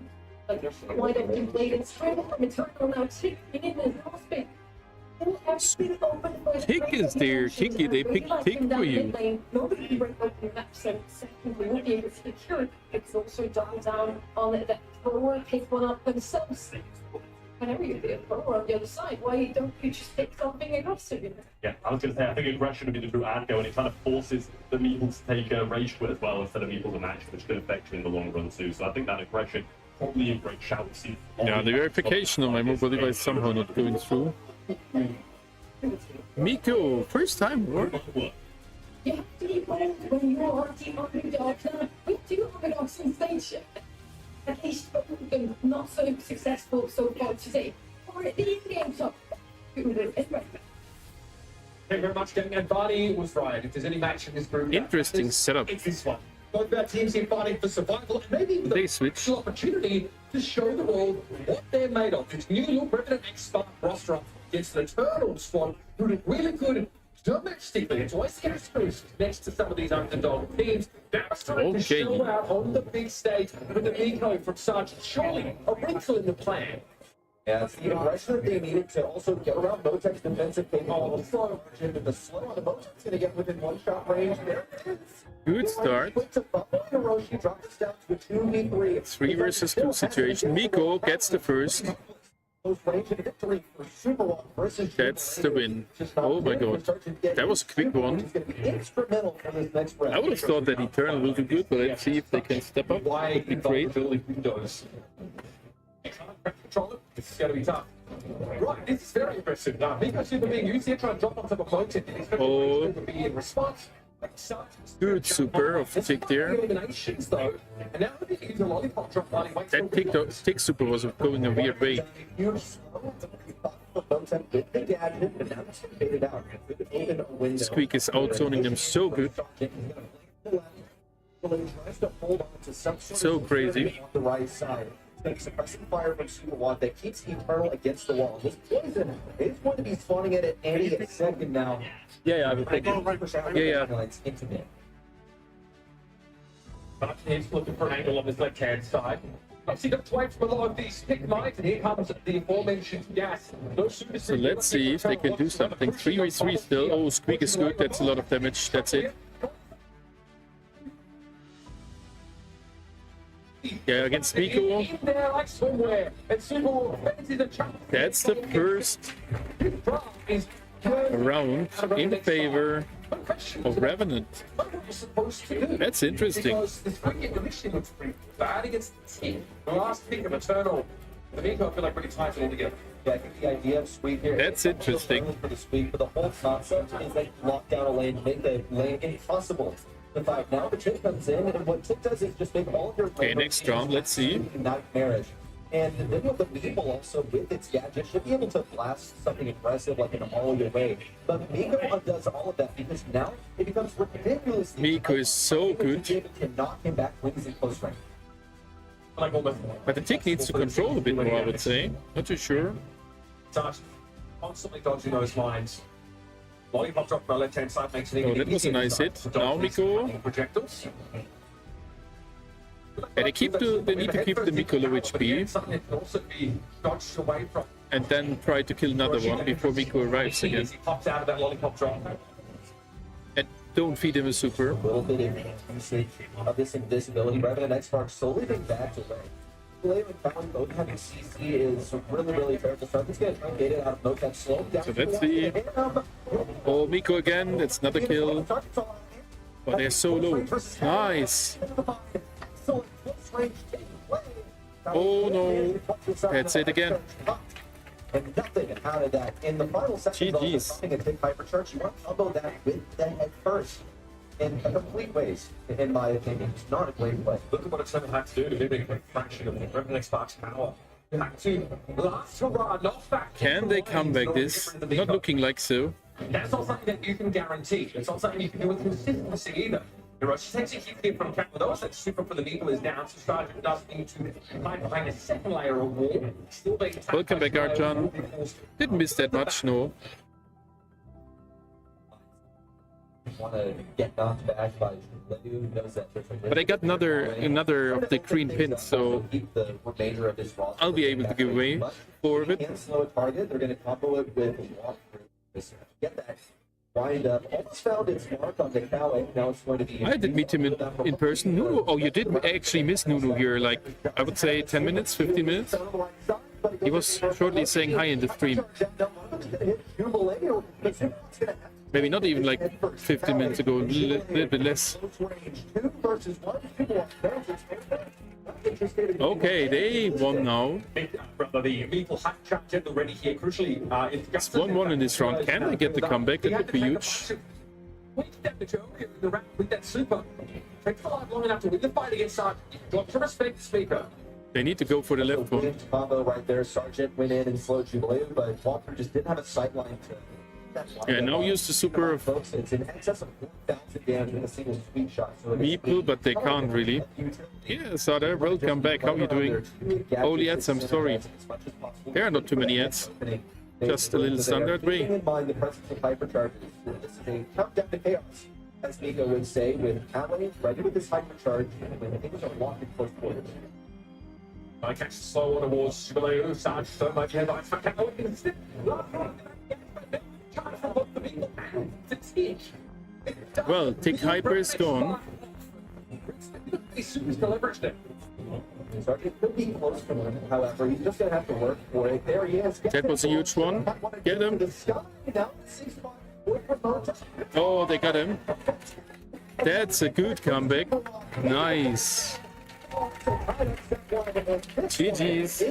Like, why don't you play it straight from Eternal now? Tick in the last bit. Tick is there. Ticky, they picked Tick for you. Nobody can break open the map, so second we won't be able to secure it. It's also down on that floor, pick one up themselves. whenever you feel or on the other side, why don't you just pick something aggressive? You know? Yeah, I was going to say, I think aggression would be the true antidote, and it kind of forces the Meeples to take a rage quit as well instead of Meeples a match, which could affect you in the long run too. So I think that aggression probably a great shout to see. Yeah, the verification on my mobile device somehow not going through. Miko, first time work. You have to be bold when you are the underdog. Now, we do underdogs on stage. At least them not so successful so far today. Or the in-game top. Thank you very much, gang. And Barney was right. If there's any match in this group, Interesting setup. it's this one. Both our teams here fighting for survival and maybe with They switch. an opportunity to show the world what they're made of. This new look Revenant X-Spark roster against the Eternal squad who look really good domestically. It's always the boost next to some of these underdog teams. Now it's time to show out on the big stage with the Miko from Sergeant. Surely a wrinkle in the plan. Yeah, it's the aggression that they needed to also get around Motek's defensive capability. And the slow on the Motek's going to get within one-shot range. There it is. Good start. Hiroshi dropped us down to a 2v3. 3 versus 2 situation. Miko gets the first. That's the win. Oh my god. That was a quick one. I would have thought that Eternal will do good, but let's see if they can step up. Would be great. This is going to be tough. Right, this is very impressive. Now, Miko Super being used here, trying to drop on top of Motek. He's going to be in response. Good super of the tick there. Eliminations, though. And now we're using a lollipop drop while he waits for That tick super was going a weird way. Squeak is outzoning them so good. So crazy. The right side. Suppressing fire from Superwatt that keeps Eternal against the wall. This poison is going to be spawning it at any second now. Yeah, I would think. Yeah. It's intimate. He's looking for an angle on his left-hand side. Obviously, got to wait for a lot of these pick mites, and here comes the aforementioned gas. No super So let's see if they can do something. 3v3 still. Oh, Squeak is good. That's a lot of damage. That's it. Yeah, against Miko. In there like swimwear, and Super fancies a chunk. That's the first round in favor of Revenant. That's interesting. Because this wicket initially looks pretty bad against the team. The last pick of Eternal, the Miko feel like really ties it all together. Yeah, I think the idea of Squeak here. That's interesting. For the Squeak, but the whole concept is they lock down a lane, make the lane impossible. In fact, now the Tick comes in, and what Tick does is just make all of your Okay, next round, let's see. Not marriage. And then with the Meeple also, with its gadget, should be able to blast something aggressive like an all-your way. But Miko undoes all of that because now it becomes ridiculously. Miko is so good. To knock him back when he's in close range. But the Tick needs to control a bit more, I would say. Not too sure. Touch. Constantly dodging those lines. Lollipop drop on my left-hand side makes it Oh, that was a nice hit. Now Miko. Projectiles. And they need to keep the Miko low HP. Something that can also be dodged away from. And then try to kill another one before Miko arrives again. He pops out of that lollipop drop. And don't feed him a super. A little bit of usage of this invisibility. Rather than X-Spark slowly being backed away. Blade and Found both having CC is really terrible. So he's going to try and get it out of Motek slow down. So let's see. Oh, Miko again. That's another kill. But they're so low. Nice. Oh no. That's it again. And nothing out of that. In the final seconds, also something a big Viper Church. You want to combo that with the head first. In a complete ways, in my opinion. It's not a great play. Look at what it's never had to do to mimic a fraction of the Revenant Spark's power. Back to last hurrah, not back. Can they come back this? Not looking like so. That's not something that you can guarantee. It's not something you can do with consistency either. Hiroshi takes a huge hit from Captain. Those that super for the Meeple is down, so Sergeant does need to hide behind a second layer of wall. Still being attacked. Welcome back, Anton. Didn't miss that much, no. Want to get knocked back by Ledu, knows that. But I got another of the green pins, so I'll be able to give away 4 of it. Can't slow a target. They're going to combo it with walk. Get that wind up. Almost found its mark on the cow. Now it's going to be. I did meet him in person. Nunu. Oh, you did actually miss Nunu here, like I would say 10 minutes, 15 minutes. He was shortly saying hi in the stream. Maybe not even like 15 minutes ago, a little bit less. Okay, they won now. It's 1-1 in this round. Can they get the comeback? That would be huge. They need to go for the left one. Combo right there. Sergeant went in and slowed Jubilee, but Walker just didn't have a sight line to. Yeah, now use the super of Folks, it's in excess of 4,000 damage with a single sweep shot. So Meeple, but they can't really. Yeah, Sada, welcome back. How are you doing? Only ads, I'm sorry. There are not too many ads. Just a little standard way. Keeping in mind the presence of hypercharges. This is a countdown to chaos, as Nico would say, with Allie ready with this hypercharge when things are locked in close quarters. I catch the slow one towards Jubilee. Sarge so much headlights for Callum. Well, Tick Hyper is gone. Sergeant could be close to him, however, he's just going to have to work for it. There he is. That was a huge one. Get him. Oh, they got him. That's a good comeback. Nice. GG's.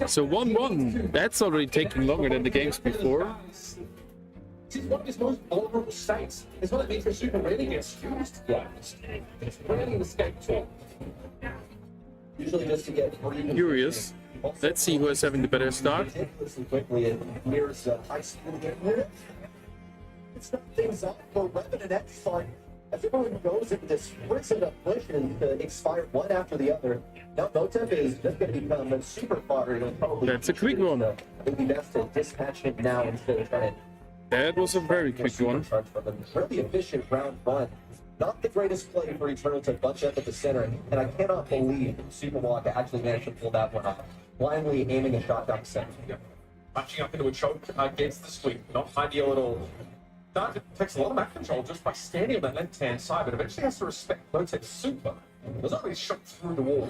So 1-1. That's already taking longer than the games before. This is one of his most vulnerable states. It's one that Nitro Super really gets used. Yeah. It's really an escape tool. Usually just to get Curious. Let's see who is having the better start. Quickly, it mirrors high speed of the game. It's not things up for Revan and X-Fine. Everyone goes into this sprints up push and expire one after the other. Now Motev is just going to become a super fodder. That's a quick one. It would be best to dispatch him now instead of trying to. That was a very quick one. Really efficient round one. Not the greatest play for Eternal to bunch up at the center, and I cannot believe Superwalk actually managed to pull that one off. Blindly aiming a shot down the center. Matching up into a choke against the sweep. Not ideal at all. It takes a lot of map control just by standing on that left-hand side, but eventually has to respect Motev's super. It was already shot through the wall.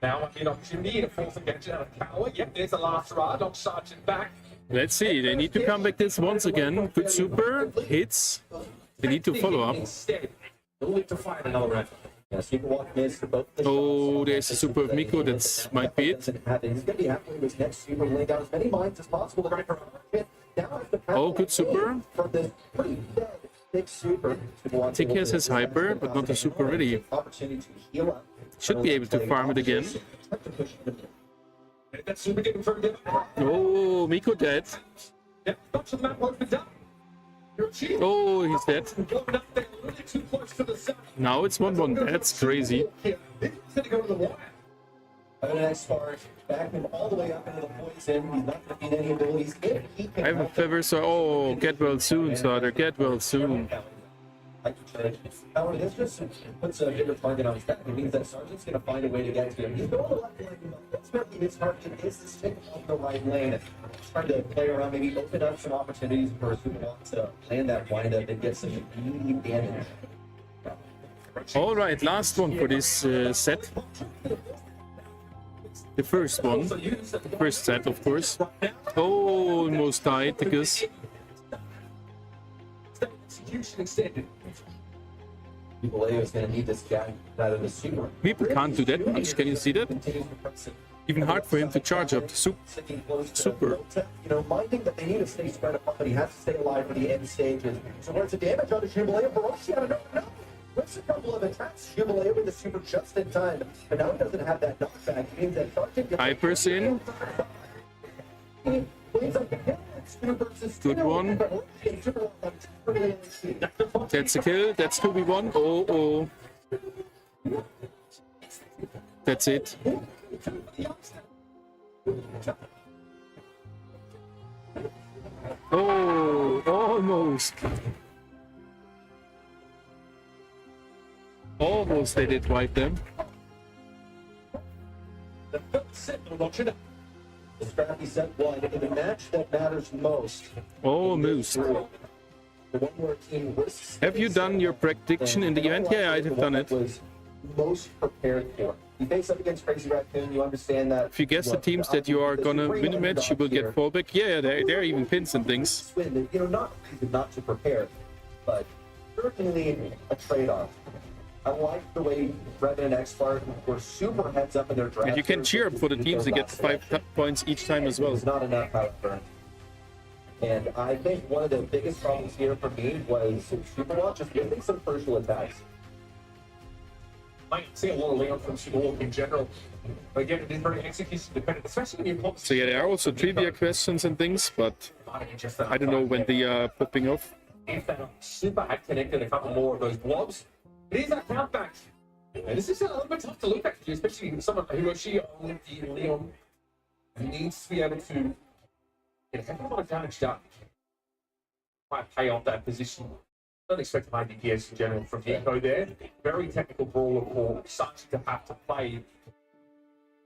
Now might be an opportunity to force a gadget out of power. Yep, there's the last ride. Knock Sergeant back. Let's see. They need to come back this once again. Good super. Hits. They need to follow up. Instead, they'll look to find another round. Yeah, Superwalk missed both the Oh, there's a super of Miko. That might be it. He's going to be happy with his next super, laying down as many mines as possible. Right for Oh, good super. For this pretty dead big super. Tick has his hyper, but not the super ready. Opportunity to heal up. Should be able to farm it again. That super getting further down. Oh, Miko dead. Yep, not to the map won't be done. Oh, he's dead. Now it's 1-1. That's crazy. Next part, back him all the way up into the poison. He's not going to need any abilities. If he can I have a feather, so oh, get well soon, Sauter. Get well soon. However, this just puts a bigger target on his back. It means that Sergeant's going to find a way to get to him. He's going to left lane. Ultimately, his target is to stick on the right lane. Trying to play around, maybe open up some opportunities for Superwalk to land that windup and get some immediate damage. All right, last one for this set. The first one. First set, of course. Oh, almost died because People is going to need this guy rather than super. people can't do that much. Can you see that? Even hard for him to charge up the super. You know, minding that they need to stay spread apart, but he has to stay alive for the end stages. So where's the damage on the Jubilee? Ferocious, no. With a couple of attacks, Jubilee with the super just in time. But now he doesn't have that knockback. It means that Sergeant gets Hyper's in. Good one. That's a kill. That's 2v1. Oh. That's it. Oh, almost. Almost they did wipe them. The scrappy set one in the match that matters most. Almost. The one where team risks. Have you done your prediction in the event? Yeah, I have done it. Was most prepared for. You face up against Crazy Raccoon, you understand that. If you guess the teams that you are gonna win a match, you will get fallback. Yeah, there are even pins and things. You know, not a reason not to prepare, but certainly a trade-off. I like the way Red and X-Bart were super heads up in their draft. And you can cheer up for the teams that get 5 points each time as well. There's not enough outburn. And I think one of the biggest problems here for me was Superwalk just missing some crucial attacks. I see a lot of Leon from Superwalk in general. But again, it is very execution dependent, especially when you're So yeah, there are also trivia questions and things, but I don't know when they are popping off. If that super had connected a couple more of those blobs, it is that countback. And this is a little bit tough to look at, especially someone who or she on the Leon needs to be able to get a heck of a lot of damage done. Might pay off that position. Don't expect high DPS in general from Nico there. Very technical brawler for such to have to play.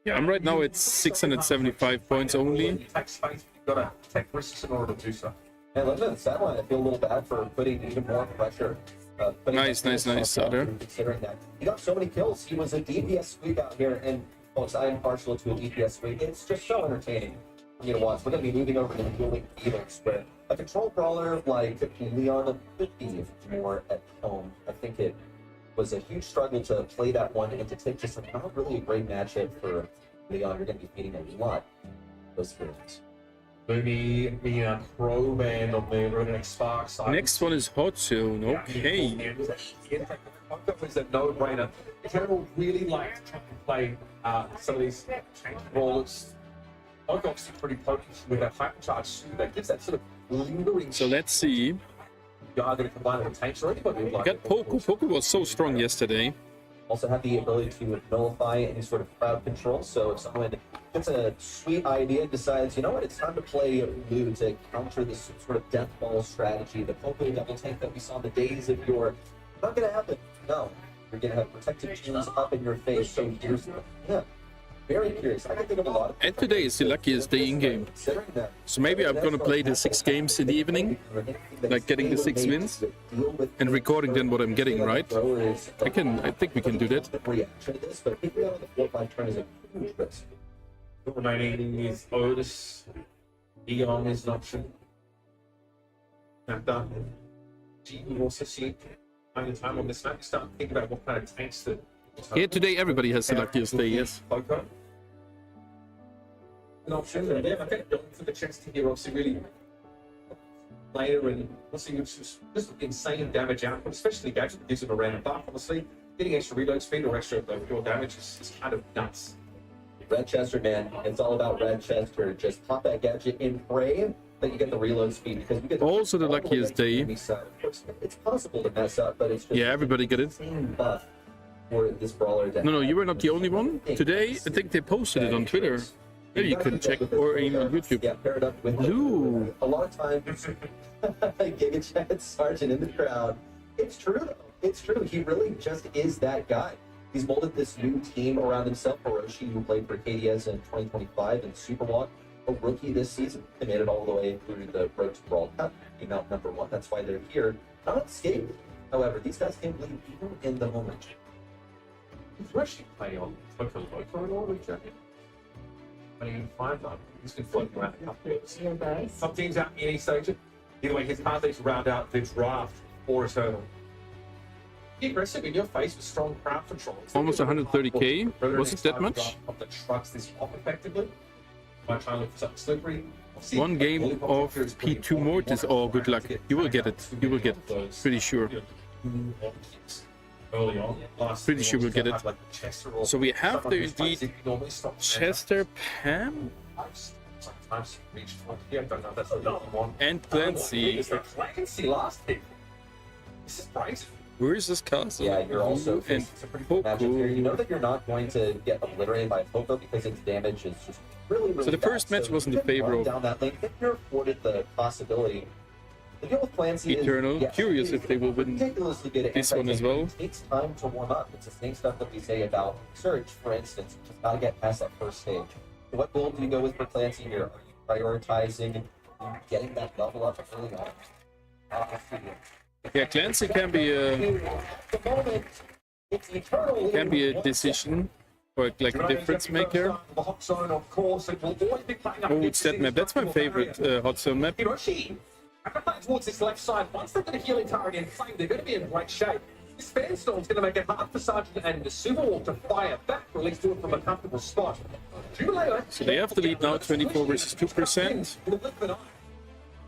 Yeah, I'm right now at 675 points only. You take space, you've got to take risks in order to do so. And looking at the sideline, I feel a little bad for putting even more pressure. Nice, Sutter. Considering that he got so many kills, he was a DPS sweep out here, and folks, I am partial to a DPS sweep. It's just so entertaining for me to watch. We're going to be moving over to the Ikoliks, where a control brawler like Leon could be more at home. I think it was a huge struggle to play that one and to take just not really a great matchup for Leon. You're going to be feeding a lot of those feelings. Lumi, Mia, Pro Band on the Red Spark side. Next one is Hot Zone. Okay. That was a no-brainer. General really liked trying to play some of these tank brawlers. Ikoliks are pretty potent with that fire charge. That gives that sort of lingering. So let's see. You are going to combine it with tanks or anybody. We got Poku. Poku was so strong yesterday. Also have the ability to nullify any sort of crowd control. So if someone gets a sweet idea and decides, you know what, it's time to play Lou to counter this sort of death ball strategy, the Poku double tank that we saw in the days of yore, not going to happen. No, you're going to have protective tools up in your face. So here's, yeah, very curious. I can think of a lot of. And today is the luckiest day in game. So maybe I'm gonna play the 6 games in the evening, like getting the 6 wins, and recording then what I'm getting, right? I think we can do that. Remaining is Otis. Eon is an option. And you also see time and time on this map, you start to think about what kind of tanks that. Yeah, today everybody has the luckiest day, yes. An option, and yeah, I think going for the chance to hear obviously really later and obviously just insane damage output, especially Gadget that gives him a random buff. Honestly, getting extra reload speed or extra pure damage is kind of nuts. Redchester, man, it's all about Redchester. Just pop that Gadget in, pray that you get the reload speed because we get also the luckiest day. It's possible to mess up, but it's just yeah, everybody got it. Buff for this brawler. No, you were not the only one. Today, I think they posted it on Twitter. Maybe you could check, or even on YouTube. Yeah, paired up with Lou. A lot of times, Giga Chat Sergeant in the crowd. It's true, though. It's true. He really just is that guy. He's molded this new team around himself. Hiroshi, who played for KDS in 2025 and Superwalk, a rookie this season. They made it all the way through the road to Brawl Cup. Came out #1. That's why they're here. Not unscathed. However, these guys can't believe even in the moment. He's actually playing on Loco and all the champion. Playing in 5 though. He's been floating around the cup. Some teams out in the East Asia. Either way, his path is to round out the draft or Eternal. Be aggressive in your face with strong crowd control. Almost 130k. Was it that much? Of the trucks this off effectively. Might try and look for something slippery. One game of P2 Mortis. Oh, good luck. You will get it. You will get it. Pretty sure. Early on, pretty sure we'll get it. So we have the indeed Chester, Pam, and Clancy. Clancy last hit. This is crazy. Where is this castle? Yeah, you're also and Poku. You know that you're not going to get obliterated by Poku because its damage is just really so the first match wasn't in favor of down that lane. If you're afforded the possibility. The deal with Clancy Eternal. Is, yes, Curious if they will win this one as well. It takes time to warm up. It's the same stuff that we say about Surge, for instance. You just gotta get past that first stage. So what build do you go with for Clancy here? Are you prioritizing getting that level up early on? Yeah, Clancy can be a decision. Or like a difference maker. The hot zone, of course, it will always be playing up Oh, against it's that map. That's my favorite hot zone map. Hiroshi, towards this left side. Once they've got a healing turret in flame, they're going to be in great shape. This Fanstorm's going to make it hard for Sergeant and the Superwalk to fire back, or at least do it from a comfortable spot. So they have the lead now, 24 versus 2%.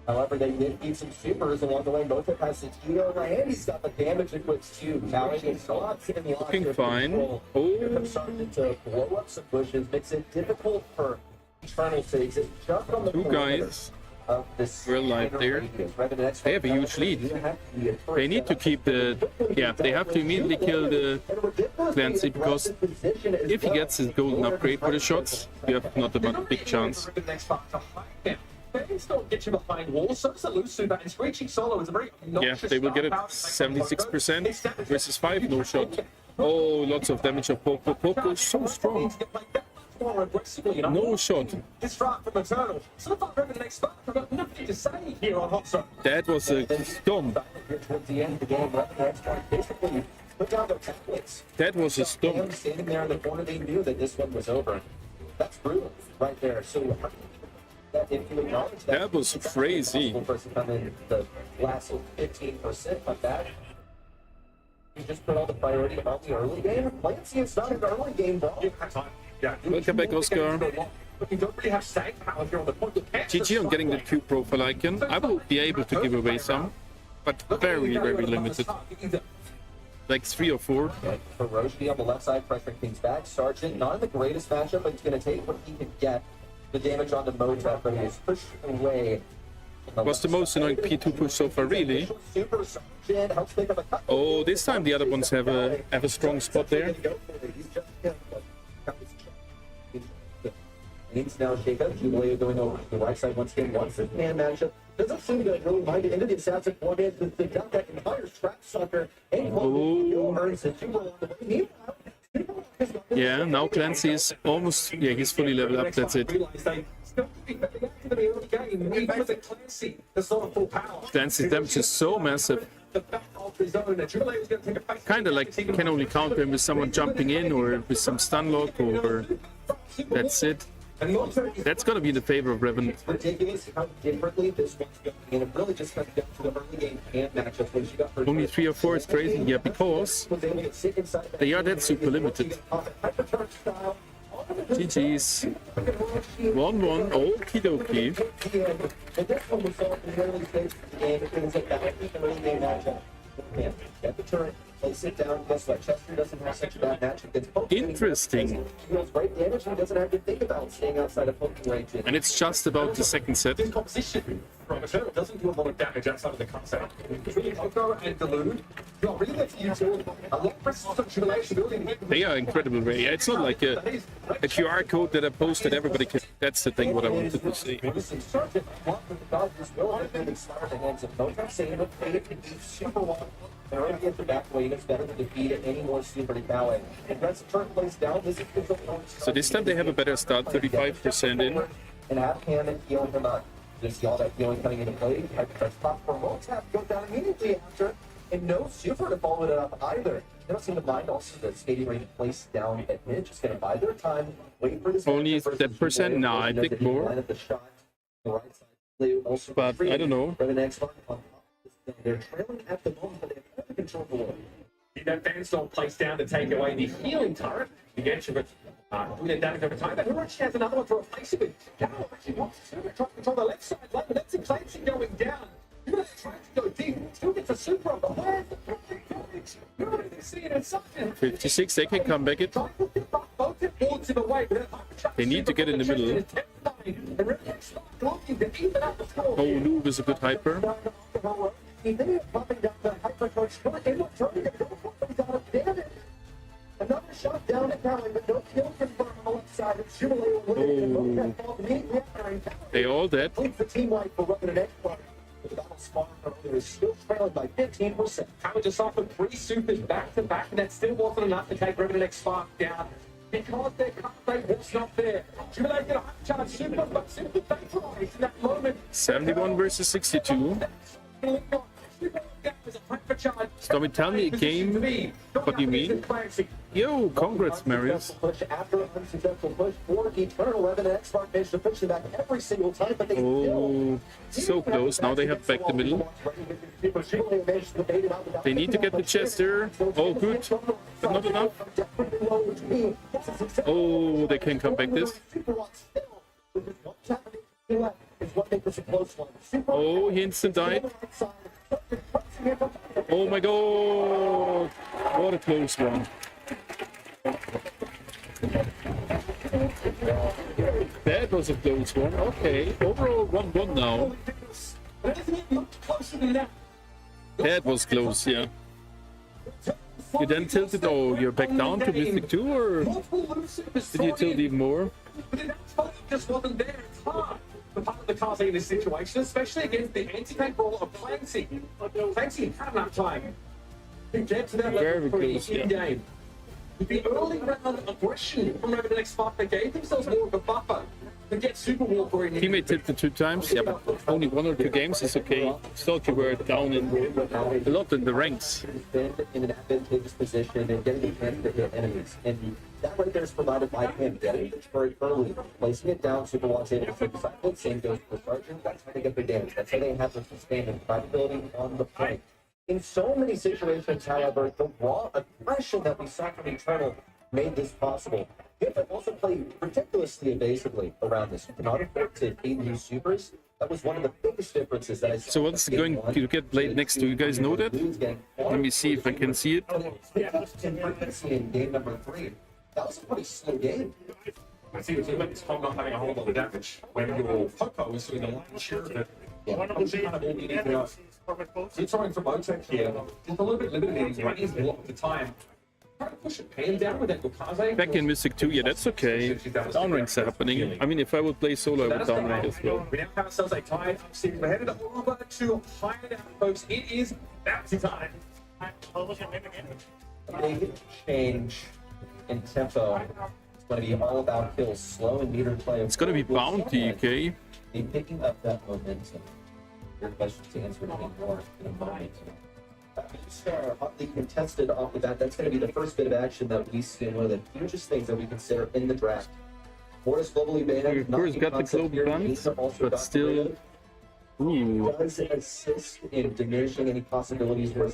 However, they did beat some supers along the way. Motep has the Tito, and he's got the damage equips too. Cowing is not in the Looking fine. Here Oh, comes starting to blow up some bushes, makes it difficult for Eternal to exist just on the two perimeter guys. of this We're alive there. They have a huge lead. They need to keep the... Yeah, they have to immediately kill the Clancy, because if he gets his golden upgrade for the shots, you have not a big chance. Don't get you behind walls. So does the loose super, and screeching solo is a very Yeah, they will get it 76% versus 5, no shot. Oh, lots of damage of Poco. Poco is so strong. No shot. Distract from Eternal. So if I remember the next spot, I've got nothing to say here on Hot Zone. That was a storm. Towards the end of the game, basically put down their tablets. That was a storm. Standing there in the corner, they knew that this one was over. That's brutal right there. So if you acknowledge that, That was crazy. Person come in the last 15% like that. You just put all the priority on the early game. Clancy, it's not an early game, bro. Welcome back, Oscar. But you don't really have staying power if you're on the point. GG on getting the Q profile icon. I will be able to give away some, but very, very limited. Like 3 or 4. For Roshi on the left side, pressuring things back. Sergeant, not in the greatest matchup, but he's going to take what he can get. The damage on the Motep, but he is pushed away. Was the most annoying P2 push so far, really? Oh, this time the other ones have a strong spot there. Needs now shake up. Jubilee going over to the right side once again. One fifth-man matchup. Doesn't seem to really mind it. Into the assassin one man to dump that entire strap sucker. And earns it. Yeah, now Clancy is almost... Yeah, he's fully leveled up, that's it. Clancy's damage is so massive. Kinda like can only counter him with someone jumping in or with some stun lock, or that's it. That's gonna be in the favor of Revenant. Ridiculous how differently this one's going, and it really just comes down to the early game camp matchup when she got her. Only 3 or 4 is crazy, yeah, because they are that super limited. GG's. 1-1, okie dokie. And this one was solved in the early stages of the game. It was a bad early game matchup. Get the turret, place it down. Guess what? Chester doesn't have such a bad matchup against Pokemon. Interesting. He deals great damage and he doesn't have to think about staying outside of Pokemon range. And it's just about the second set. This composition from Eternal doesn't do a lot of damage outside of the concept. Between Oko and Delude, you're really going to use a lot of precision. They are incredible, Ray. Yeah, it's not like a QR code that I post that everybody can. That's the thing what I wanted to see. They're already get the back weight. It's better to defeat it any more super to Cowing. And that's the turn place down. This is So this time they have a better start, 35% in. And have him and heal him up. Just see all that healing coming into play. Hypercharge pop for Motep go down immediately after. And no super to follow it up either. They don't seem to mind also the skating range place down at mid. Just going to buy their time. Wait for this. Only that percent? No, I think more. But I don't know. For the next one. They're trailing at the moment, but they have under control of the world. That Fanstorm placed down to take away the healing turret. The edge of it doing that damage over time. But Hiroshi has another one to replace it with. Gal actually wants to try to control the left side lane, but that's Clancy going down. You're going to try to go deep. Still gets a super on the left. You're going to see it in something. 56, they can come back it. They need to get in the middle. Oh, Noob is a good hyper. Another shot down at Cowing, but no kill confirmed on the left side. It's Jubilee. They all dead. The team white for running an exploit. The battle spawn earlier is still trailing by 15%. Howard just offered 3 supers back to back, and that still wasn't enough to take Revenant Spark down. Because their cut rate was not there. Jubilee get a high charge super, but super vaporized in that moment. 71 versus 62. Stormi, tell me a game. What do you mean? Yo, congrats, Marius. Push after unsuccessful push for Eternal. Revan and X-Mark managed to push them back every single time, but they Oh, so close. Now they have back the middle. They need to get the chest here. Oh, good. But not enough. Oh, they can come back this. Oh, he instant died. Oh my god. What a close one. That was a close one. Okay, overall 1-1 now. That was close, yeah. You then tilted, oh, you're back down to Mystic 2, or did you tilt even more? But it just wasn't there. It's hard for part of the Kaze in this situation, especially against the anti-tank role of Clancy. Clancy had enough time to get to that level 3 in-game. With the early round aggression from Revan and X-Mark, they gave themselves more of a buffer to get Super Walker in. Teammate tilted 2 times, yeah, but only 1 or 2 games is okay. Still, you were down in a lot in the ranks. Been in an advantageous position and getting a chance to hit enemies. And that right there is provided by him. Getting the turret early, placing it down, Super Walk's able to disciple, same goes for Sergeant. That's how they get their damage. That's how they have the sustained and survivability on the point. In so many situations, however, the raw aggression that we saw from Eternal made this possible. Gifted also played ridiculously evasively around this. You cannot afford to aid new supers. That was one of the biggest differences that I saw. So what's going to get played next? Do you guys know that? Let me see if I can see it. In game number 3, that was a pretty slow game. I see the limits from not having a whole lot of damage when your Poco is doing the lion's share of it. You're trying for Motec here. It's a little bit limited in his range a lot of the time. Trying to push a pan down with that Kaze. Back in Mystic 2, yeah, that's okay. Downranks are happening. I mean, if I would play solo, I would downrank as well. We now have ourselves a tied up series. We're headed over to Hideout, folks. It is bouncy time. Big change in tempo. It's going to be all about kills, slow and metered play. It's going to be bounty, okay? Be picking up that momentum. Your questions to answer more in a moment. Hotly contested off the bat. That's going to be the first bit of action that we see. One of the hugest things that we consider in the draft. Mortis globally banned. Of course, got the global bans, but still. Ooh. Does assist in diminishing any possibilities where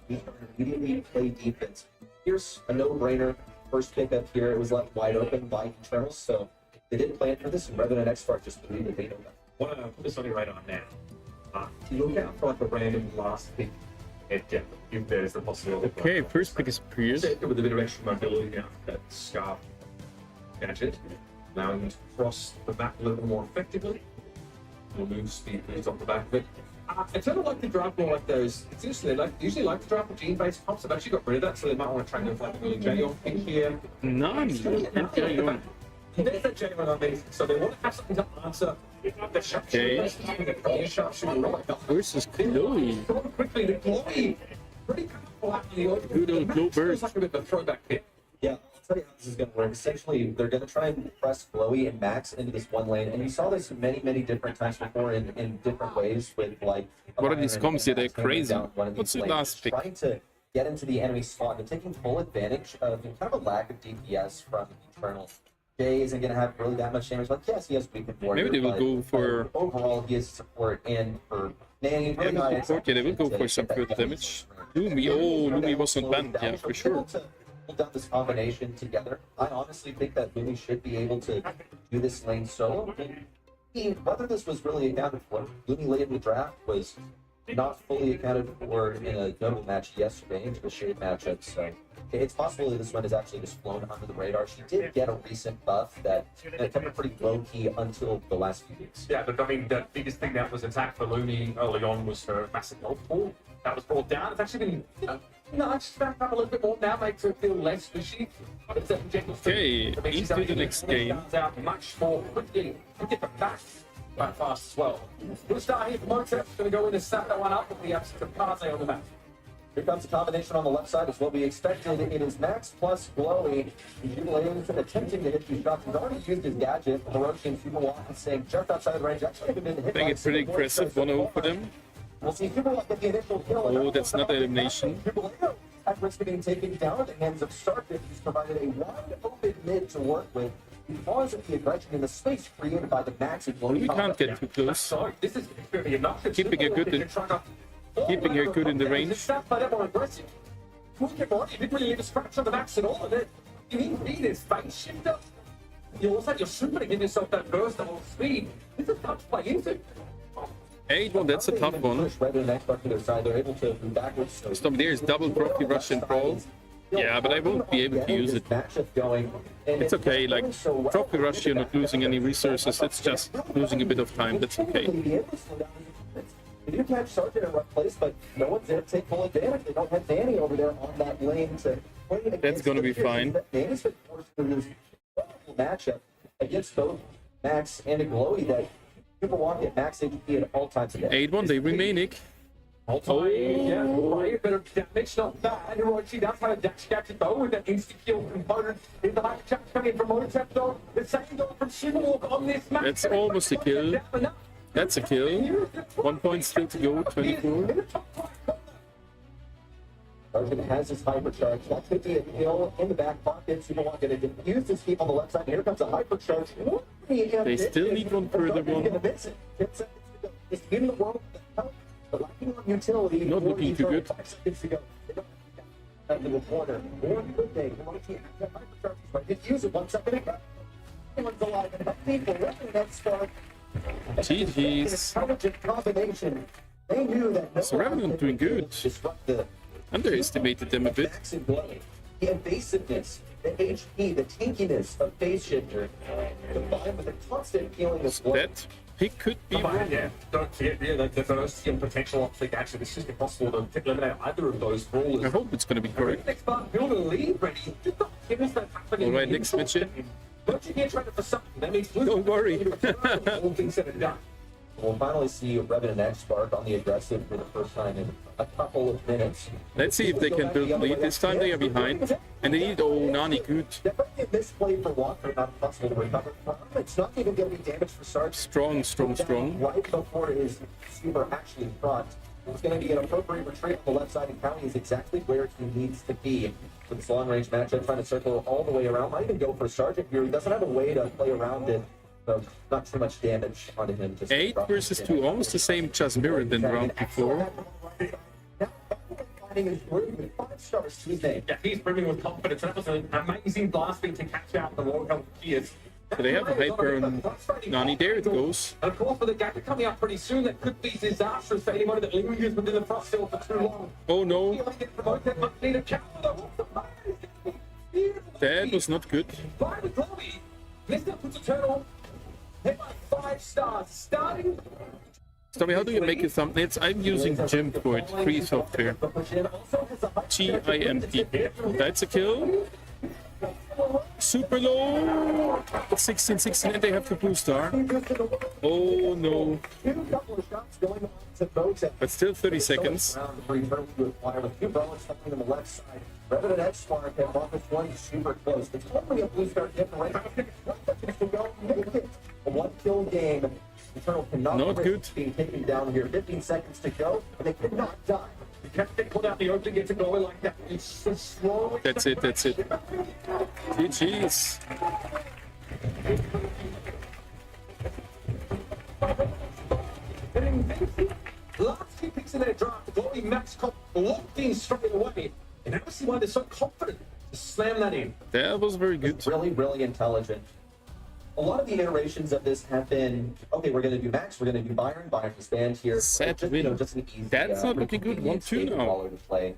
we can immediately play defense. Here's a no-brainer. First pickup here, it was left wide open by Eternals, so they didn't plan for this, and Revan and X-Spark just believed that they know that. I want to put this on your radar now. Look out for like a random last pick at depth, if there's the possibility. Okay, first pick is Prius. With a bit of extra mobility now, that Scarf gadget, allowing him to cross the map a little more effectively. We'll move speed boost off the back of it. I tend to like the draft more like those. It's interesting, they usually like to draft the gene-based comps. I've actually got rid of that, so they might want to train them like a really J-on pick here. None. J-on. There's that J-on on these, so they want to have something to answer the sharpshooter. Versus Chloe. Quickly to Chloe. Pretty powerful actually. Good old Glow Bird. Feels like a bit of a throwback pick. Yeah, I'll tell you how this is going to work. Essentially, they're going to try and press Chloe and Max into this one lane, and you saw this many, many different times before in different ways with like. What are these comps here? They're crazy. What's your last pick? Trying to get into the enemy spot and taking full advantage of kind of a lack of DPS from Eternal. Jay isn't going to have really that much damage. Like, yes, he has weakened warrior. Maybe they will go for. Overall, he is support, and for Nanny, yeah, they will go for some further damage. Lumi, oh, Lumi wasn't banned, yeah, for sure. Hold down this combination together. I honestly think that Lumi should be able to do this lane solo. Whether this was really accounted for, Lumi late in the draft was not fully accounted for in a double match yesterday into the shade matchup. So it's possible that this one is actually just flown under the radar. She did get a recent buff that kept her pretty low key until the last few weeks. Yeah, but I mean, the biggest thing that was attacked for Lumi early on was her massive health pool. That was brought down. It's actually been nudged back up a little bit more now, makes her feel less fishy. Okay, into the next game. Out much more quickly to get the back quite fast as well. We'll start here for Motep. Going to go in and set that one up with the absence of Kaze on the map. Here comes a combination on the left side. Is what we expected. It is Max plus Chloe. Jubilee's attempting to hit these shots. He's already used his gadget. Hiroshi and Superwalk is saying just outside the range. Actually, even been hit. I think it's pretty aggressive. 1-0 for them. We'll see Superwalk get the initial kill. Oh, that's not elimination. At risk of being taken down at the hands of Stark. He's provided a wide open mid to work with because of the aggression in the space created by the Max and Glowy. We can't get too close. So this is going to be enough. Keeping her good in the range. He didn't really leave a scratch on the Max at all. And you need his face shifter. You also you're super to give yourself that burst of speed. This is tough to play into. 8-1, that's a tough one. Stormi, there's double trophy rush and brawl. Yeah, but I won't be able to use it. It's okay, like, trophy rush, you're not losing any resources, it's just losing a bit of time, that's okay. They do catch Sargent in a rough place, but no one's there to take full advantage. They don't have Danny over there on that lane to play against. That's going to be fine. Danny's been forced to this matchup against both Max and Glowy that people want at max HP at all times today. 8-1, they remaining. Oh, yeah, right, a bit of damage, not bad. Hiroshi does have a dash gadget though, with that insta-kill component. Is the hyper chat coming in from Mototep though? The same goal from Superwalk on this match. That's almost a kill. That's a kill. 1 point still to go, 24. Sargent has his hypercharge. That could be a kill in the back pocket. Superwalk going to defuse this heat on the left side. Here comes a hypercharge. They still need one further one. Just in the world, but lacking on utility. Not looking too good. 5 seconds to go. Into the corner. One good day. Defuse it 1 second ago. Anyone's alive and healthy for that spark. GG's. Combination. They knew that So Revenant doing good. Underestimated them a bit. The evasiveness, the HP, the tankiness of Phase Shifter, combined with the constant feeling of blood. That pick could be one. Yeah, don't forget the first potential optic action. It's just impossible to eliminate either of those brawlers. I hope it's going to be correct. Next part, build a lead ready. Just not give us that happening. Alright, next match. Don't you get traded for something? That means Don't worry. all things said and done. We'll finally see Revenant X Spark on the aggressive for the first time in a couple of minutes. Let's see if they can build lead. This time they are behind. And they need, oh, Nani, good. Definitely a misplay for Walker, not possible to recover from. It's not even going to be damage for Sarge. Strong. Right before his super actually front. It's going to be an appropriate retreat on the left side, and County is exactly where he needs to be. With this long-range matchup, trying to circle all the way around. Might even go for Sergeant here. He doesn't have a way to play around it. So not too much damage onto him. 8 versus 2, almost the same, just mirrored than round before. Yeah, he's brimming with confidence. That was an amazing blasting to catch out the low health gears. So they have a hyper on Nani. There it goes. And of course, with the gap coming up pretty soon, that could be disastrous for anybody that lingers within the frost cell for too long. Oh no. That was not good. By the Glowy, Mr. puts a turtle. Hit by 5 stars. Starting. Stormi, how do you make your thumbnails? I'm using Gimp for it, free software. GIMP. That's a kill. Super low. 16, and they have the blue star. Oh no. But still 30 seconds. Revenant X Spark and Marcus 1 super close. It's only a blue star difference. A 1-kill game. Eternal cannot Not good. Being taken down here. 15 seconds to go, and they could not die. You can't get pulled out the opening, get to go like that. It's so slow. That's it. GG's. Last 2 picks in their draft, the Glowy Max Cop locked in straight away. And I see why they're so confident to slam that in. That was very good. Really intelligent. A lot of the iterations of this have been, okay, we're going to do Max, we're going to do Byron is banned here. Sad just, win. Just an easy, That's not looking good. 1-2 now. To play.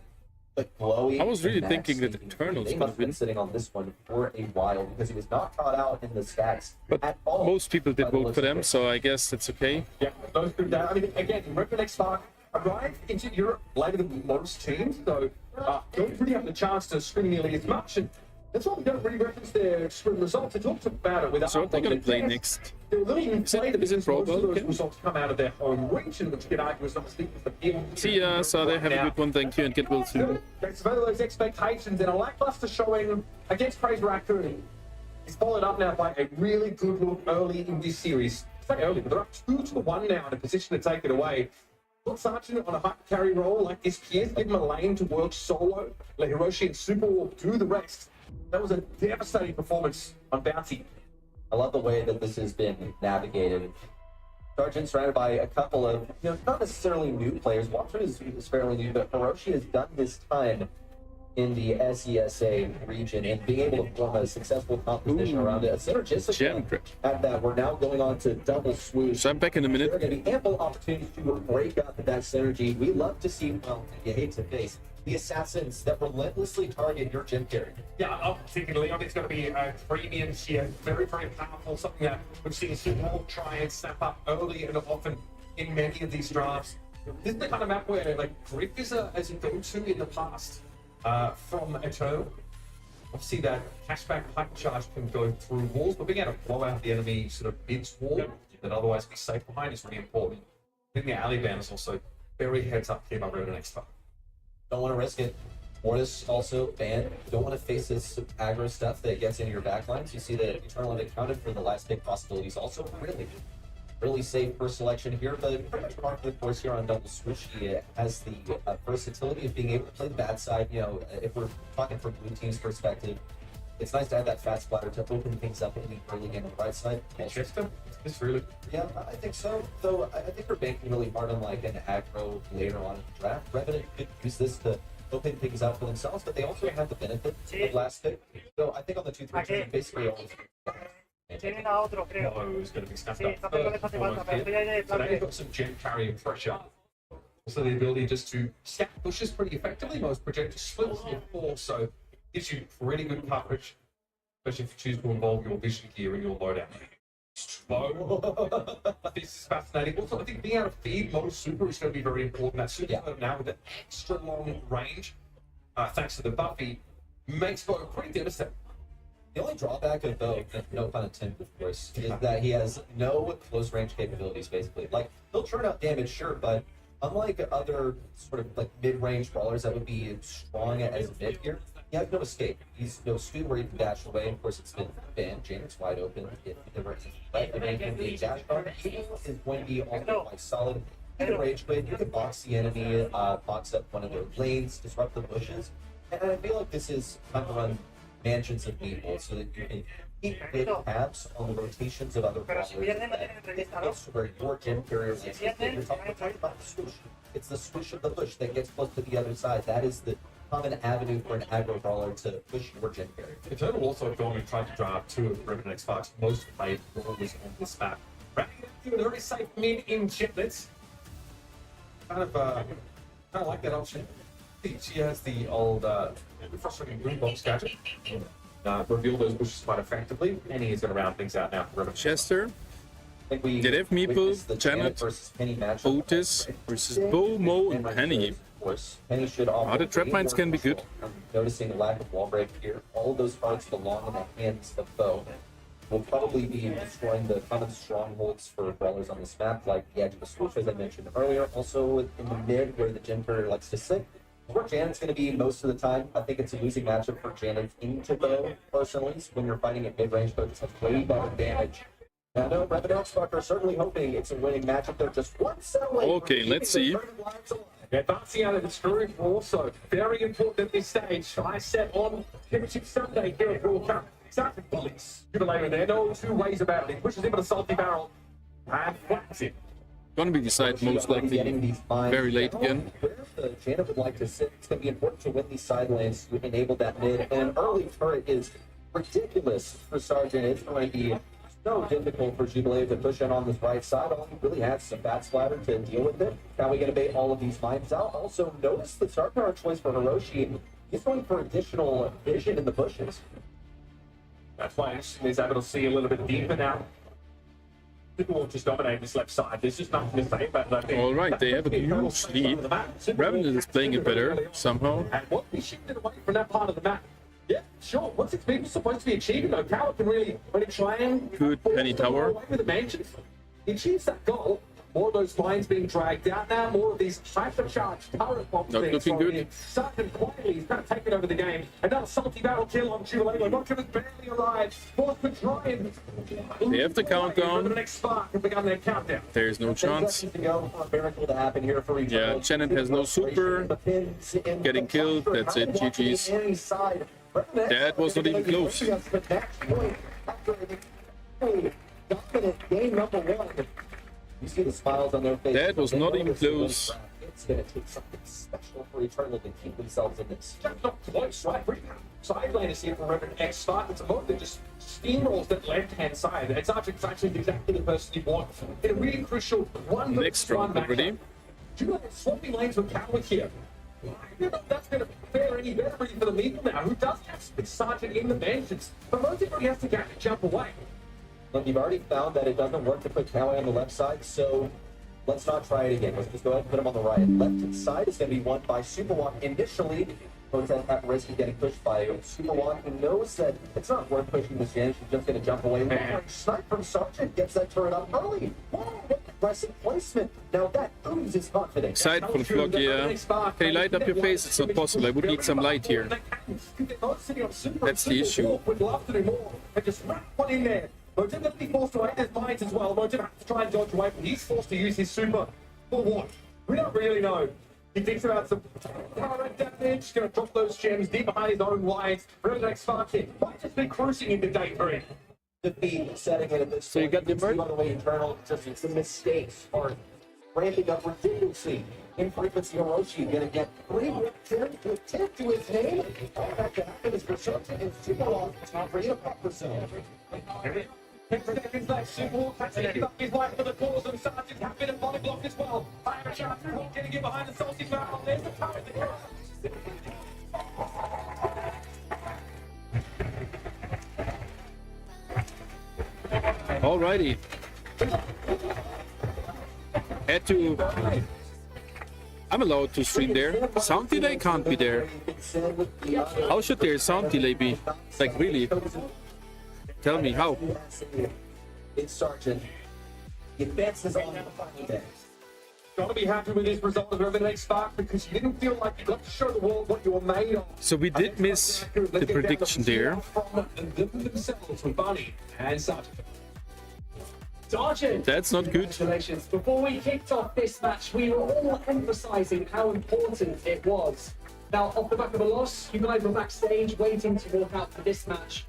But Glowy I was really and Max, thinking that Eternal's they gonna must have been win. sitting on this one for a while because he was not caught out in the stats at all. Most people did vote for them, so I guess that's okay. Yeah, those two down. I mean, again, Revenant X Spark arrived into Europe later than most teams, so don't really have the chance to screen nearly as much. And that's why we don't really reference their screen results. They talked about it without. So what they're going to play next? They'll even play the Is it Brawl Cup? those results come out of their home region, which you can argue is not as deep as the field. See ya, so they have a good one, thank you, and get well soon. They survey those expectations in a lackluster showing against Fraser Raccoon. He's followed up now by a really good look early in this series. It's not early, but they're up 2-1 now in a position to take it away. Put Sargent on a hyper carry role like this, Pierce, give him a lane to work solo. Let Hiroshi and Superwalk do the rest. That was a devastating performance on Bounty. I love the way that this has been navigated. Sergeant surrounded by a couple of, not necessarily new players. Walter is fairly new, but Hiroshi has done his time in the SESA region and being able to form a successful composition around it. A synergistic at that. We're now going on to double swoosh. So I'm back in a minute. There are going to be ample opportunities to break up that synergy. We love to see, well, you hate to face, the assassins that relentlessly target your gym carry. Yeah, I'm thinking Leon is going to be a premium here. Very, very powerful. Something that we've seen Super try and snap up early and often in many of these drafts. This is the kind of map where, like, Grip is a go-to in the past from Eternal. Obviously, that cashback hypercharge can go through walls, but being able to blow out the enemy sort of mid-wall that otherwise be safe behind is really important. I think the alley ban is also very heads-up here by Roden Expo. Don't want to risk it. Mortis also banned. Don't want to face this aggro stuff that gets into your backlines. You see that Eternal have accounted for the last pick possibilities. Also, really safe first selection here, but pretty much part of the course here on double switch. He has the versatility of being able to play the bad side. If we're talking from blue team's perspective, it's nice to have that fat splatter to open things up in the early game on the right side. Chester? It's really... Yeah, I think so. Though I think we're banking really hard on like an aggro later on in the draft. Revenant could use this to open things out for themselves, but they also have the benefit of last pick. So I think on the 2-3 basically always. Oh, is going to be snapped up. So they've got some gem carrying pressure. Also the ability just to stack bushes pretty effectively. Most projectors split before, so gives you pretty good coverage, especially if you choose to involve your vision gear in your loadout. Slow. This is fascinating. Also, I think being able to feed most super is going to be very important. That super now with an extra long range, thanks to the Buffy, makes Bo pretty devastating. The only drawback of Bo, no pun intended, of course, is that he has no close range capabilities, basically. Like, he'll churn out damage, sure, but unlike other sort of like mid-range brawlers that would be strong as a mid here, he has no escape. He's no speed where he can dash away. Of course, it's been banned. Janet's wide open. If there were any dash on, he is going to be also quite solid. You can rage quit, you can box the enemy, box up one of their lanes, disrupt the bushes. And I feel like this is kind of run mansions of people so that you can keep good tabs on the rotations of other brawlers. It's where your gem carrier is. You're talking about the swoosh. It's the swoosh of the bush that gets close to the other side. That is the common avenue for an aggro brawler to push your gem carrier. Eternal also gone and tried to drive two of Ribbon X Fox. Most played always on this map. Wrapping up a very safe mid in chitlets. Kind of like that option. She has the old frustrating boombox gadget. Reveal those bushes quite effectively, and he's going to round things out now for Ribbon. Chester, Dev Meeple, Janet, Otis versus Bo, Mo, and Penny. Penny should the trap mines can be good. Noticing the lack of wall break here, all of those cards belong in the hands of Bo. Will probably be destroying the common strongholds for brawlers on this map, like the edge of the switch, as I mentioned earlier. Also in the mid, where the gem carrier likes to sit. Where Janet's going to be most of the time. I think it's a losing matchup for Janet into Bo, personally. When you're fighting at mid-range, but it's has way better damage. I know Revenant are certainly hoping it's a winning matchup. They're just one cell away. Okay, let's see. Advancing out of the screw also very important at this stage. I set on Championship Sunday here at Brawl Cup. Starting Ikoliks. Jubilator there, no two ways about it. He pushes him with a salty barrel and whacks him. Gonna be decided most likely very late again. Where Janet would like to sit, it's going to be important to win these side lanes to enable that mid. And an early turret is ridiculous for Sergeant. It's going to be so difficult for Jubilee to push in on this right side. All he really has some bat splatter to deal with it. Now we get to bait all of these mines out. Also, notice the star power choice for Hiroshi. He's going for additional vision in the bushes. That's why he's able to see a little bit deeper now. People will just dominate this left side. There's just nothing to say about that. All right, they have a huge lead. Revenant is playing it better somehow. And what we shifted away from that part of the map. Yeah, sure. What's it's people supposed to be achieving though? Tower can really, when it try and good Penny Tower. Away with the mansions, he achieves that goal. More of those mines being dragged out now. More of these hypercharged turret bombs not being looking good. Sergeant quietly, he's kind of taken over the game. Another salty battle kill on Jubilee. Roger is barely alive. Force could try and... They have the countdown. The next spark have begun their countdown. There's no chance. Yeah, Janet has no super. Getting killed. That's it. GG's. That was not even close. Dominant game number one. You see the smiles on their face. That was not even close. It's going to take something special for Eternal to keep themselves in this. Just not twice, right? Side lane is here for Reverend X Spark. It's a mode that just steamrolls that left-hand side. It's actually exactly the person you want in a really crucial one. Next round already. Do you know swapping lanes with Cowlick here? I don't know if that's going to fare any better for the Legal now, who does have Sergeant in the bench. But most everybody has to get to jump away. Look, you've already found that it doesn't work to put Cowie on the left side, so let's not try it again. Let's just go ahead and put him on the right. Left side is going to be won by Superwalk initially. Motet at risk of getting pushed by Superwalk. He knows that it's not worth pushing this in. She's just going to jump away. Snipe from Sergeant gets that turret up early. Whoa, what aggressive placement. Now that oozes confidence. Side from Flock, yeah. Can you light up your face? It's not possible. I would need some light here. That's the issue. Would love to do more. And just wrap one in there. Motiv going to be forced to hide his minds as well. Motiv has to try and dodge away, but he's forced to use his super for what? We don't really know. He thinks about some power damage, going to drop those gems deep behind his own lines. Really like Sparky might just be cruising into day 3. Defeat setting it at this So you got the bird? By the way, Eternal, just some mistakes are ramping up ridiculously. Infrequency Orochi going to get 3 with 10 to his name. All that can happen is for Sergeant and Superwalk operating a proper zone. 10 seconds left. Superwalk has to give up his life for the cause, and Sergeant has been a body block as well. Fire shot, Superwalk getting it behind the salty barrel. There's the turret. Alrighty. Had to. I'm allowed to stream there. Sound delay can't be there. How should their sound delay be? Like, really? Tell me how. It's Sergeant. He advances on the final day. Gotta be happy with this result of Revenant Spark because you didn't feel like you got to show the world what you were made of. So we did miss the prediction there. From themselves with Bunny and Sergeant. Sergeant! That's not good. Congratulations. Before we kicked off this match, we were all emphasizing how important it was. Now, off the back of a loss, you guys were backstage waiting to walk out for this match.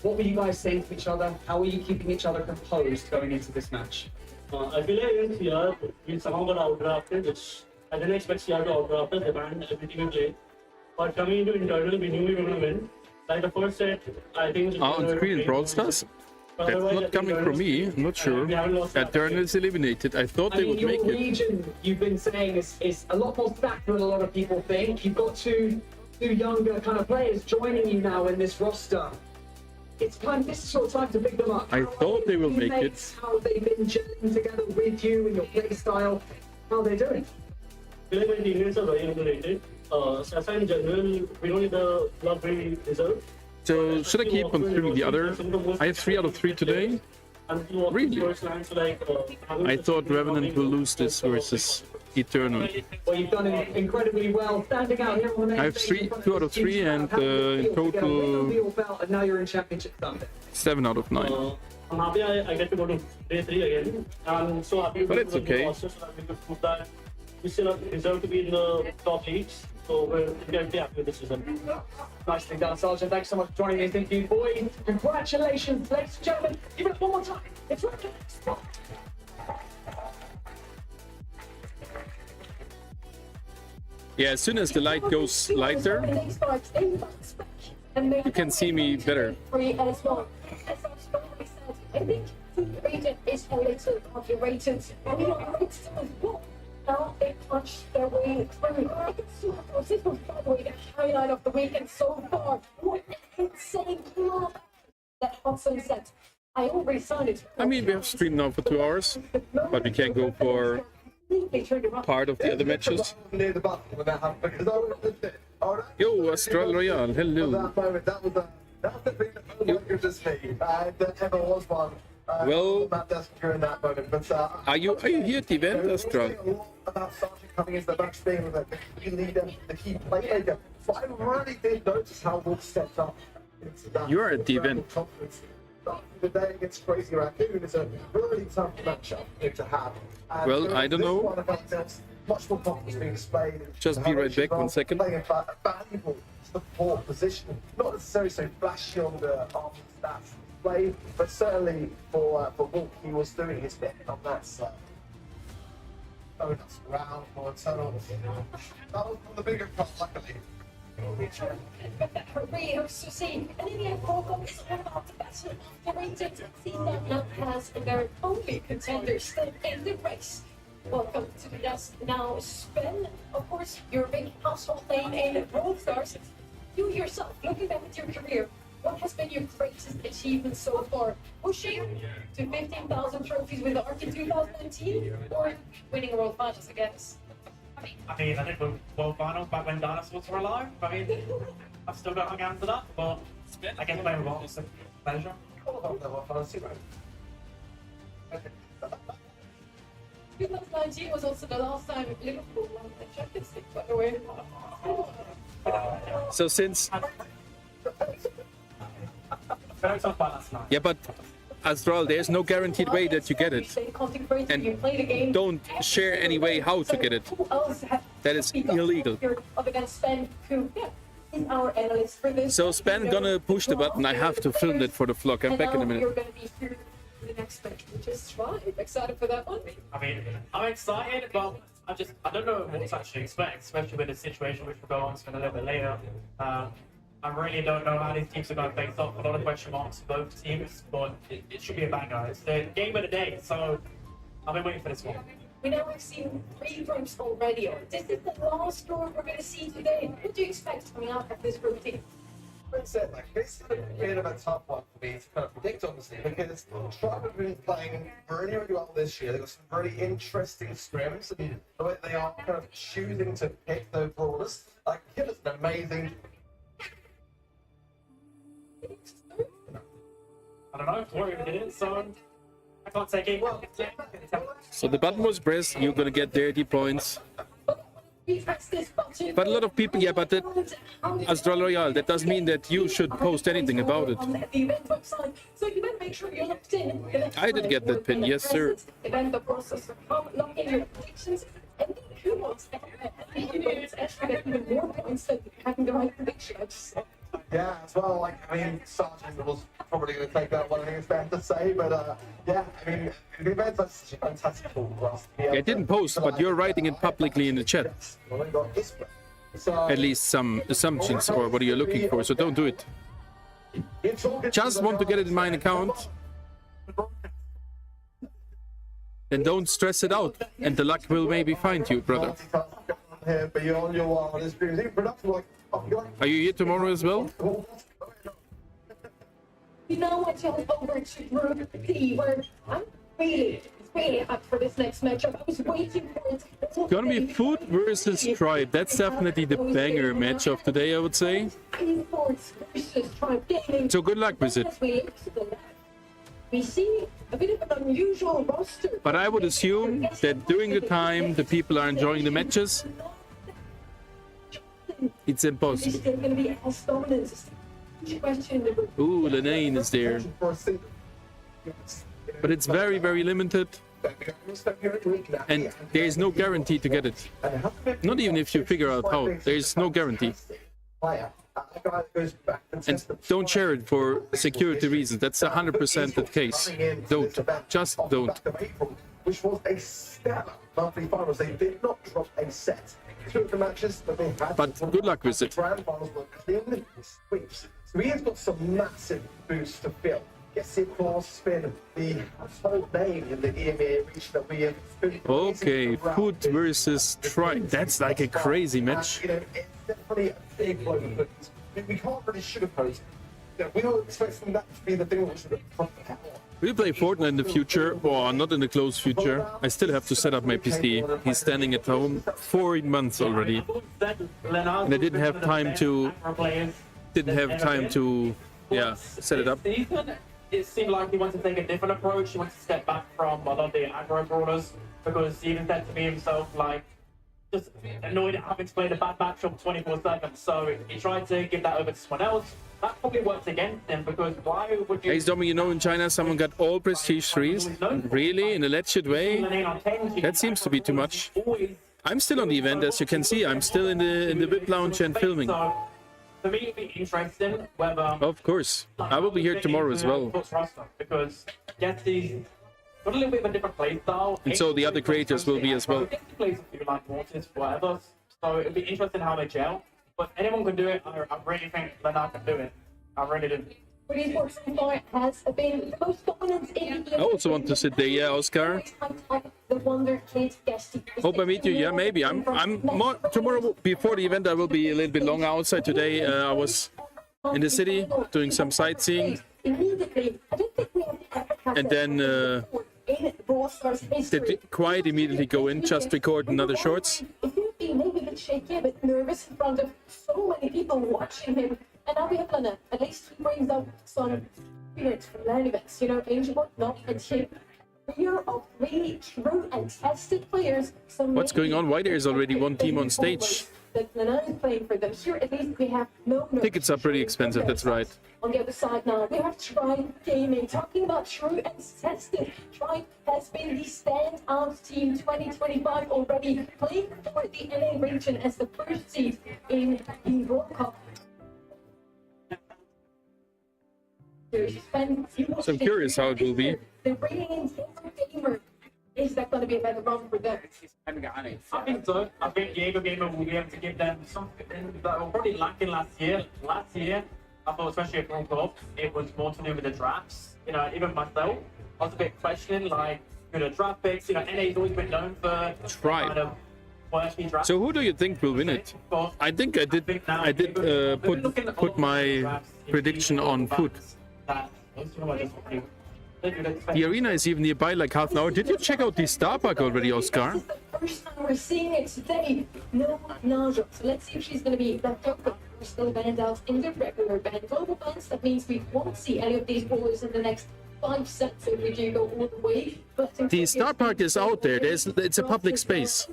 What were you guys saying to each other? How were you keeping each other composed going into this match? I feel like against CR, we somehow got outdrafted, which I didn't expect CR to outdraft us. They banned everything we played. But coming into internal, we knew we were going to win. Like the first set, I think... On screen in Brawl Stars? That's not coming from me, I'm not sure. Eternal is eliminated. I thought they would make your it. region, you've been saying, is a lot more stacked than a lot of people think. You've got two younger kind of players joining you now in this roster. It's kind of this sort of time to pick them up. I thought they will make it. How they've been gelling together with you and your play style. How they're doing. I feel like my teammates are very underrated. Sasa in general, we don't need the love we deserve. So should I keep on streaming the other? I have 3 out of 3 today. Really? I thought Revenant will lose this versus Eternal. Well, you've done incredibly well, standing out here on the I have 2 out of 3 and in total and now you're in championship Sunday. 7 out of 9. I'm happy I get to go to day 3 again. I'm so happy But it's okay. So that we could prove that we still deserve to be in the top leagues. So we're definitely happy with this season. Nicely done, Sergeant. Thanks so much for joining me. Thank you, boys. Congratulations, ladies and gentlemen. Give it up one more time. It's right. Yeah, as soon as the light goes lighter, you can see me better. I think the region is a little underrated. And you know, it's still as well. Now they punched their way through. I can see this was probably the highlight of the weekend so far. What an insane club that Hudson said. I already signed it. I mean, we have streamed now for 2 hours, but we can't go for part of the other matches. Near the button when that happened because I would have it. Yo, Astral Royale, hello. That moment, that was the thing that felt like it was just me. There ever was one. Well, Matt Desk during that moment, but are you here at the event, Astral? About Sergeant coming into the match being the key leader, the key playmaker. But I really did notice how Wolf stepped up into that. You are at the event. The day against Crazy Raccoon is a really tough matchup to have. And Well, I don't this know. one, I felt much more confidence being displayed. Just be right back, 1 second. Playing a valuable support position, not necessarily so flashy on the stats display, but certainly for Wolf, he was doing his bit on that side. Oh, that's around for a tunnel. That was the bigger cut, luckily. Hooray, I was so saying, and then the Brawl Cup is all about the battle of the ratings. Team that now has their only contender still in the race. Welcome to the desk now, Sven. Of course, you're a big household name in Brawl Stars. You yourself, looking back at your career, what has been your greatest achievement so far? Pushing to 15,000 trophies with Ark in 2019, or winning a World Finals, I guess? I mean, I did win World Finals back when dinosaurs were alive. I mean, I've still got to answer that, but I guess playing with Brawl is a pleasure. 2019 was also the last time Liverpool won the Champions League, by the way. So since... Very tough by last night. Yeah, but Astral, there's no guaranteed way that you get it. And don't share any way how to get it. That is illegal. So Span gonna push the button. I have to film that for the vlog. I'm back in a minute. The next match, which is Strive. Excited for that one? I mean, I'm excited, but I don't know what to actually expect, especially with the situation which we'll go on to a little bit later. I really don't know how these teams are going to face off. A lot of question marks for both teams, but it should be a banger. It's the game of the day, so I've been waiting for this one. We now have seen 3 groups already. This is the last group we're going to see today. What do you expect coming out of this group team? Like, this is a bit of a tough one for me to kind of predict, honestly, because Strive have been playing really, really well this year. They've got some really interesting scrims, and the way they are kind of choosing to pick their brawlers. Like, Killer's an amazing. I don't know, Warrior did it, so I can't take it. Well, So the button was pressed, you're gonna get 30 points. But a lot of people, yeah, but that Astral Royale, that doesn't mean that you should post anything about it. I did get that pin, yes sir. Yeah, as well, like, I mean, Sergeant was probably going to take that one, I think it's fair to say, but yeah, I mean, the event's like such a fantastic tool for us. I didn't post, but you're writing it publicly in the chat. At least some assumptions or what you're looking for, so don't do it. Just want to get it in my account. Then don't stress it out, and the luck will maybe find you, brother. Are you here tomorrow as well? You know what, y'all, over to Group P, where I'm really hyped for this next matchup. I was waiting for it. It's gonna be Food versus Tribe. That's definitely the banger match of the day, I would say. Esports versus Tribe Gaming. So good luck with it. We see a bit of an unusual roster. But I would assume that during the time the people are enjoying the matches, it's impossible. Still going to be as dominant. Ooh, Lenane is there. But it's very, very limited. And there is no guarantee to get it. Not even if you figure out how. There is no guarantee. And don't share it for security reasons. That's 100% the case. Don't. Just don't. Which was a stellar monthly finals. They did not drop a set. Two of the matches that they had. But good luck with it. Grand finals were clean sweeps. So he has got some massive boosts to fill. Yes, of course, Spin, the household name in the EMEA region that we have been. Okay, Food versus Tribe. That's like a crazy match. You know, it's definitely a big blow, but we can't really sugarcoat it. We were expecting that to be the thing which would have We'll play Fortnite in the future, or not in the close future. I still have to set up my PC. He's standing at home 4 months already. And I didn't have time to yeah, set it up. It seemed like he wanted to take a different approach. He wanted to step back from a lot of the aggro brawlers, because he even said to me himself, like, just annoyed at having to play the bad matchup 24/7. So he tried to give that over to someone else. That probably worked against him, because why would you... Hey, Stormi, you know in China someone got all prestige 3s? Really? In a legit way? That seems to be too much. I'm still on the event, as you can see. I'm still in the VIP lounge and filming. So, for me, it'd be interesting whether Of course, I will be here tomorrow as well. because Getsy's got a little bit of a different play style. And so the other creators will be as well. Getsy plays a few like Mortis, whatever. So it'd be interesting how they gel. But anyone can do it. I really think Leonard can do it. I really do. But his work so far has been the most dominant in the I also want to sit there, yeah, Oscar. The Wonder Kid Gesty. Hope I meet you. Yeah, maybe. I'm more tomorrow before the event. I will be a little bit longer outside today. I was in the city doing some sightseeing, Immediately, I don't think we have ever had and then in Brawl Stars history. did quite immediately go in, just record another shorts. If you'd be maybe a bit shaky, a bit nervous in front of so many people watching him, and now we have Lena. At least he brings up some experience from land events. You know, Angel, not a tip. Year of really true and tested players. So What's going on? Why there is already one team on stage? That Lena is playing for them. Here, at least we have no. Tickets are pretty expensive. That's right. On the other side now, we have Tribe Gaming. Talking about true and tested, Tribe has been the standout team 2025 already, playing for the NA region as the first seed in the Brawl Cup. So I'm curious how it will be. They're bringing in Gamer. Is that going to be a better run for them? I think so. I think Jaeger Gamer will be able to give them something that were probably lacking last year. Last year, I thought, especially at Brawl Cup, it was more to do with the drafts. You know, even myself, I was a bit questioning, like, you know, draft picks. You know, NA's always been known for kind of quirky drafts. So who do you think will win it? I think I did put my prediction on foot. The arena is even nearby, like half an hour. Did you check out the Star Park already, Oscar? This is the first time we're seeing it today. No Naja. So let's see if she's going to be left out. We're still banned out in the regular ban. Global bans, that means we won't see any of these brawlers in the next 5 sets if we do go all the way. But The Star Park is out there. It's a public space.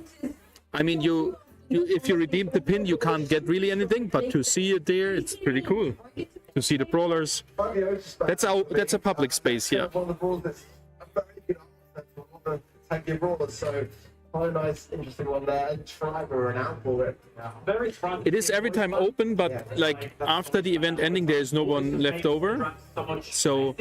I mean, if you redeem the pin, you can't get really anything, but to see it there, it's pretty cool. To see the brawlers. That's a public space, yeah. One of the brawlers that's a very good offense for the tanky brawlers, so quite a nice, interesting one there. And Tribe are an outlaw. Very strong. It is every time open, but like after the event ending, there is no one left over. So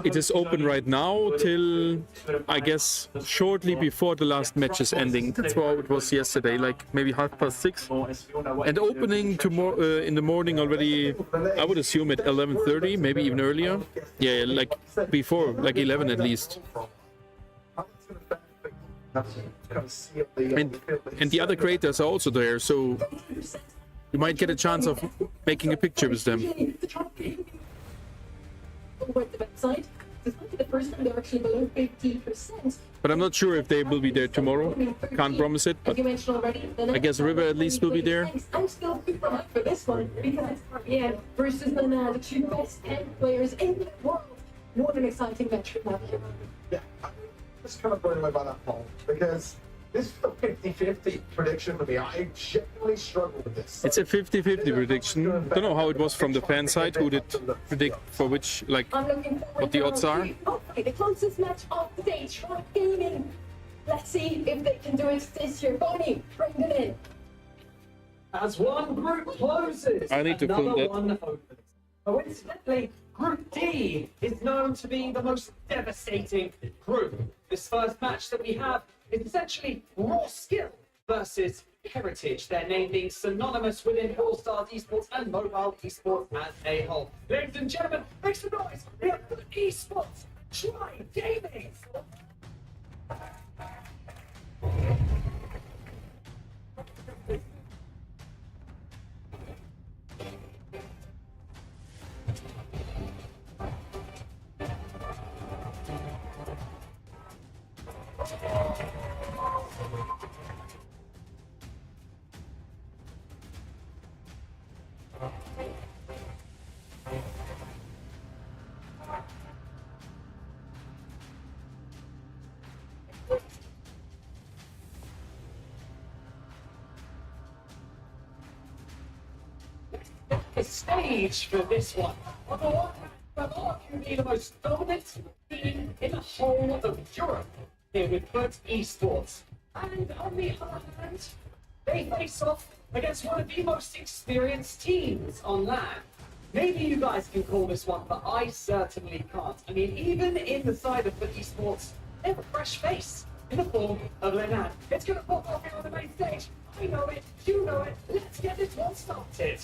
it is open right now till, I guess, shortly before the last match is ending. That's how it was yesterday, like maybe 6:30. And opening tomorrow in the morning already, I would assume at 11:30, maybe even earlier. Yeah, like before, like 11 at least. And the other creators are also there, so you might get a chance of making a picture with them. With the website, this might be the first time they're actually below 50%. But I'm not sure if they will be there tomorrow. Can't promise it, but I guess River at least will be there. I'm still super hyped for this one because it's RBN versus Lena, the two best 10 players in the world. What an exciting match we have here. Yeah, I'm just kind of blown away by that poll because this is a 50-50 prediction for me. I genuinely struggle with this. It's a 50-50 prediction. Don't know how it was from the fan side, who did predict for which, like, what the odds are. Okay, the closest match of the day, Tribe Gaming. Let's see if they can do it this year. Bonnie, bring them in. As one group closes, I need to pull another that. one opens. Coincidentally, Group D is known to be the most devastating group. This first match that we have is essentially raw skill versus heritage, their name being synonymous within All Stars esports and mobile esports as a whole. Ladies and gentlemen, make some noise! We have esports, Tribe Gaming! The stage for this one. On the one hand, arguably the most dominant team in the whole of Europe here with Burt Esports. And on the other hand, they face off against one of the most experienced teams on land. Maybe you guys can call this one, but I certainly can't. I mean, even in the side of the esports, they have a fresh face in the form of Lenan. It's going to pop off here on the main stage. I know it, you know it. Let's get this one started.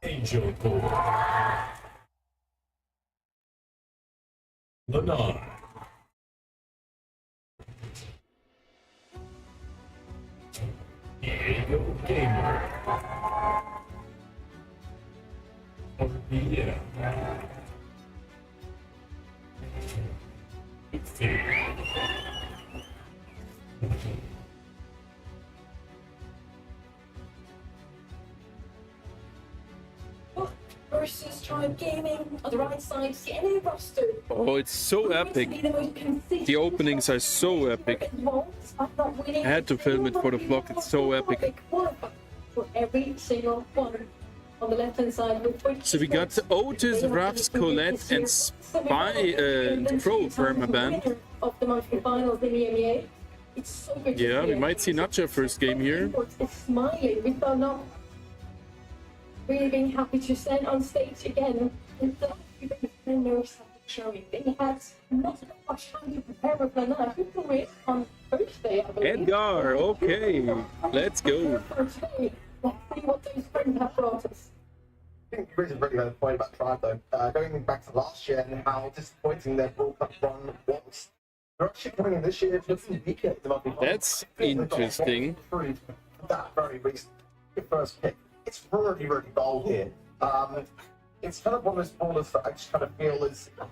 Angel Core. Lenar. Diego Gamer. Yeah. Versus Tribe Gaming on the right side, CNA roster. Oh, it's so epic. The openings are so epic. I had to film it for the vlog. It's so epic. For every single one. On the left-hand side, So we got Otis, Ruffs, Colette, and Pro permaband. Of the monthly finals in EMEA. It's so good to Yeah, see we it. might see Nacho first game here. It's smiling. We thought not really being happy to stand on stage again. And the nerves have been showing. They had not much time to prepare with Lana. Who can win on Thursday, I believe. Edgar, okay, let's go. For today, let's see what those friends have brought us. I think Chris is really got a point about Tribe though. Going back to last year and how disappointing their Brawl Cup run was. They're actually coming in this year looking weaker. That's interesting. That very recent first pick. It's really, really bold here. It's kind of one of those ballers that I just kind of feel is a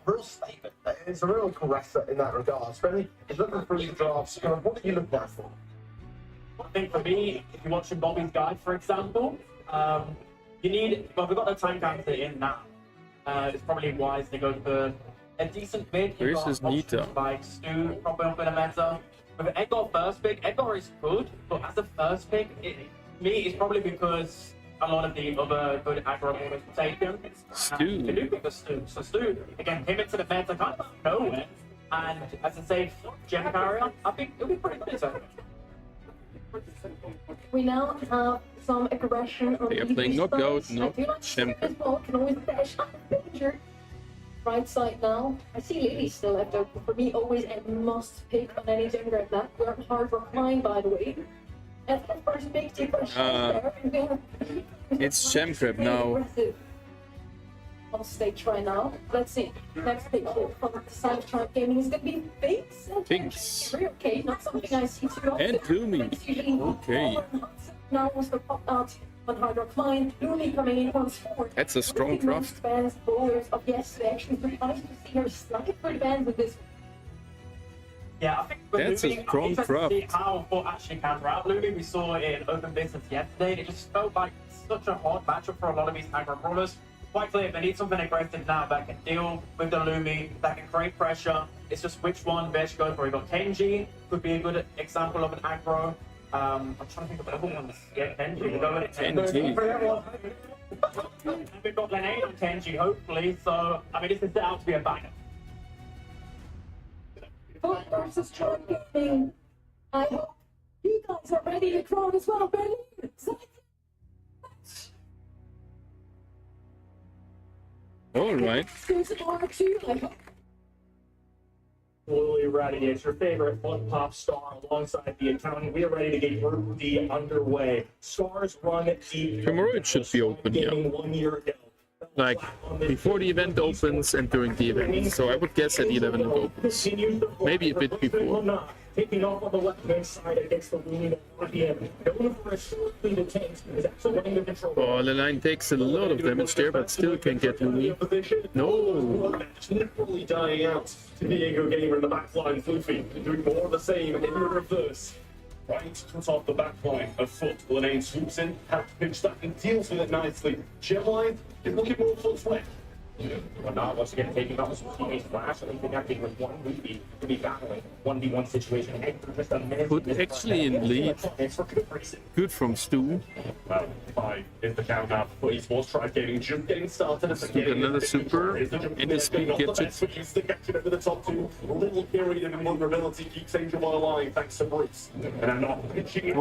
real statement. It's a real caresser in that regard. Especially if looking through the drafts, kind of what do you look out for? I think for me, if you're watching Bobby's guide, for example, you need, well, we've got the time counter in now. It's probably wise to go for a decent mid. Where's his Nita? Like Stu, probably up in a meta. With Edgar first pick, Edgar is good, but as a first pick, me, it's probably because a lot of the other good aggro ballers were taken. Stu. They do pick the Stu. So Stu, again, came into the meta kind of out of nowhere. And as a safe gem carrier, I think it'll be pretty good. So. We now have some aggression on They are the playing east knockout, side. not I feel like Shemp. as well can always dash out of danger. Right side now. I see Lily still left open. For me, always a must pick on any gem grab that. We're hard for mine, by the way. And the first big tip for there. And we have It's Shemkrab now. aggressive on stage right now. Let's see. Next pick here from the side of Tribe Gaming is going to be Binks. Binks. Okay, not something I see too often. And Gloomy. It's usually Okay. now wants to pop out on Hard Rock Mine. Gloomy coming in once more. That's a strong draft. Bands, bowlers of yesterday. Actually, pretty nice to see her slide for the bands with this. Yeah, I think with That's a Lumi, strong I'm interested to see draft. how Foot actually can route Lumi. We saw it in open business yesterday. It just felt like such a hard matchup for a lot of these aggro brawlers. Quite clear, they need something aggressive now that can deal with the Lumi, that can create pressure. It's just which one they should go for. We've got Kenji, could be a good example of an aggro. I'm trying to think of the other ones. Yeah, Kenji. We're going with Kenji. And we've got Lenane on Kenji, hopefully. So, I mean, this is set out to be a banger. Foot versus Tribe Gaming. I hope you guys are ready to crawl as well, Benny. All right. Exclusive R2, I hope. Fully ready. It's your favorite Fun Pop star alongside the accounting. We are ready to get Group D underway. Stars run deep. Tomorrow it should be open, yeah. 1 year ago. Like before the event opens and during the event. So I would guess at 11 it opens. Maybe a bit before. Taking off on the left-hand side against the lead of RPM. Going for a short lead of tanks is actually running the control. Oh, the line takes a lot of damage there, but still can get Lumi. No. Literally dying out to Diego Gamer in the backline. Floofy doing more of the same in the reverse. Right, cut off the backline of Foot. Lenane swoops in, has pitched that and deals with it nicely. Gemline is looking more Foot's way. But not once again taking out some teammates Flash and connecting with one Luffy to be battling 1v1 situation. And for just a minute, Put actually in lead. It's for good reason. Good from Stu. Five is the countdown for esports try gaming, just getting started. Another super, and his speed gets it. He's the captain over the top two. Little period of invulnerability keeps Angel Boy alive thanks to Bruce. And I'm not pitching it.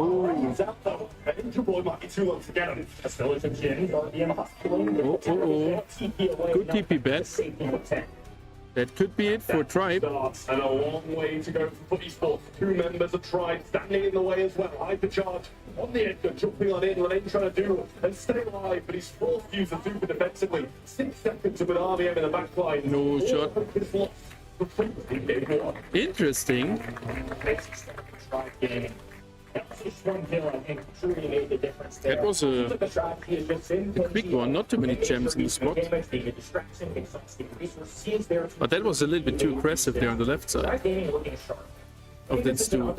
He's out though. Angel Boy might be too low to get him. Still is a Jin, RBM hospital. Good TP bet. That could be it for Tribe. And a long way to go for esports. Two members of Tribe standing in the way as well. Hypercharge on the edge, jumping on in, Lane trying to do and stay alive, but he's forced to use the super defensively. 6 seconds with RBM in the back line. No shot. Interesting. That was a quick one, not too many gems in the spot. But that was a little bit too aggressive there on the left side of that Stu. A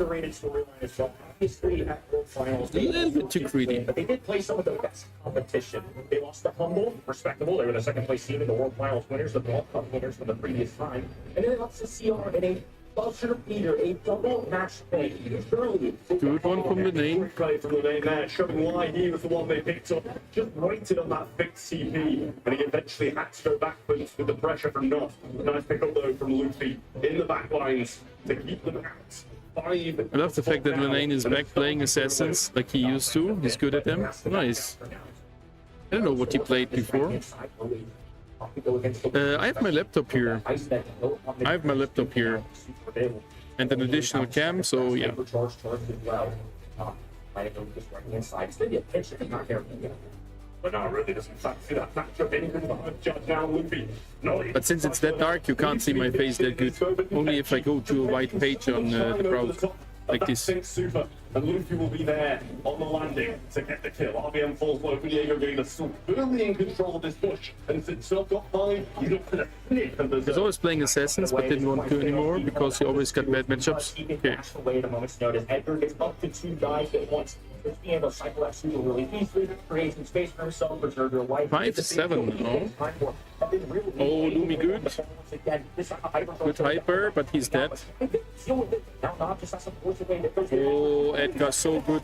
little bit too greedy. But they did play some of the best competition. They lost to Humble, respectable. They were the second place team in the World Finals winners, the Brawl Cup winners from the previous time. And then they lost to CR in a buzzer beater, a double match play. Good one from the name. Play from the name there, showing why he was the one they picked up. Just waited on that fixed CP, and he eventually had to go backwards with the pressure from North. Nice pick up though from Luffy in the back lines to keep them out. I love the fact that Lane is back playing Assassins like he used to. He's good at them. Nice. I don't know what he played before. I have my laptop here. And an additional cam, so yeah. But no, really doesn't fancy that matchup anymore. Judge now, Luffy. But since it's that dark, you can't see my face that good. Only if I go to a white page on the browser, like this. Super. And Luffy will be there on the landing to get the kill. RBM falls low for Diego Gator, still firmly in control of this push. And since still got 5, you look for the flip and there's He's always playing Assassins, but didn't want to anymore because he always got bad matchups. Okay. Away at a moment's notice. Edgar gets up to 2 guys at once. Just being able to cycle that super really easily, create some space for himself, preserve your life. 5-7, no? Oh, Lumi good. Good hyper, but he's dead. Oh, Edgar, so good.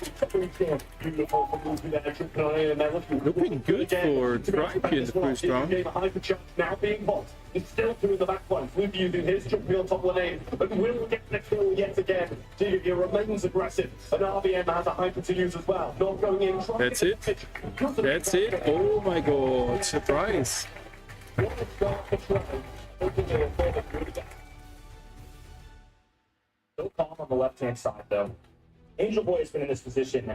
Looking good for Tribe in the first round. Now being hot. He's still doing the back one. Luffy using his jumping on top of the lane, but will get the kill yet again. Diego remains aggressive, and RBM has a hyper to use as well. Not going in. That's it. That's it. Oh my god, surprise. So calm on the left-hand side, though. Angel Boy has been in this position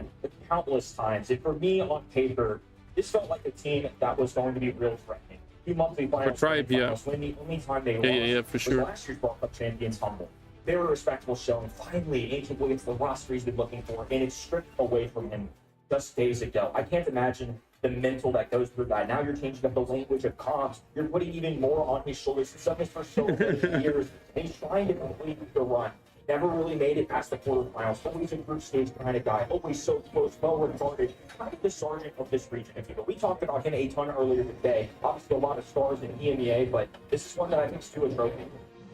countless times. And for me, on paper, this felt like a team that was going to be real threatening. 2 monthly finals. For Tribe, yeah. When the only time they Yeah, for sure. was last year's Brawl Cup champions Humble. They were a respectable show, and finally, Angel Boy gets the roster he's been looking for, and it's stripped away from him just days ago. I can't imagine the mental that goes through that. Now you're changing up the language of comms. You're putting even more on his shoulders. He's done this for so many years, and he's trying to complete the run. Never really made it past the quarterfinals. Always a group stage kind of guy. Always so close, well regarded. Kind of the sergeant of this region. If you know, we talked about him a ton earlier today. Obviously, a lot of stars in EMEA, but this is one that I think is too a trophy.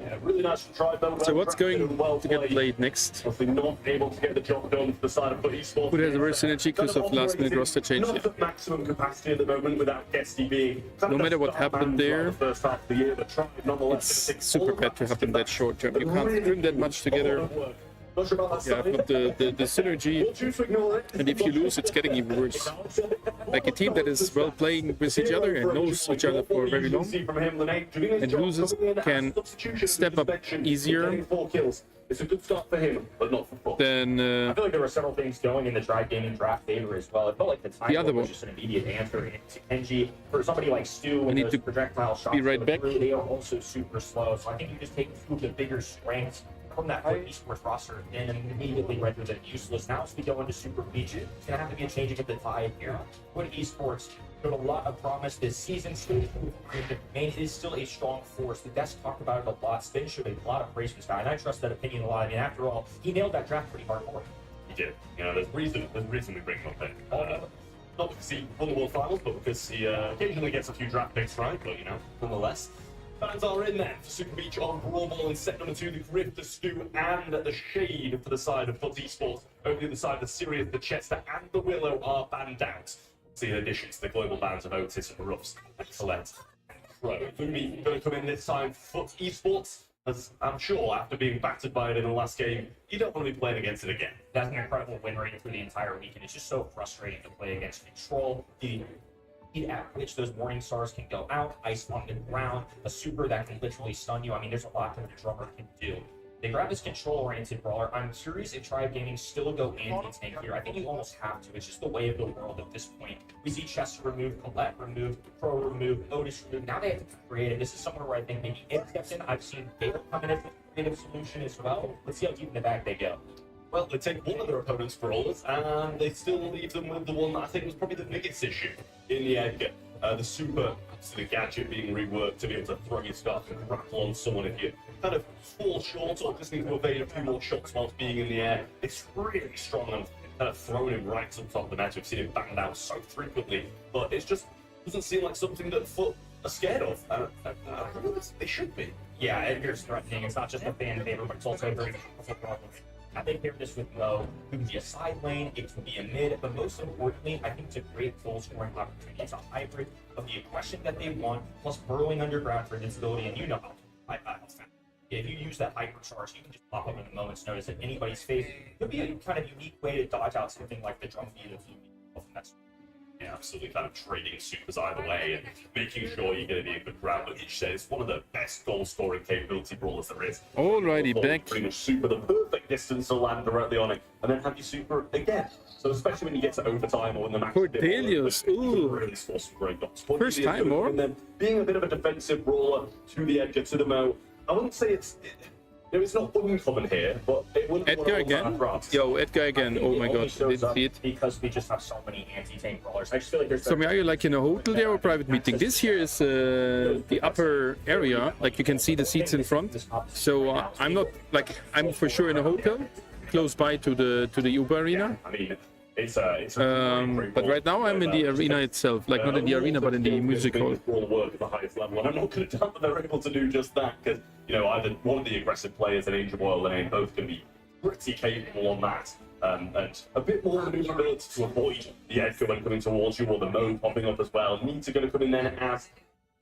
Yeah, really nice to try, though. So what's going to get played next? Not able to get the job done for the side of esports. Who has a very synergy because of last minute roster change? Not at maximum capacity at the moment without Guesty being. No matter what happened there, the first half of the year, but tried nonetheless. it's super bad to happen that short term. You can't string that much together. Yeah, but the synergy, and if you lose, it's getting even worse. Like a team that is well playing with each other and knows each other for very long, and losers can step up easier It's a good start for him, but not for Paul. than I feel like there were several things going in the Tribe Gaming draft favor as well. It felt like the time other was one. just an immediate answer. And Kenji, for somebody like Stu and need those to projectile shots, be right back. they are also super slow. So I think you just take two of the bigger strengths from that esports roster and immediately render them useless. Now as we go into Super Region, it's going to have to be a changing of the tide here. With esports, showed a lot of promise this season. Main is still a strong force. The desk talked about it a lot. Spin showed a lot of praise for this guy, and I trust that opinion a lot. I mean, after all, he nailed that draft pretty hardcore. He did. You know, there's reason we bring him up there. Not because he won the World Finals, but because he occasionally gets a few draft picks right, but nonetheless. Fans are in there for Super Beach on Brawl Ball in set number 2, the Griff, the Stew, and the Shade for the side of Foot Esports. Over the other side, the Sirius, the Chester, and the Willow are banned out. See in addition to the global bans of Otis, Ruffs, Excellent, and Crow. Lumi going to come in this time for Foot Esports, as I'm sure after being battered by it in the last game, you don't want to be playing against it again. That's an incredible win rate for the entire weekend. It's just so frustrating to play against Control. The speed at which those warning stars can go out, ice on the ground, a super that can literally stun you. I mean, there's a lot that the drummer can do. They grab this control-oriented brawler. I'm curious if Tribe Gaming still go anti-tank here. I think you almost have to. It's just the way of the world at this point. We see Chester removed, Colette removed, Pro removed, Otis removed. Now they have to create it. This is somewhere where I think maybe it steps in. I've seen Beta come in as a creative solution as well. Let's see how deep in the bag they go. Well, they take one of their opponent's brawlers, and they still leave them with the one that I think was probably the biggest issue in the Edgar. The super, the gadget being reworked to be able to throw your scarf and grapple on someone if you kind of fall short or just need to evade a few more shots whilst being in the air. It's really strong and kind of thrown him right to the top of the match. We've seen him banged out so frequently, but it just doesn't seem like something that Foot are scared of. They should be. Yeah, Edgar's threatening. It's not just a fan favorite, but it's also a very powerful problem. I think pair this with Mo, it can be a side lane, it can be a mid, but most importantly, I think it's a great goal scoring opportunity. It's a hybrid of the aggression that they want, plus burrowing underground for invincibility, and you know how if you use that hypercharge, you can just pop up in a moment's notice at anybody's face. It could be a kind of unique way to dodge out something like the drum beat of Lumi. Yeah, absolutely, kind of trading supers either way and making sure you're going to be a good grab. But each said it's one of the best goal-scoring capability brawlers there is. Alrighty, back. Pretty much super the perfect distance to land directly on it, and then have you super again. So especially when you get to overtime or when the match Cordelius, ooh. Really score some great dots. First time, or? And then being a bit of a defensive brawler to the Edgar, to the Mo. I wouldn't say it's not uncommon here, but it wouldn't. Edgar again? Yo, Edgar again. Oh my god, didn't see it. Because we just have so many anti-tank brawlers. I just feel like there's. So, are you like in a hotel there or private meeting? This here is the upper area. Like you can see the seats in front. So I'm not like I'm for sure in a hotel, close by to the Uber arena. I mean, but right now I'm in the arena itself, like not in the arena, but in the music hall. Work at the highest level, and I'm not going to doubt that they're able to do just that because either one of the aggressive players in Angel Boil and both can be pretty capable on that. And a bit more maneuverability to avoid the Edgar when coming towards you, or the Mo popping up as well. Needs are going to come in then as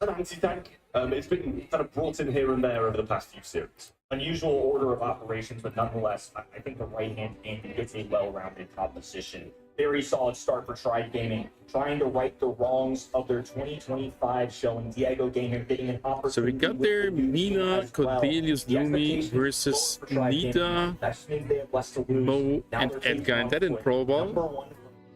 an anti-tank. It's been kind of brought in here and there over the past few series. Unusual order of operations, but nonetheless, I think the right-hand game gets a well-rounded composition. Very solid start for Tribe Gaming, trying to right the wrongs of their 2025 showing. Diego Gamer getting an opportunity. So we got there Mina, Cordelius, Lumi versus Nita, Mo, and Edgar, and that in Pro Ball.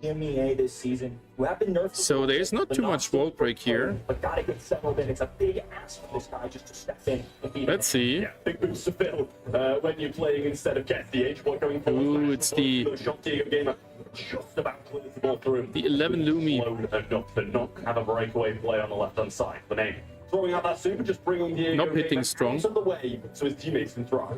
MEA this season, who have been nerfed. So there's not too much wall break here. But gotta get settled in. It's a big ask for this guy just to step in. Let's see. Yeah, big boost to Phil when you're playing instead of Get the Age Boy going forward. Ooh, it's the Gamer just about clears the ball through him. The 11 Lumi. Enough to not have a breakaway play on the left-hand side. The name. Throwing out that super, just bringing Diego not hitting strong. Out of the way so his teammates can throw.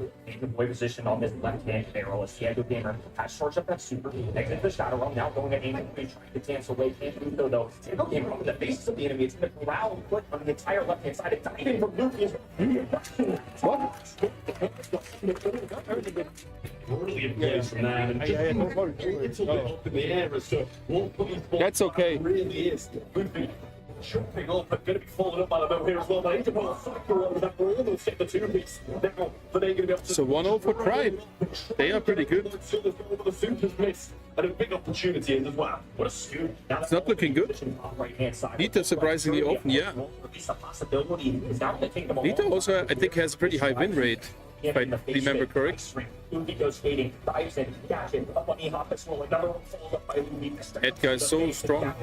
Way position on this left-hand barrel as Diego Gamer has charged up that super, exit the shadow realm, now going at Angel, trying to dance away, can't do so though. Diego Gamer on the faces of the enemy, it's going to growl and put on the entire left-hand side, and diving from Lucas. Brilliant plays from there, and just a little bit up in the air as to what that's okay. Really is. Jumping up and going to be followed up by the Mo here as well. But Angel will cycle over that. We're almost get the 2 piece now. But they're going to be able to. So 1-0 for Tribe. They are pretty good. The Supers miss and a big opportunity in as well. What a scoop. It's not looking good. Nita surprisingly often, yeah. Nita also, I think, has a pretty high win rate, if I remember correct. Edgar is so strong.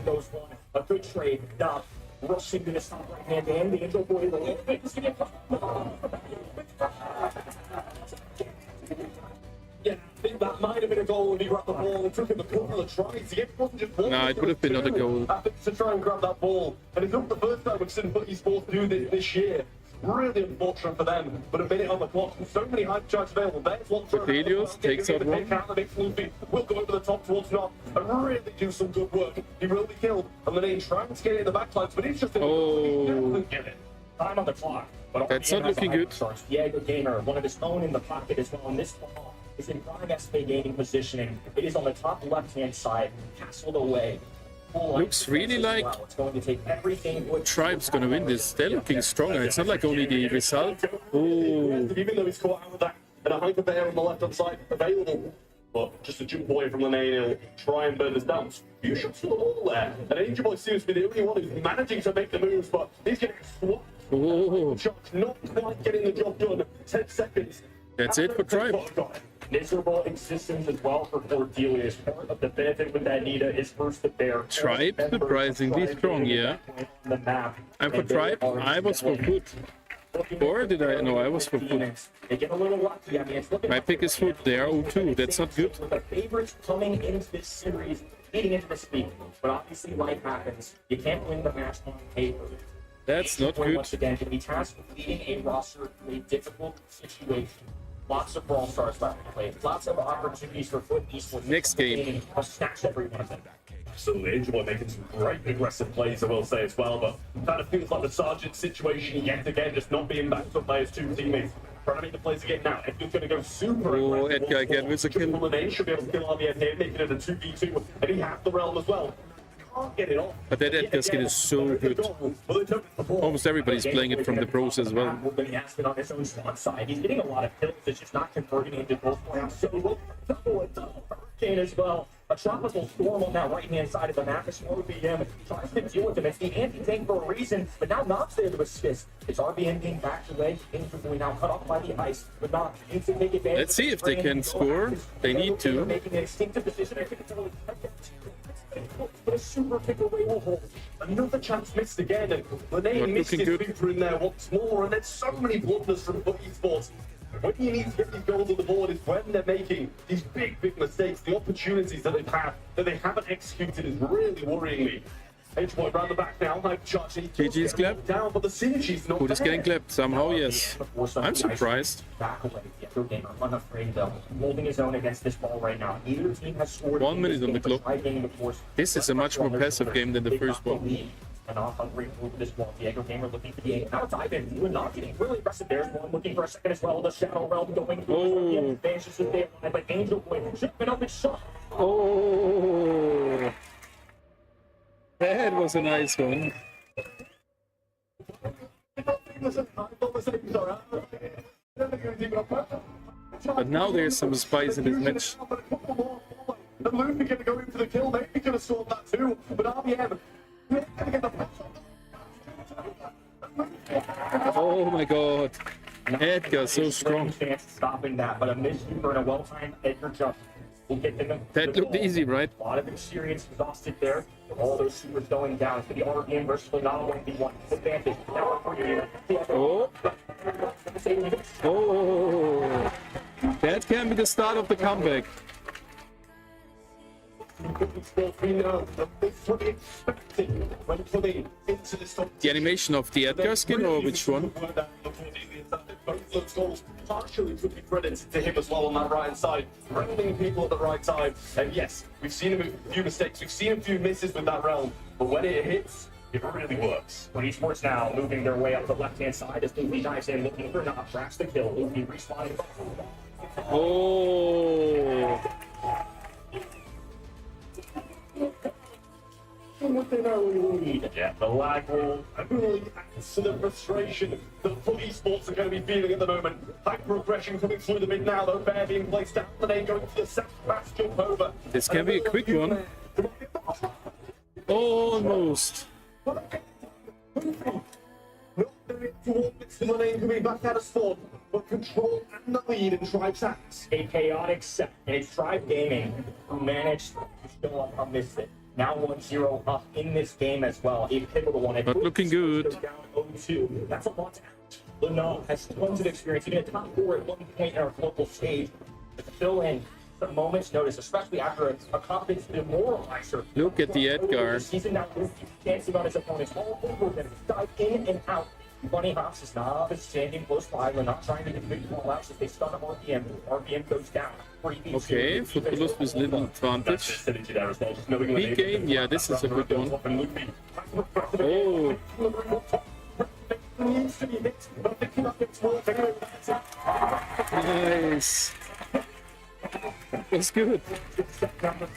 A good trade. Rushing to the top right hand and the Angel Boy. Yeah, I think that might have been a goal when he grabbed the ball and took him a couple of tries. It wasn't just no, it would have been another goal. To try and grab that ball. And it's not the first time we've seen Foot Esports do this year. Really unfortunate for them, but a minute on the clock, so many hype charges available. There's one throw. Helios takes out one. Will go over the top towards Knob and really do some good work. He will be killed, and the name trying to get in the backlines, but it's just Get it. Time on the clock. But That's not looking good. Diego Gamer, one of his own in the pocket as well. And this ball is in prime SP gaming positioning. It is on the top left-hand side, castled away. Looks really like It's going to take everything. Tribe's gonna win this. They're looking stronger. It's not like only the result. Oh, Even though he's caught out with that and a hyper bear on the left hand side available. But just a jump away from the lane, he'll try and burn this down. You should still all there. And Angel Boy seems to be the only one who's managing to make the moves, but he's getting swapped. oh. Charge, not quite getting the job done. 10 seconds. That's it for Tribe. Miserable existence as well for Cordelius. Part of the benefit with that Nita is first the bear. Tribe surprisingly strong, yeah. The map. I'm for Tribe. I was for Foot. Or did I? No, I was for Foot. They get a little lucky. I mean, it's looking My pick is Foot. They are 0-2. That's not good. with the favorites coming into this series, leading into this week. But obviously, life happens. You can't win the match on paper. That's not good. Once again, to be tasked with leading a roster through a difficult situation. Lots of Brawl Stars left to play. Lots of opportunities for Foot Esports. Next game. I'll snatch every one of them. Absolutely, Angel Boy making some great aggressive plays, I will say as well, but kind of feels like the Sergeant situation yet again, just not being backed up by his two teammates. Trying to make the plays again now. Edgar's going to go super Oh, aggressive. Edgar again with a kill. Lane should be able to kill RBF here, making it a 2v2, and he has the realm as well. Can't get it off. But that Edgar skin is so good. Almost everybody's playing it from the pros as well. He has been on his own spawn side. He's getting a lot of kills. It's just not converting into gold points. So double hurricane as well. A tropical storm on that right-hand side of the map. It's RBM tries to deal with him. It's the anti-tank for a reason, but now Knob's there to assist. It's RBM being backed away, instantly now cut off by the ice. But Knob needs to take advantage. Let's see if they can score. They need to. Making an instinctive decision. But a super pick away will hold. Another chance missed again, and Not Lene missed looking his good. booter in there once more, and there's so many blunders from Foot Esports. When you need to get these goals on the board is when they're making these big mistakes. The opportunities that they've had that they haven't executed is really worrying me. H-Boy round the back now, hype charge. GG's clapped. Down, but the synergy's not Foot is there. getting clapped somehow, yes. I'm surprised. Back away, Diego Gamer, unafraid though, holding his own against this ball right now. Neither team has scored. 1 minute on the clock. This is a much more passive game than the first one. And off on green move this ball. Diego Gamer looking for the aim. Now dive in. You and not getting really aggressive. There's one looking for a second as well. The Shadow Realm going through. Oh. Advances the day line, but Angel Boy shipment up his shot. Oh, that was a nice one. But now there's some spice in this match. And Luffy going to go in for the kill. Maybe could have scored that too. But RBM going to get the Oh my god. Edgar, so strong. Chance stopping that, but a misshooter and a well-timed Edgar jump will get them. That looked easy, right? A lot of experience exhausted there. All those shooters going down. For the RBM versus not 1v1 advantage. Now for you. Oh. Oh. That can be the start of the comeback. The animation of the Edgar skin or which one? Both those goals partially could be credited to him as well on that right hand side, bringing people at the right time. And yes, we've seen him a few mistakes, we've seen a few misses with that realm, but when it hits, it really works. But Esports now moving their way up the left-hand side as Luffy dives in, looking for not grabs the kill. Luffy respawning. Oh. Yeah, the lag will really adds to the frustration that Foot Esports are going to be feeling at the moment. Hyper aggression coming through the mid now, though. Bear being placed down, the name going for the second fast jump over. This can be a quick one. Almost. The name coming back out of spawn, but control and the lead in Tribe's hands. A chaotic set, and it's Tribe Gaming who managed to show up on this set. Now 1-0 up in this game as well. A pivotal one. But looking good. Down 0-2. That's a lot to ask. Leno has tons of experience. Even a top 4 at one point in our global stage. But to fill in a moment's notice, especially after a confidence demoralizer. Look at the Edgar. Season now dancing on his opponents all over them. Dive in and out. Bunny Hops is not standing close by. We're not trying to get big call outs. If they stun up RPM, RPM goes down. Okay, Footballist with little advantage. Big game, yeah, this is a good one. Oh, nice. That's good.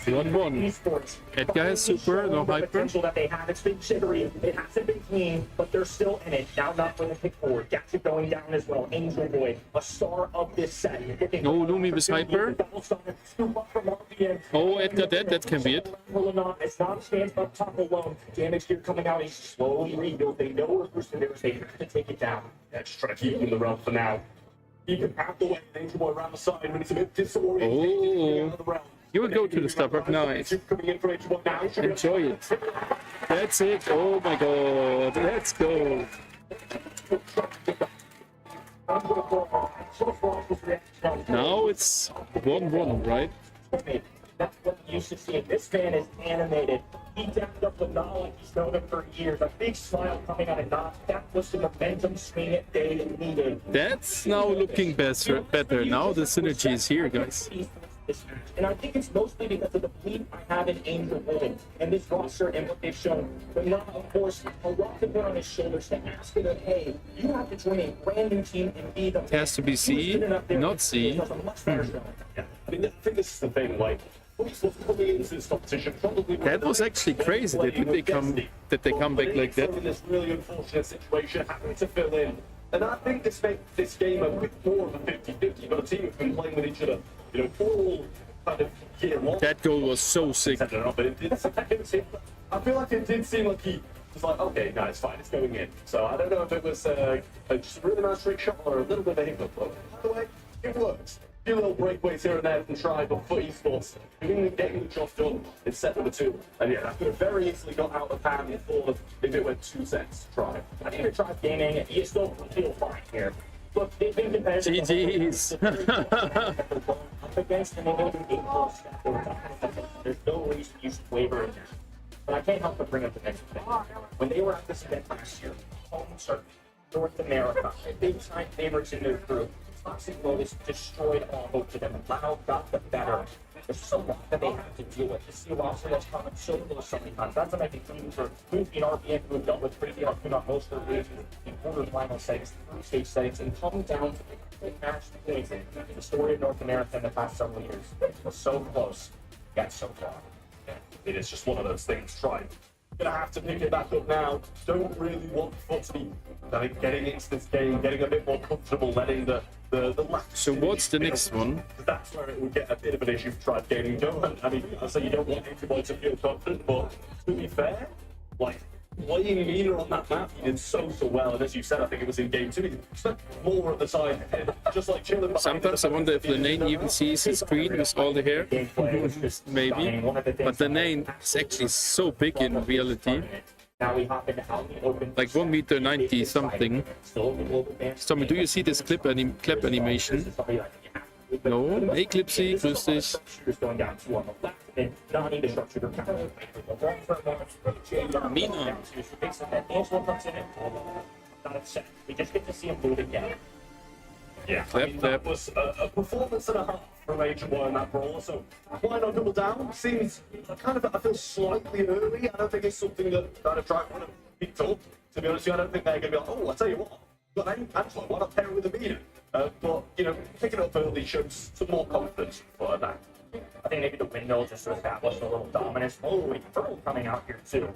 1-1. Edgar has super, no hyper. That they have. It's been jittery. It hasn't been clean, but they're still in it. Now not for the pick forward. Gats it going down as well. Angel Boy, a star of this set. No, Lumi with hyper. Oh, Edgar dead. That can be it. It's not stands up top alone. Damage here coming out. He's slowly rebuilt. They know where Bruce there is. They have to take it down. Yeah, just trying to keep him in the realm for now. He can have the way Angel Boy around the side when he's a bit disoriented. Oh, you will go to the stopper. Nice. Enjoy it. That's it. Oh my god. Let's go. Now it's 1-1, right? That's what you used to see. This man is animated. He dapped up with knowledge. He's known him for years. A big smile coming out of Knox. That was the momentum swing that they needed. That's now looking better. Now the synergy is here, guys. And I think it's mostly because of the belief I have in Angel Woman and this roster and what they've shown. But now, of course, a lot to put on his shoulders to ask him, hey, you have to join a brand new team and be the. It has to be C, not C. Yeah, I mean, I think this is the thing, like, coming into this competition, probably that was actually crazy that they come back like that. In this really unfortunate situation, having to fill in. And I think this makes this game a bit more of a 50-50, but a team have been playing with each other, you know, all kind of year long. That goal was so sick. But I feel like it did seem like he was like, okay, no, it's fine, it's going in. So I don't know if it was just a really nice trick shot or a little bit of a hiccup, but by the way, it works. A few little breakaways here and there from try, but for esports, getting the job done in set number 2. And yeah, that could have very easily got out of hand if it went 2 sets to try. I think if Tribe Gaming, you still feel fine here. Look, they've been competitive. GG's. Up against and they know they're getting close. There's no reason you should waver in there. But I can't help but bring up the next thing. When they were at this event last year, home circuit, North America, big time favorites in their group. Toxic Lotus destroyed all hope to them. Lau got the better. There's so lot that they have to deal with. The sea lobster that's coming so close so many times. That's what I think teams for Goofy and RPM who have dealt with pretty often on most of the regions in quarterfinal settings, stage settings, and come down to the match points in the story of North America in the past several years. It was so close, yet so far. Yeah, it is just one of those things. Try. Gonna have to pick it back up now. Don't really want Foot to be getting into this game, getting a bit more comfortable, letting the So what's the next one? That's where it would get a bit of an issue for Tribe Gaming. I mean, I say you don't want anybody to feel confident, but to be fair, like, playing Mina on that map, he did so well. And as you said, I think it was in game 2, he spent more of the time just like chilling. Sometimes I wonder if Lane even sees his screen with all the hair. Maybe. But Lane is actually so big in reality. Like 1.90 m something. Stormi, do you see this clap animation? No? Hey Clipsy, grüß dich. Mina. We just get to see him move again. Yeah, I mean, that was a performance and a half from Agent Boy in that brawl, so why not double down? Seems kind of, I feel slightly early. I don't think it's something that kind of Drive would have picked up. To be honest with you, I don't think they're going to be like, oh, I'll tell you what, but Anton, why not pair it with a Mina? But, you know, picking it up early shows some more confidence for that. I think maybe the window just to establish a little dominance. Oh, wait, Grohl coming out here too.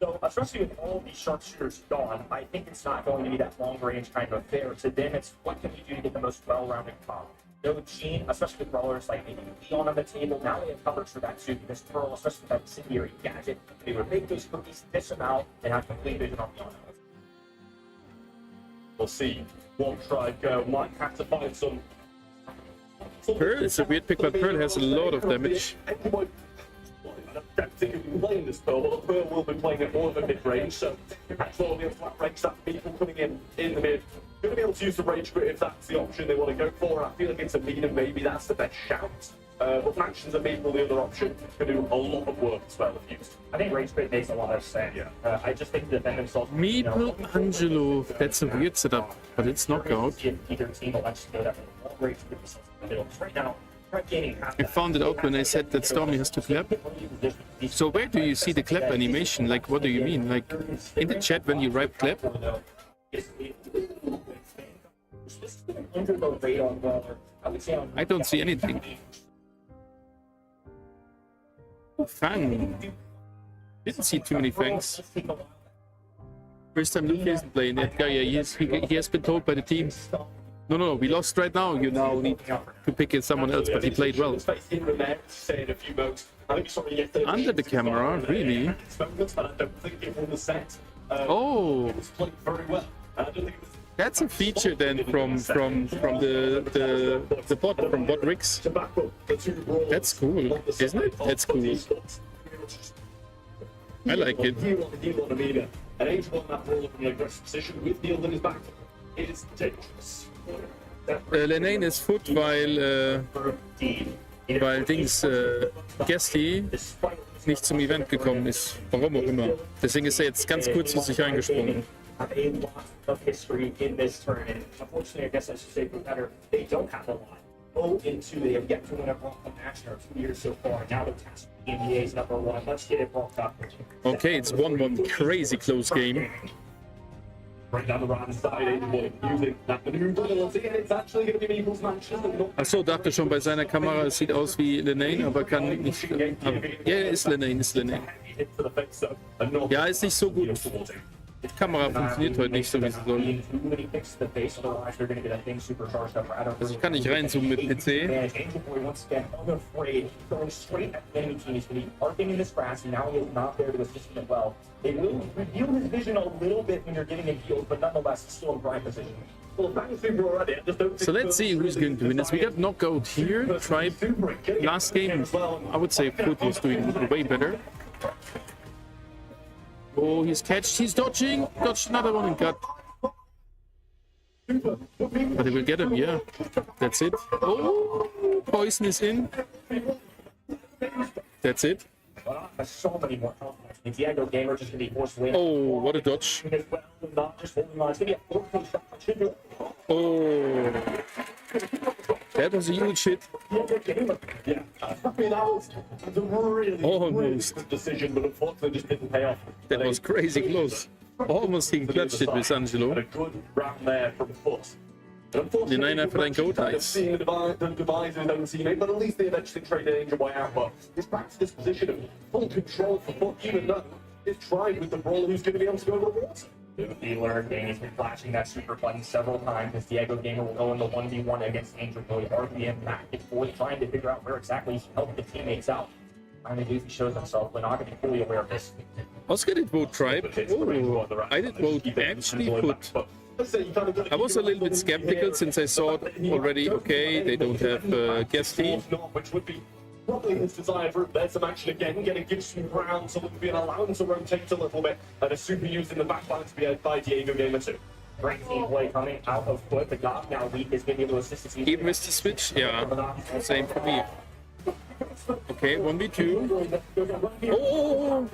So, especially with all these sharpshooters gone, I think it's not going to be that long-range kind of affair. To them, it's what can we do to get the most well-rounded comp. No Gene, especially with brawlers like maybe Leon on the table, now they have coverage for that too, because Pearl, especially with that incendiary gadget, they would make those cookies, dish them out, and have complete vision on Leon. We'll see. One Tribe go, might have to find some. Pearl is a weird pick, but Pearl has a lot of damage. I don't think he'll be playing this Pearl, but Pearl will be playing it more of a mid-range, so that's all the flat range that people coming in the mid. Going to be able to use the rage grit if that's the option they want to go for. I feel like it's a Mina, maybe that's the best shout. But Mansions and Maple, the other option, can do a lot of work as well if used. I think Rage Quit makes a lot of sense. Yeah. I just think to defend themselves. Meeple Angelo. That's a weird setup, but it's knockout. If either team elects to go that Rage Quit themselves in the middle. Right now, they're gaining half I found it out when I said that Stormi has to clap. So where do you see the clap animation? Like, what do you mean? Like, in the chat when you write clap? Under the radar brawler, I would say on I don't see anything. Oh, Fang. Didn't see too many Fangs. First time Luffy isn't playing that guy. Yeah, he has been told by the team. No, we lost right now. You now need to pick in someone else, but he played well. Under the camera, really? Oh, that's a feature then from the bot from Bot Rix. That's cool, isn't it? That's cool. I like it. An H1 that roll from an aggressive position with Neil in his back is dangerous. Lenane ist foot, weil Dings Gesti nicht zum Event gekommen ist. Warum auch immer. Deswegen ist er jetzt ganz kurzfristig eingesprungen. Have a lot of history in this tournament. Unfortunately, I guess I should say for better, they don't have a lot. 0-2, they have yet to win a Brawl Cup match in our 2 years so far. Now they're tasked with the NBA's #1. Let's get it Brawl Cup. Okay, it's 1-1. Crazy close game. Right down the right side, using that maneuver. It's actually going to be Maple's match. Achso, dachte schon bei seiner Kamera, es sieht aus wie Lenane, aber kann nicht. Ja, ist Lenane. Ja, ist nicht so gut. Die Kamera funktioniert heute nicht so, wie sie soll. Also ich kann nicht reinzoomen mit PC. It will reveal his vision a little bit when you're getting in heals, but nonetheless, still in prime position. So let's see who's going to win this. We got knockout here. Tribe last game, I would say Foot was doing way better. Oh, he's catched. He's dodging. Dodged another one and got. But they will get him. Yeah, that's it. Oh, poison is in. That's it. So many more compliments. The Diego gamer just gonna be forced to win. Oh, what a dodge. Oh, that was a huge hit. Yeah, I mean, that was a really Almost. decision, but unfortunately just didn't pay off. That was crazy close. Almost he clutched it with Angelo. A good round there from Foot. The 9 after ein Goat Ice. Seeing the demise of his own teammate, but at least they eventually traded Angel way out. But it's back to this position of full control for Foot, even though it's tried with the brawler who's going to be able to go over the water. The alert game has been flashing that super button several times as Diego Gamer will go in the 1v1 against Angel Boy. RPM back and forth trying to figure out where exactly he can help the teammates out. Finally, Goofy shows himself, but not going to be fully aware of this. Oscar did vote Tribe. Oh, I did vote actually Foot. I was a little bit skeptical since I saw already, okay, they don't have Guesty. Which would be probably his desired route. There's some action again, getting gives some ground, so it would be an allowance to rotate a little bit, and a super used in the backline to be out by Diego Gamer too. Great team play coming out of Foot. The Goth now weak is going to be able to assist the team. Even with the switch, yeah, same for me. Okay, 1v2. Oh!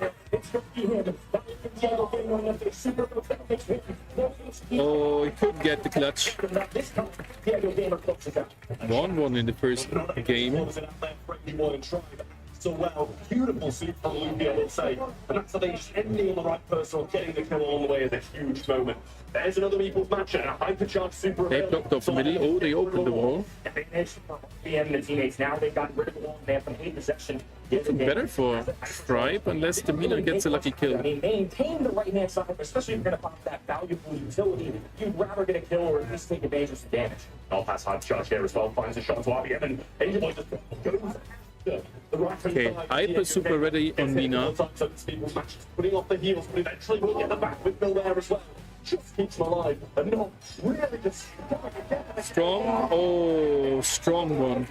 Oh, he couldn't get the clutch. 1-1 in the first game. So well, beautiful suit from Luffy, I will say. And that's how they just ending on the right person or getting the kill along the way is a huge moment. There's another Meeple's match and a hypercharged super. They blocked off the middle. Oh, they opened the wall. The teammates now they've got rid of the wall. They have complete possession. Better for Stripe unless the Miller gets a lucky kill. I mean, maintain the right hand side, especially if you're going to pop that valuable utility. You'd rather get a kill or at least take advantage of some damage. I'll pass hard charge here as well. Finds a shot to RBM and Angel Boy just goes. Okay, Hyper super ready on Mina. Putting off the heels, but eventually we'll get the back with Bill there as well. Just keeps him alive and not really just strong. Oh, strong one.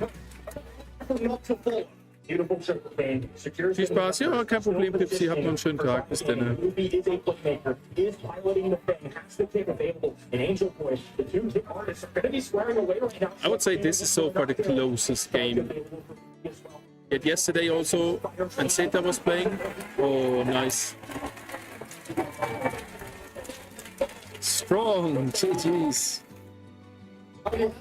Not to fall. Beautiful triple game. Viel Spaß, ja, kein Problem, Pipsi, habt noch einen schönen Tag, bis dann. Luffy is a playmaker, is piloting the thing, has the kick available, and Angel Boy, the two kick artists are going to be swearing away right now. I would say this is so far the closest game Yet yesterday also, and Zeta was playing. Oh, nice. Strong, GG's. I mean,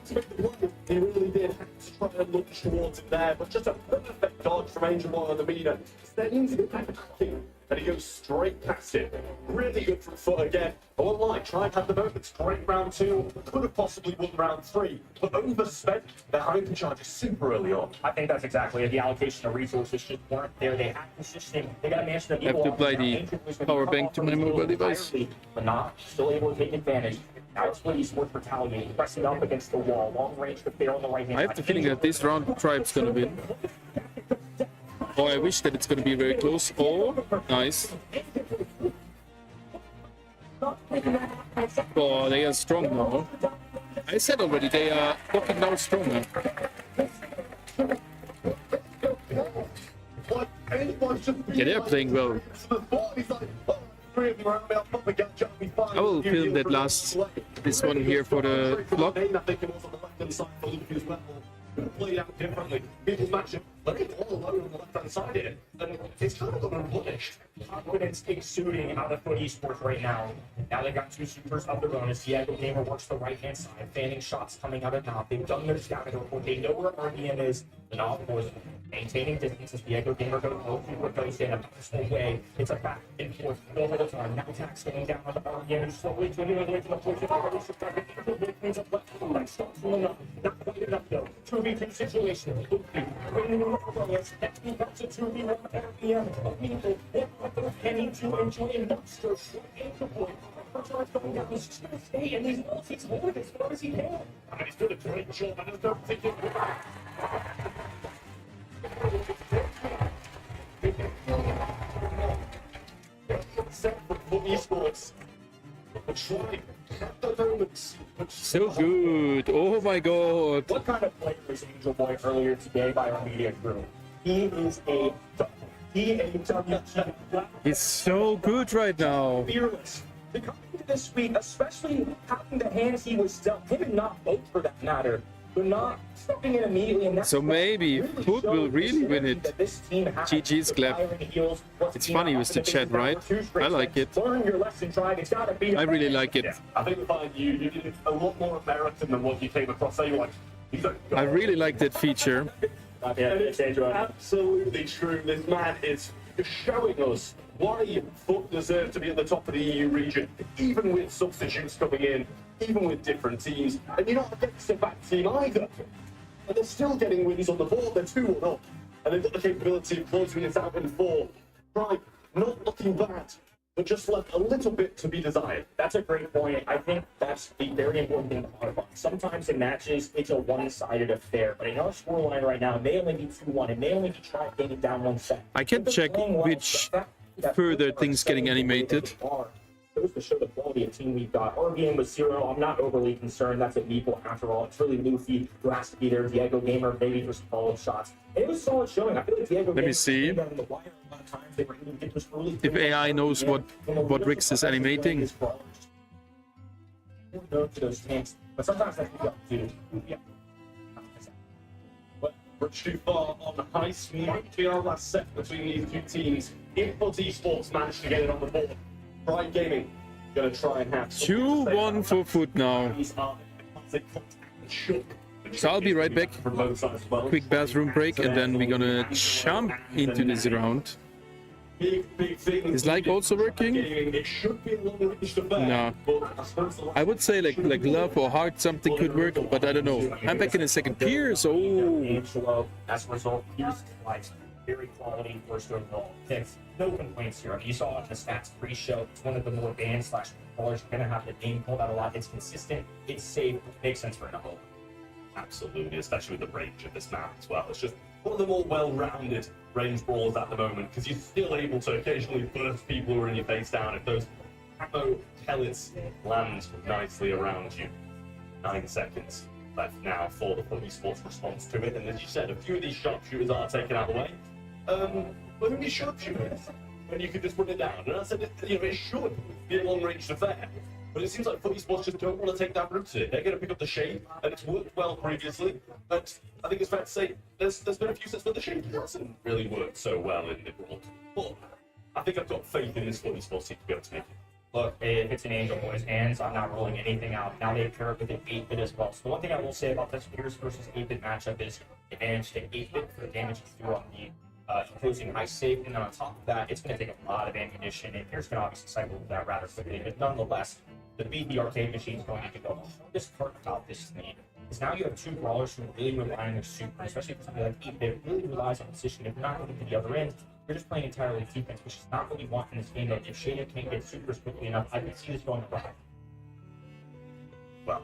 he really did have to try and look towards it there, but just a perfect dodge from Angel Boy on the meter. Steady into the attacking, and he goes straight past it. Really good from foot again. I won't lie, tried to have the moments. Great round 2, could have possibly won round 3, but overspent their hyper charges super early on. I think that's exactly it. The allocation of resources just weren't there. They had positioning. They got to manage the I have to apply the power bank to my mobile device. But not still able to take advantage. Now it's what he's worth retaliating, pressing up against the wall, long range to fail on the right hand. I have the feeling that this round Tribe's gonna win. Oh, I wish that it's gonna be very close. Oh, nice. Oh, they are strong now. I said already, they are looking now stronger. Yeah, they're playing well. I will film that this one here for the vlog. I think it was on the left-hand side for Luke as well. Played out differently. People match it, but it's all alone on the left-hand side here. And it's kind of gone unpunished. Confidence exuding out of Foot Esports right now. Now they got 2 supers of their own as Diego Gamer works the right-hand side, fanning shots coming out of Knob. They've done their scouting report. They know where RBM is. The Knob, of course, maintaining distance as Diego Gamer goes low. Super goes in a personal way. It's a back and forth over the time. Now tax going down on the RBM. Slowly turning away to the portion of the release of target. Brings up left. Right starts from the Knob. Not quite enough though. 2v2 situation. Bringing the players. That's got to 2v1 RBM. Meaningful. Heading to enjoy a monster point. Going down, he's just going to stay in these multis hold as far as he can. And he's done a great job. I don't think it set for Foot Esports. Try the moments. So good. Oh my god. What kind of player was Angel Boy earlier today by our media crew? He is a He's so good right now. Fearless. Coming into this week, especially having the hands he was dealt, him and not both for that matter, but not stepping in immediately. And so maybe Foot will really win it. GG's clap. It's funny with the chat, right? I like it. I really like it. I think we find you did a lot more American than what you came across. So you're like, I really like that feature. And it's absolutely true. This man is showing us why Foot deserves to be at the top of the EU region, even with substitutes coming in, even with different teams. And you're not against a bad team either. And they're still getting wins on the board. They're 2-1 up. And they've got the capability of closing it out in 4. Right, not looking bad, but just left a little bit to be desired. That's a great point. I think that's the very important thing to talk about. Sometimes in matches, it's a one-sided affair. But in our scoreline right now, it may only be 2-1. It may only be trying to get it down 1 set. I can check which further things getting animated. Goes to show the quality of team we've got. Our game was 0. I'm not overly concerned. That's a Meeple after all. It's really Luffy who has to be there. Diego Gamer maybe for some follow-up shots. And it was solid showing. I feel like Diego Let me see if AI knows what Rix is animating. But sometimes that's what you have to do. Yeah. But much too far on the heist. Might be our last set between these two teams. If Foot Esports managed to get it on the board, Pride Gaming gonna try and have 2-1 for Foot now. So I'll be right back. Quick bathroom break, and then we're gonna jump into this round. Is like also working? No. I would say like love or heart something could work, but I don't know. I'm back in a second. Piers, oh. As a result, Pierce provides very quality first overall picks. No complaints here. I mean, you saw in the stats pre-show, it's one of the more banned slash ballers. You're gonna have the name pulled out a lot. It's consistent, it's safe, makes sense for an whole. Absolutely, especially with the range of this map as well. It's just one of the more well-rounded range brawlers at the moment, because you're still able to occasionally burst people who are in your face down if those ammo pellets land nicely around you. 9 seconds left now for the Foot Esports response to it, and as you said, a few of these sharpshooters are taken out of the way. But who needs sharpshooters when you could just put it down? And I said, it should be a long-range affair. But it seems like Footy Sports just don't want to take that route today. They're going to pick up the shade, and it's worked well previously. But I think it's fair to say there's been a few sets where the shade hasn't really worked so well in the Brawl. But I think I've got faith in this Footy Sports team to be able to make it. Look, if it's in Angel Boy's hands, I'm not ruling anything out. Now they pair up with an 8-bit as well. So the one thing I will say about this Pierce versus 8-bit matchup is advantage to 8-bit for the damage you do on the opposing high save, and then on top of that, it's going to take a lot of ammunition, and Pierce can obviously cycle with that rather quickly, but nonetheless, the BB arcade machine is going to go. The hardest part about this thing is now you have two brawlers who really rely on their super, especially for somebody like 8-bit, really relies on position. If you're not going to the other end, you're just playing entirely defense, which is not what you want in this game. If Shayna can't get supers quickly enough, I can see this going awry. Well,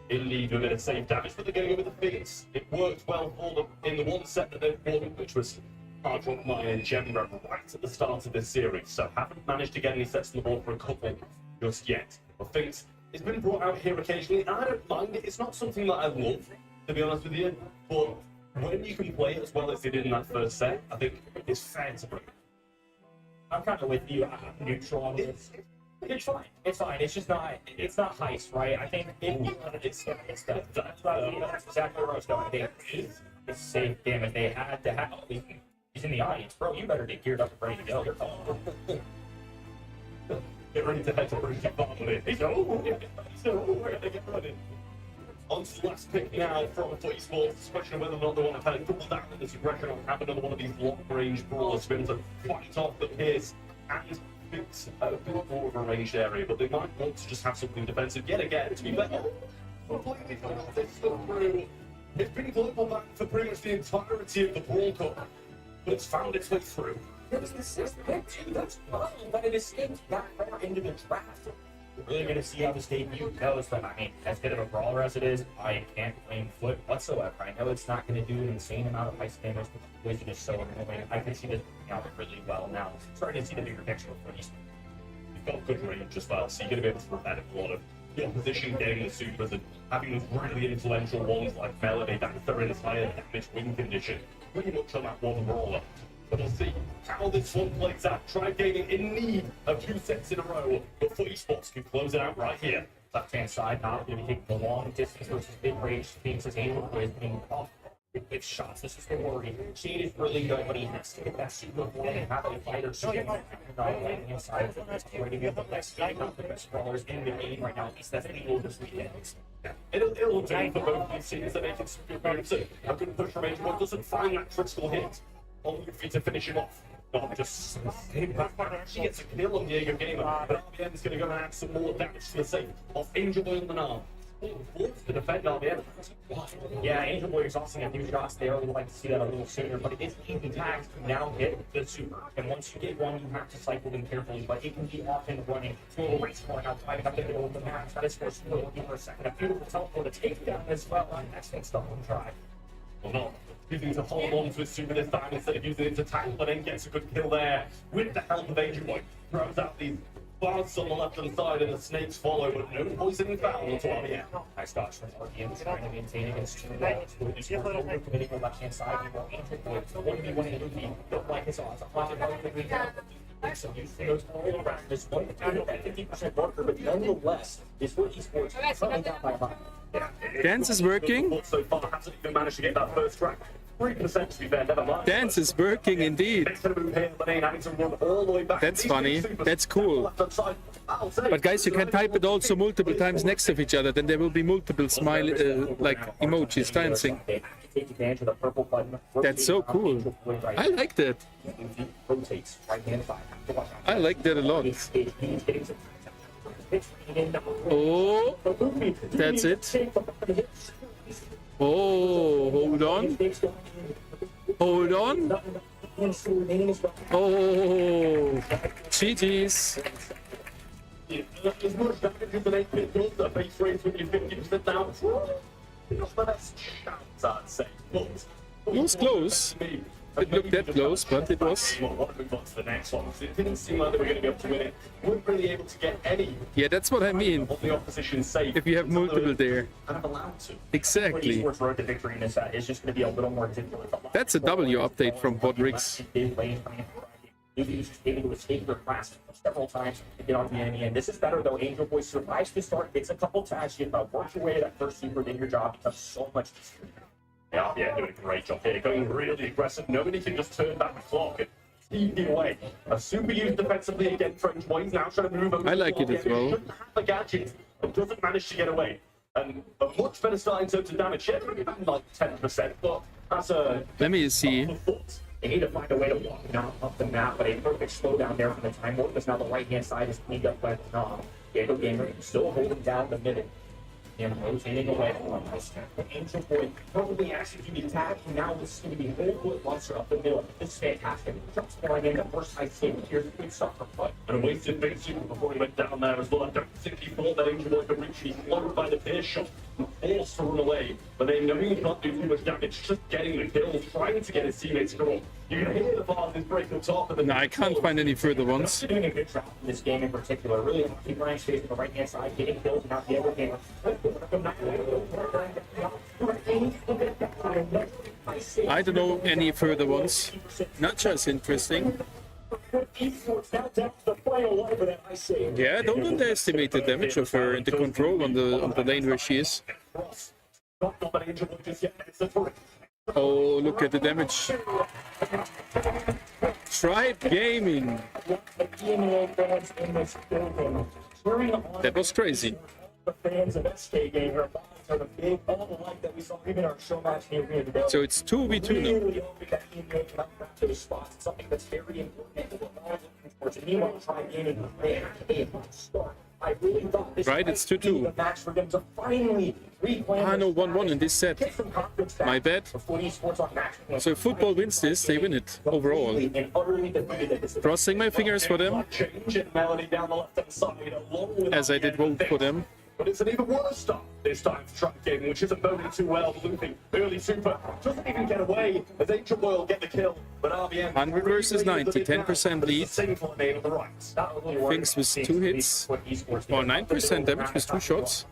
indeed, a bit of safe damage, but they're going to go with the Phoenix. It worked well for them in the one set that they've won, which was Hard Rock Mine and Gemra right at the start of this series. So haven't managed to get any sets on the board for a couple just yet. But Phoenix, it's been brought out here occasionally, and I don't mind it. It's not something that I love, to be honest with you, but when you can play it as well as they did in that first set, I think it's fair to bring it. I'm kind of with you. I'm neutral on this. It's fine. It's fine. It's just not. It's not heist, right? I think it's that's exactly where I was going. It's safe. Damn it. They had to have. He's in the audience, bro. You better get geared up and ready to go. Get ready to head to British Barton. He's over. We're gonna get ready. On to the last pick now from Footy Sports. It's a question of whether or not they want to kind of double down on this aggression or have another one of these long-range brawlers to be able to fight off the Pierce and fix a bit more of a ranged area, but they might want to just have something defensive yet again. To be fair, completely forgot this stuff through. It's been global back for pretty much the entirety of the Brawl Cup, but it's found its way through. It was the 6th pick, too. That's fine, but it escaped that far into the draft. We're really going to see how this debut goes, but I mean, as good of a brawler as it is, I can't blame Foot whatsoever. I know it's not going to do an insane amount of high damage, but the Wizard is so annoying. I can see this out really well now. Starting to see the bigger picture of Footy. You've got good range as well, so you're going to be able to prevent a lot of the opposition getting the supers and having those really influential ones like Melody that they're in higher damage win condition. Pretty much on that one brawler. But we'll see how this one plays out. Tribe Gaming in need of 2 sets in a row, but Footy Sports can close it out right here. Left-hand side, not going to be taking the long distance versus mid-range. Phoenix's Angel is being off with shots. This is the worry. Shade is really good, but he has to get that super board and have a fighter. So you're not landing inside. It's already been the best game, not the best brawlers in the game right now. At least that's the goal this weekend. Yeah, it'll do for both these teams that make it super moves. A good push from Angel doesn't find that critical hit. On your feet to finish him off. Not just stay back. She gets a kill on Diego Gamer, but RBM is going to go and add some more damage to the save of Angel Boy and Manar. To defend RBM. Yeah, Angel Boy exhausting a few shots there. I would like to see that a little sooner, but it is easy tags to now get the super. And once you get one, you have to cycle them carefully, but it can be often running through a race going out, fighting up the middle of the map. That is for a second. A beautiful teleport to take down as well. Excellent stuff on try. Well, not using to hold on to his super this time instead of using it to tackle, but then gets a good kill there with the help of Angel Boy. Throws out these bars on the left-hand side and the snakes follow, but no poisoning found onto RBM. Nice dodge from RBM trying to maintain against 2 balls. Committing the left-hand side, you want Angel Boy to 1v1 in the lead. Don't like his odds. So you see those all around this one, that 50% marker, but nonetheless, is Footy Sports currently down by 5. Dance is working. So far, hasn't even managed to get that first track. 3% to be fair, never mind. Dance is working indeed. That's funny. That's cool. But guys, you can type it also multiple times next to each other. Then there will be multiple smile like emojis dancing. That's so cool. I like that. I like that a lot. Oh, that's it. Oh, hold on. Hold on. Oh, GG's. As much damage as the 8-bit does, the base rate's with you 50% down. Not the best chance, I'd say. But It was close. It looked that close, but it was. Well, what move on to the next one? It didn't seem like they were going to be able to win it. Weren't really able to get any. Yeah, that's what I mean. Of the opposition safe. If you have multiple there. Kind of allowed to. Exactly. Road to victory in this set is just going to be a little more difficult. That's a W update from Podrix. Luffy was just able to escape their grasp several times to get on the enemy. And this is better though. Angel Boy survives the start, gets a couple tags, you work your way to that first super, then your job becomes so much easier. Yeah, doing a great job here, going really aggressive. Nobody can just turn back the clock and keep the away. A super used defensively again for Angel Boy. He's now trying to move over. I like it as well. Shouldn't have the gadget, but doesn't manage to get away. And a much better start in terms of damage. Yeah, maybe like 10%, but that's a... Let me see. They need to find a way to walk now up the map, but a perfect slowdown there from the time warp, because now the right-hand side is cleaned up by the Nom. Diego Gamer still holding down the middle. And rotating away from Angel Boy probably executing attack, and now this is going to be whole foot monster up the middle. This is fantastic. Jumps pouring in the first side save. Here's a quick sucker foot. And a wasted big super before he went down there as well. I don't think he thought that Angel Boy could reach. He's slowed by the pierce shot. Forced to run away. But they know he can't do too much damage. Just getting the kills, trying to get his teammates score. You can hear the bars break the top of the... No, I can't find any further ones. Doing a good job in this game in particular. Really keep running space on the right hand side, getting kills, and not the other gamer. I don't know any further ones. Not just interesting. Yeah, don't underestimate the damage of her and the control on the lane where she is. Oh, look at the damage. Tribe Gaming. That was crazy. The fans of SK Gamer are the big all the light that we saw even our show match here today. So it's 2v2 now. Really hoping that he may come out to the spots. It's something that's very important for all looking towards. And meanwhile, Tribe Gaming, they have a start. I really thought this right, it's 2-2. the match for them to finally Ah, no, 1-1 in this set. My bad. So if football wins this, they win it overall. Crossing my fingers for them, as I did vote for them. But it's an even worse start this time for Tribe Gaming, which isn't boding too well. Looping early super doesn't even get away as Angel Boy will get the kill. But RBM 100 versus 90, 10% lead. Things with 2 hits, or 9% damage with 2 shots.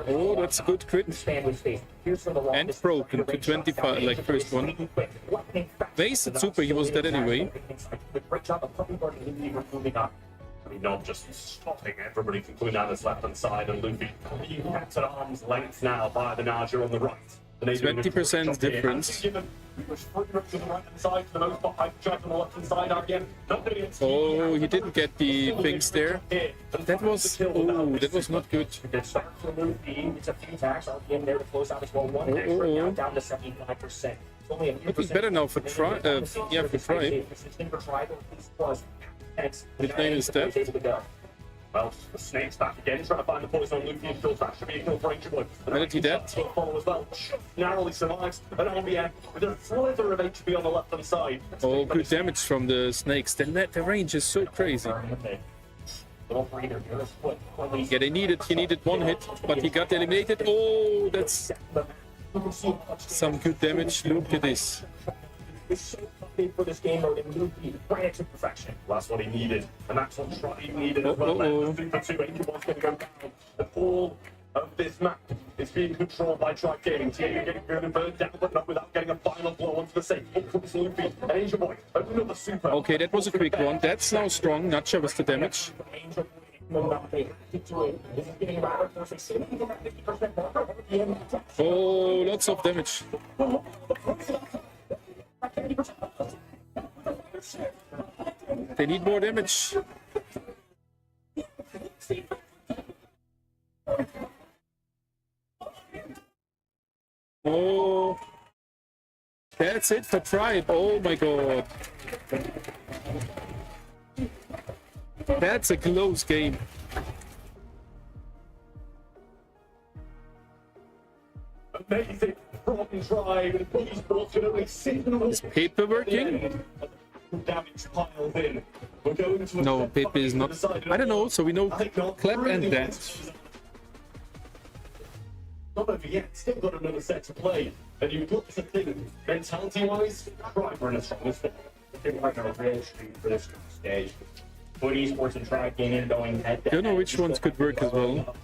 Oh, that's a good crit. And broken to 25, like first one. Wasted super, he was dead anyway. I mean, not just stopping everybody from coming down this left-hand side, and Luffy being kept at arm's length now by the Naja on the right. 20% difference. Oh, he didn't get the things there. That was, oh, that was not good. Looking better now for Tribe. Yeah, for Tribe. His name is Death. Well, the snake's back again, trying to find the poison on Luffy and kills. That should be a kill for Angel Boy. Melody dead. Follow as well. Narrowly survives an RBM with a slither of HP on the left hand side. Oh, good damage from the snakes. The range is so crazy. Yeah, he needed one hit, but he got eliminated. Oh, that's some good damage. Look at this. For this game mode and Luffy ran it to perfection. That's what he needed, and that's what Tribe needed as well. The Super 2 Angel Boy's going to go down. The whole of this map is being controlled by Tribe Gaming. Diego getting burned down, but not without getting a final blow onto the safe. Up comes Luffy and Angel Boy. Another super. Okay, that was a quick one. That's now strong. Nacha was the damage. Oh, lots of damage. They need more damage. Oh, that's it for Tribe. Oh my god. That's a close game. Amazing from Tribe, and these fortunately Is paper working? damage piled in. We're going to No, paper is not. I don't know, so we know clap and dance. Not over yet, still got another set to play. And you look at the thing, mentality-wise, Tribe are in a strong spot. They're like a real street for this stage. Put esports and Tribe Gaming going head to Don't know which ones could work as well.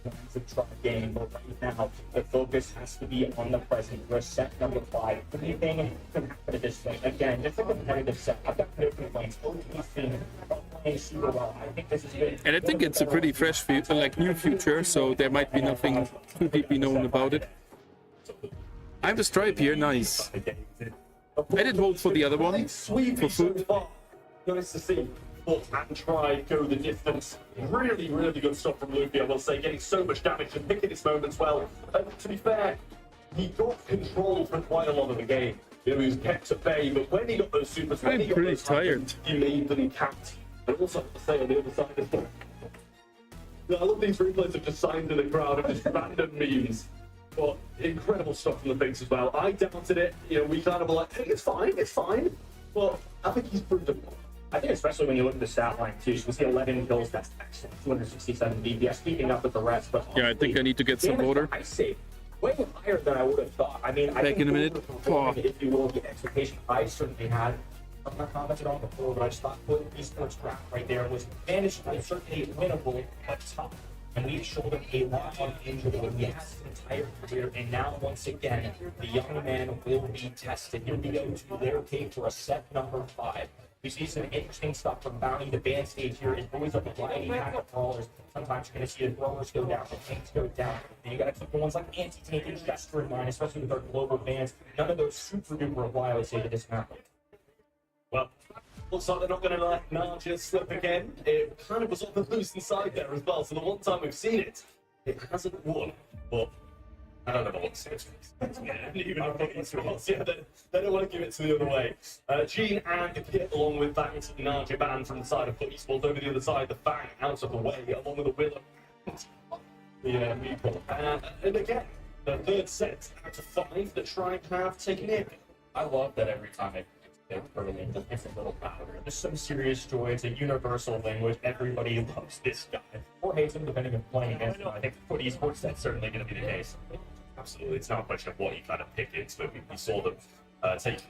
plans of try game, but right now the focus has to be on the present. We're set number 5. Anything can happen at this point. Again, just a competitive set. I've got no complaints. Both of these teams are playing super well. I think this is good. And I think it's a pretty fresh, like new future, so there might be nothing too deeply known about it. I have a stripe here, nice. I did vote for the other one, for food. Nice to see. And try go the distance. Really, really good stuff from Luffy, I will say, getting so much damage and picking his moments well. And to be fair, he got control for quite a lot of the game. You know, he was kept at bay, but when he got those supers, when he got pretty those tired. happens, he made them count. And also have to say on the other side as well. I love these replays of just signs in the crowd of just random memes. But incredible stuff from the Finks as well. I doubted it. You know, we kind of were like, hey, it's fine, it's fine. Well, I think he's proved it. I think especially when you look at the stat line too, you can see 11 kills, that's excellent, 267 DPS, keeping up with the rest. But Yeah, I think I need to get some water. I say way higher than I would have thought. I mean, I Back think in a minute. Oh. if you will, the expectation I certainly had. I'm not commented on before, but I just thought putting esports draft right there was manageable, certainly winnable, but tough. And we've shouldered a lot of injury in his entire career, and now once again, the young man will be tested. Here we go to their tape for a set number 5. We see some interesting stuff from Bounty. The band stage here is always a variety of brawlers. Sometimes you're going to see the brawlers go down, the tanks go down. Then you got to keep the ones like Anti-Tank and Jester in mind, especially with our global bands. None of those super duper apply, I would say, to dismount. Well, looks like they're not going to let Narja slip again. It kind of was on the losing side there as well, so the one time we've seen it, it hasn't won. But I don't know what's it. Yeah, even if it's was, yeah, they don't want to give it to the other way. Gene and the Kit, along with that Narja band from the side of Foot Esports, over the other side, the Fang out of the way, along with the Willow. Yeah, people. And again, the third set out of 5 that Tribe have taken in. I love that every time it it's a little powder. There's some serious joy. It's a universal language. Everybody loves this guy. Or hates him, depending on playing against him. I think for esports, that's certainly going to be the case. Absolutely. It's not a question of what you kind of pick into it. We saw them take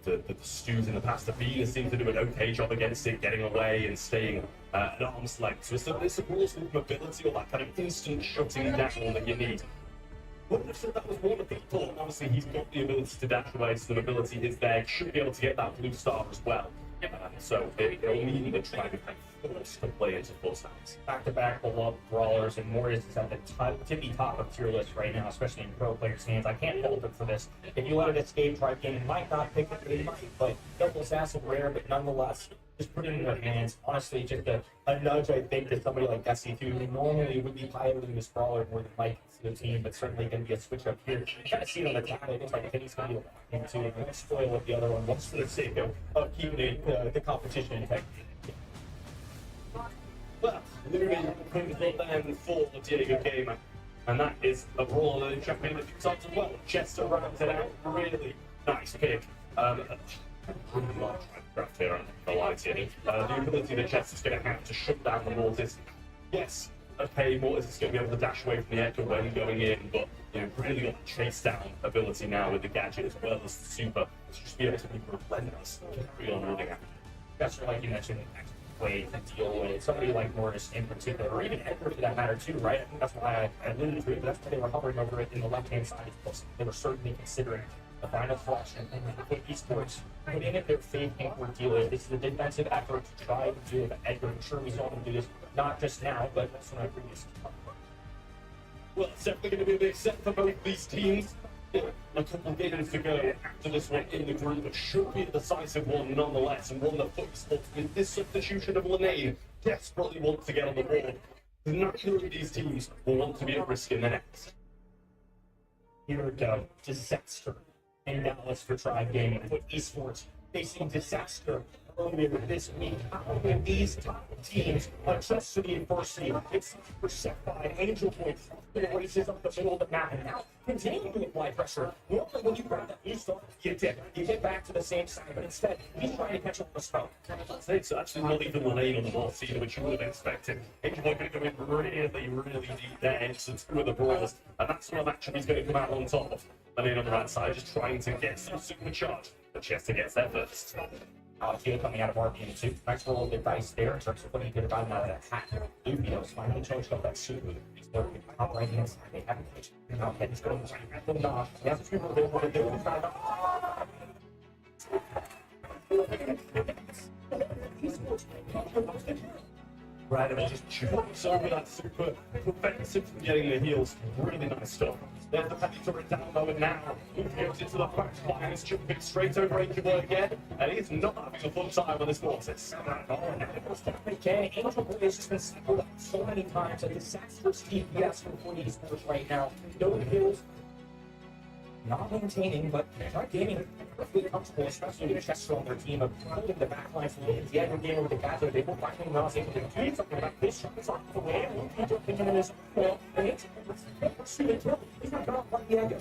the stews in the past. The Venus seemed to do an okay job against it, getting away and staying at arm's length. So it's a Brawl's mobility or that kind of instant shutting down that you need. Wouldn't have said that was one of the people. Obviously, he's got the ability to dash away, so the mobility is there. Should be able to get that blue star as well. So it'll mean that trying to kind of force to play into full stance. Back-to-back beloved brawlers, and Mortis is at the tippy top of tier list right now, especially in pro players' hands. I can't hold him for this. If you let it escape, Tribe Gaming might not pick it, they might, but double assassin rare, but nonetheless, just put it in their hands. Honestly, just a nudge, I think, to somebody like Desi, who normally would be piloting this brawler more than Mike to the team, but certainly going to be a switch up here. You kind of see it on the top. It looks like Kenny's going to be into it. Don't spoil what the other one wants for the sake of keeping it, the competition intact. Well, moving things up then for Diego Gamer, and that is a brawler that jumped in a few times as well. Chester rounds it out. Really nice pick. Draft here, I'm not lie to you. The ability that Chester's going to have to shut down the Mortis. Yes, okay, Mortis is going to be able to dash away from the Echo when going in, but really got the chase down ability now with the gadget as well as the super to just be able to be relentless and carry on running after. Chester, like you mentioned, way to deal with somebody like Mortis in particular, or even Edgar for that matter too, right? I think that's why I alluded to it, but that's why they were hovering over it in the left-hand side. They were certainly considering the final flash and put esports, putting it their faith in Cordelia. This is a defensive effort to try to deal with Edgar. I'm sure we saw them do this not just now, but also in our previous. Well, it's definitely going to be a big set for both these teams. A couple of games to go after this one in the group, but should be a decisive one nonetheless, and one that Foot Esports, with this substitution of Lene, desperately wants to get on the board. Neither of these teams will want to be at risk in the next. Here we go. Disaster in Dallas for Tribe Gaming. Foot Esports facing disaster earlier this week. With these top teams adjust to the adversity. It's set by Angel Points. It races up the middle of the map and now continuing to apply pressure. Normally when you grab that blue star, you dip. You get back to the same side, but instead he's trying to catch up the spell. It's actually not even Lane on the ball scene, which you would have expected. Angel Point going to come in really deep there into two of the brawlers, and that's what actually he's going to come out on top of. Lane on the right side, just trying to get some supercharge. But Chester gets there first. Teal coming out of RBM too. Nice roll of the dice there in terms of what he could have gotten out of that hat. Lupio's finally charged up that suit. He's working up right hand side. They haven't pitched. Now he's going to the knock. He has a few more there. What to do? He's trying to. Right, and just jumps over that super, prevents him from getting the heals. Really nice stuff. There's the penny turret down low, and now he goes into the flash line. He's jumping straight over Ikoliks again, and he's not having a fun time on this Mortis. Angel Boy has just been cycled up so many times. A disastrous DPS for esports right now. No kills. Not maintaining, but not gaming perfectly comfortable, especially with Chester on their team of holding the backline for the Diego game with the Gato. They were finally not able to do something about this. Shot off the way, and he's jumping in his well, and it's he's not going to find Diego.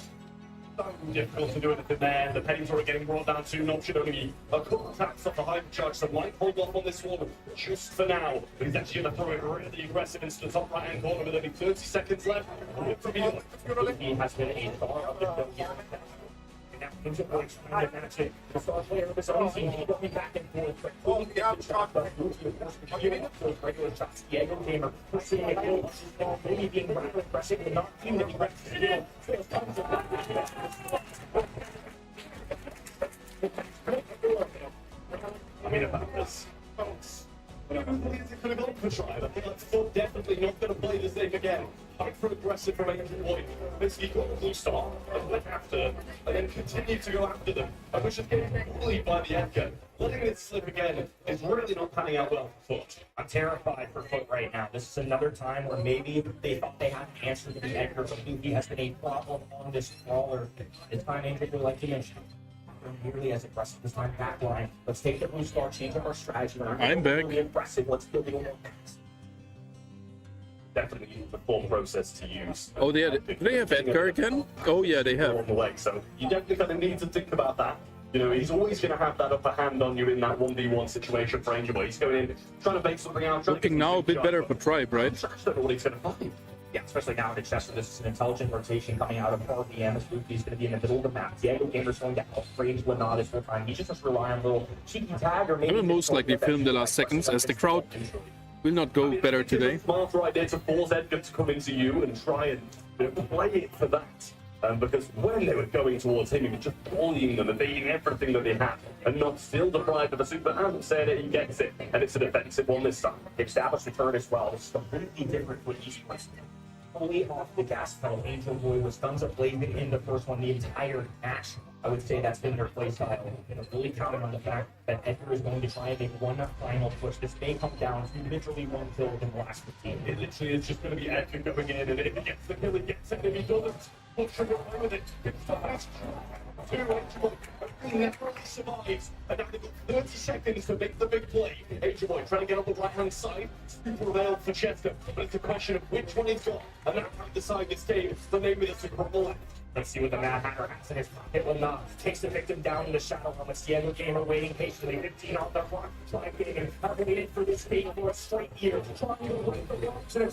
So difficult to do anything there. The pennies are getting brought down to an option only. A couple attacks off the hypercharge, so might hold off on this one just for now. But he's actually going to throw it really aggressive into the top right hand corner with only 30 seconds left. He has been a star of the now Angel Boy trying to match it. The star player of his own team, he going back and forth. Those regular shots, Diego Gamer pushing it in. Maybe being rather aggressive and not being the aggressive. I mean, about this, folks. Could have gone for try, but that's still definitely not going to play this game again. Hyper aggressive from Angel Boy. Basically got the blue star and went after, and then continued to go after them. I wish I'd getting bullied by the Echo. Letting it slip again is really not panning out well for Foot. I'm terrified for Foot right now. This is another time where maybe they thought they had an answer to the Edgar, but he has been a problem on this brawler. It's time Angel Boy, like you mentioned. Nearly as aggressive this time backline. Let's take the blue star, change up our strategy. I'm back. Really aggressive. Let's build the more packs. Definitely the full process to use. Oh, do they have Edgar again? Oh, yeah, they have. Along the way, so you definitely kind of need to think about that. You know, he's always going to have that upper hand on you in that 1v1 situation for Angel Boy. He's going in, trying to bake something out. Looking now a bit better for Tribe, right? I don't know what he's going to find. Yeah, especially now in Chester, this is an intelligent rotation coming out of RBM. He's going to be in the middle of the map. Diego Gamer's going to outrage Lenat this whole time. He just has to rely on a little cheeky tag or maybe... I will most likely film the last seconds as the crowd will not go better today. Smarter idea to force Edgar to come into you and try and play it for that. Because when they were going towards him, he was just bullying them and beating everything that they had, and not still deprived of a super hand, saying that he gets it, and it's a defensive one this time. Established return as well. It's completely different with esports. Fully off the gas pedal. Angel Boy was guns blazing in the first one the entire match. I would say that's been their play style. You know, really counting on the fact that Edgar is going to try and make one final push. This may come down to literally one kill within the last 15. It literally is just going to be Edgar going in, and if he gets the kill, he gets it. If he doesn't, he'll trigger away with it. It's the last two Angel Boy. He never survives. And now they've got 30 seconds to make the big play. Angel Boy trying to get on the right-hand side. Super availed for Chester. But it's a question of which one he's got. And that might decide this game. The name of the Grohl. Let's see what the Mad Hatter has in his pocket. Lenat takes the victim down in the shadow helmet. Diego Gamer waiting patiently. 15 on the clock. Tribe getting calculated for this game for a straight year. Trying to win the rocks and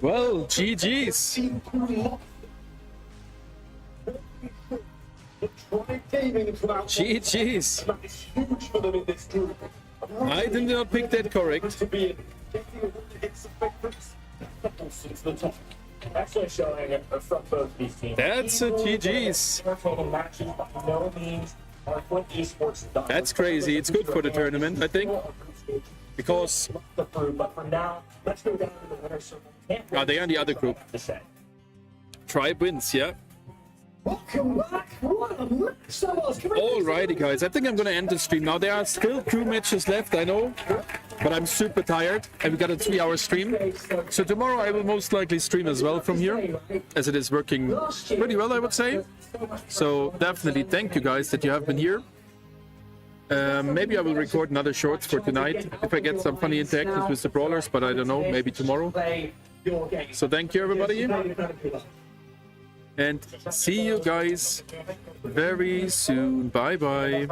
Well, GG's. GG's. I did not pick that correct. Actually showing it from both these teams. That's a GG's. That's crazy. It's good for the tournament, I think. Because they are in the other group. Tribe wins, yeah. Welcome back. Alrighty, guys. I think I'm gonna end the stream now. There are still 2 matches left, I know, but I'm super tired, and we got a 3-hour stream. So tomorrow I will most likely stream as well from here, as it is working pretty well, I would say. So definitely thank you guys that you have been here. Maybe I will record another shorts for tonight if I get some funny interactions with the brawlers, but I don't know, maybe tomorrow. So thank you, everybody. and see you guys very soon. Bye bye.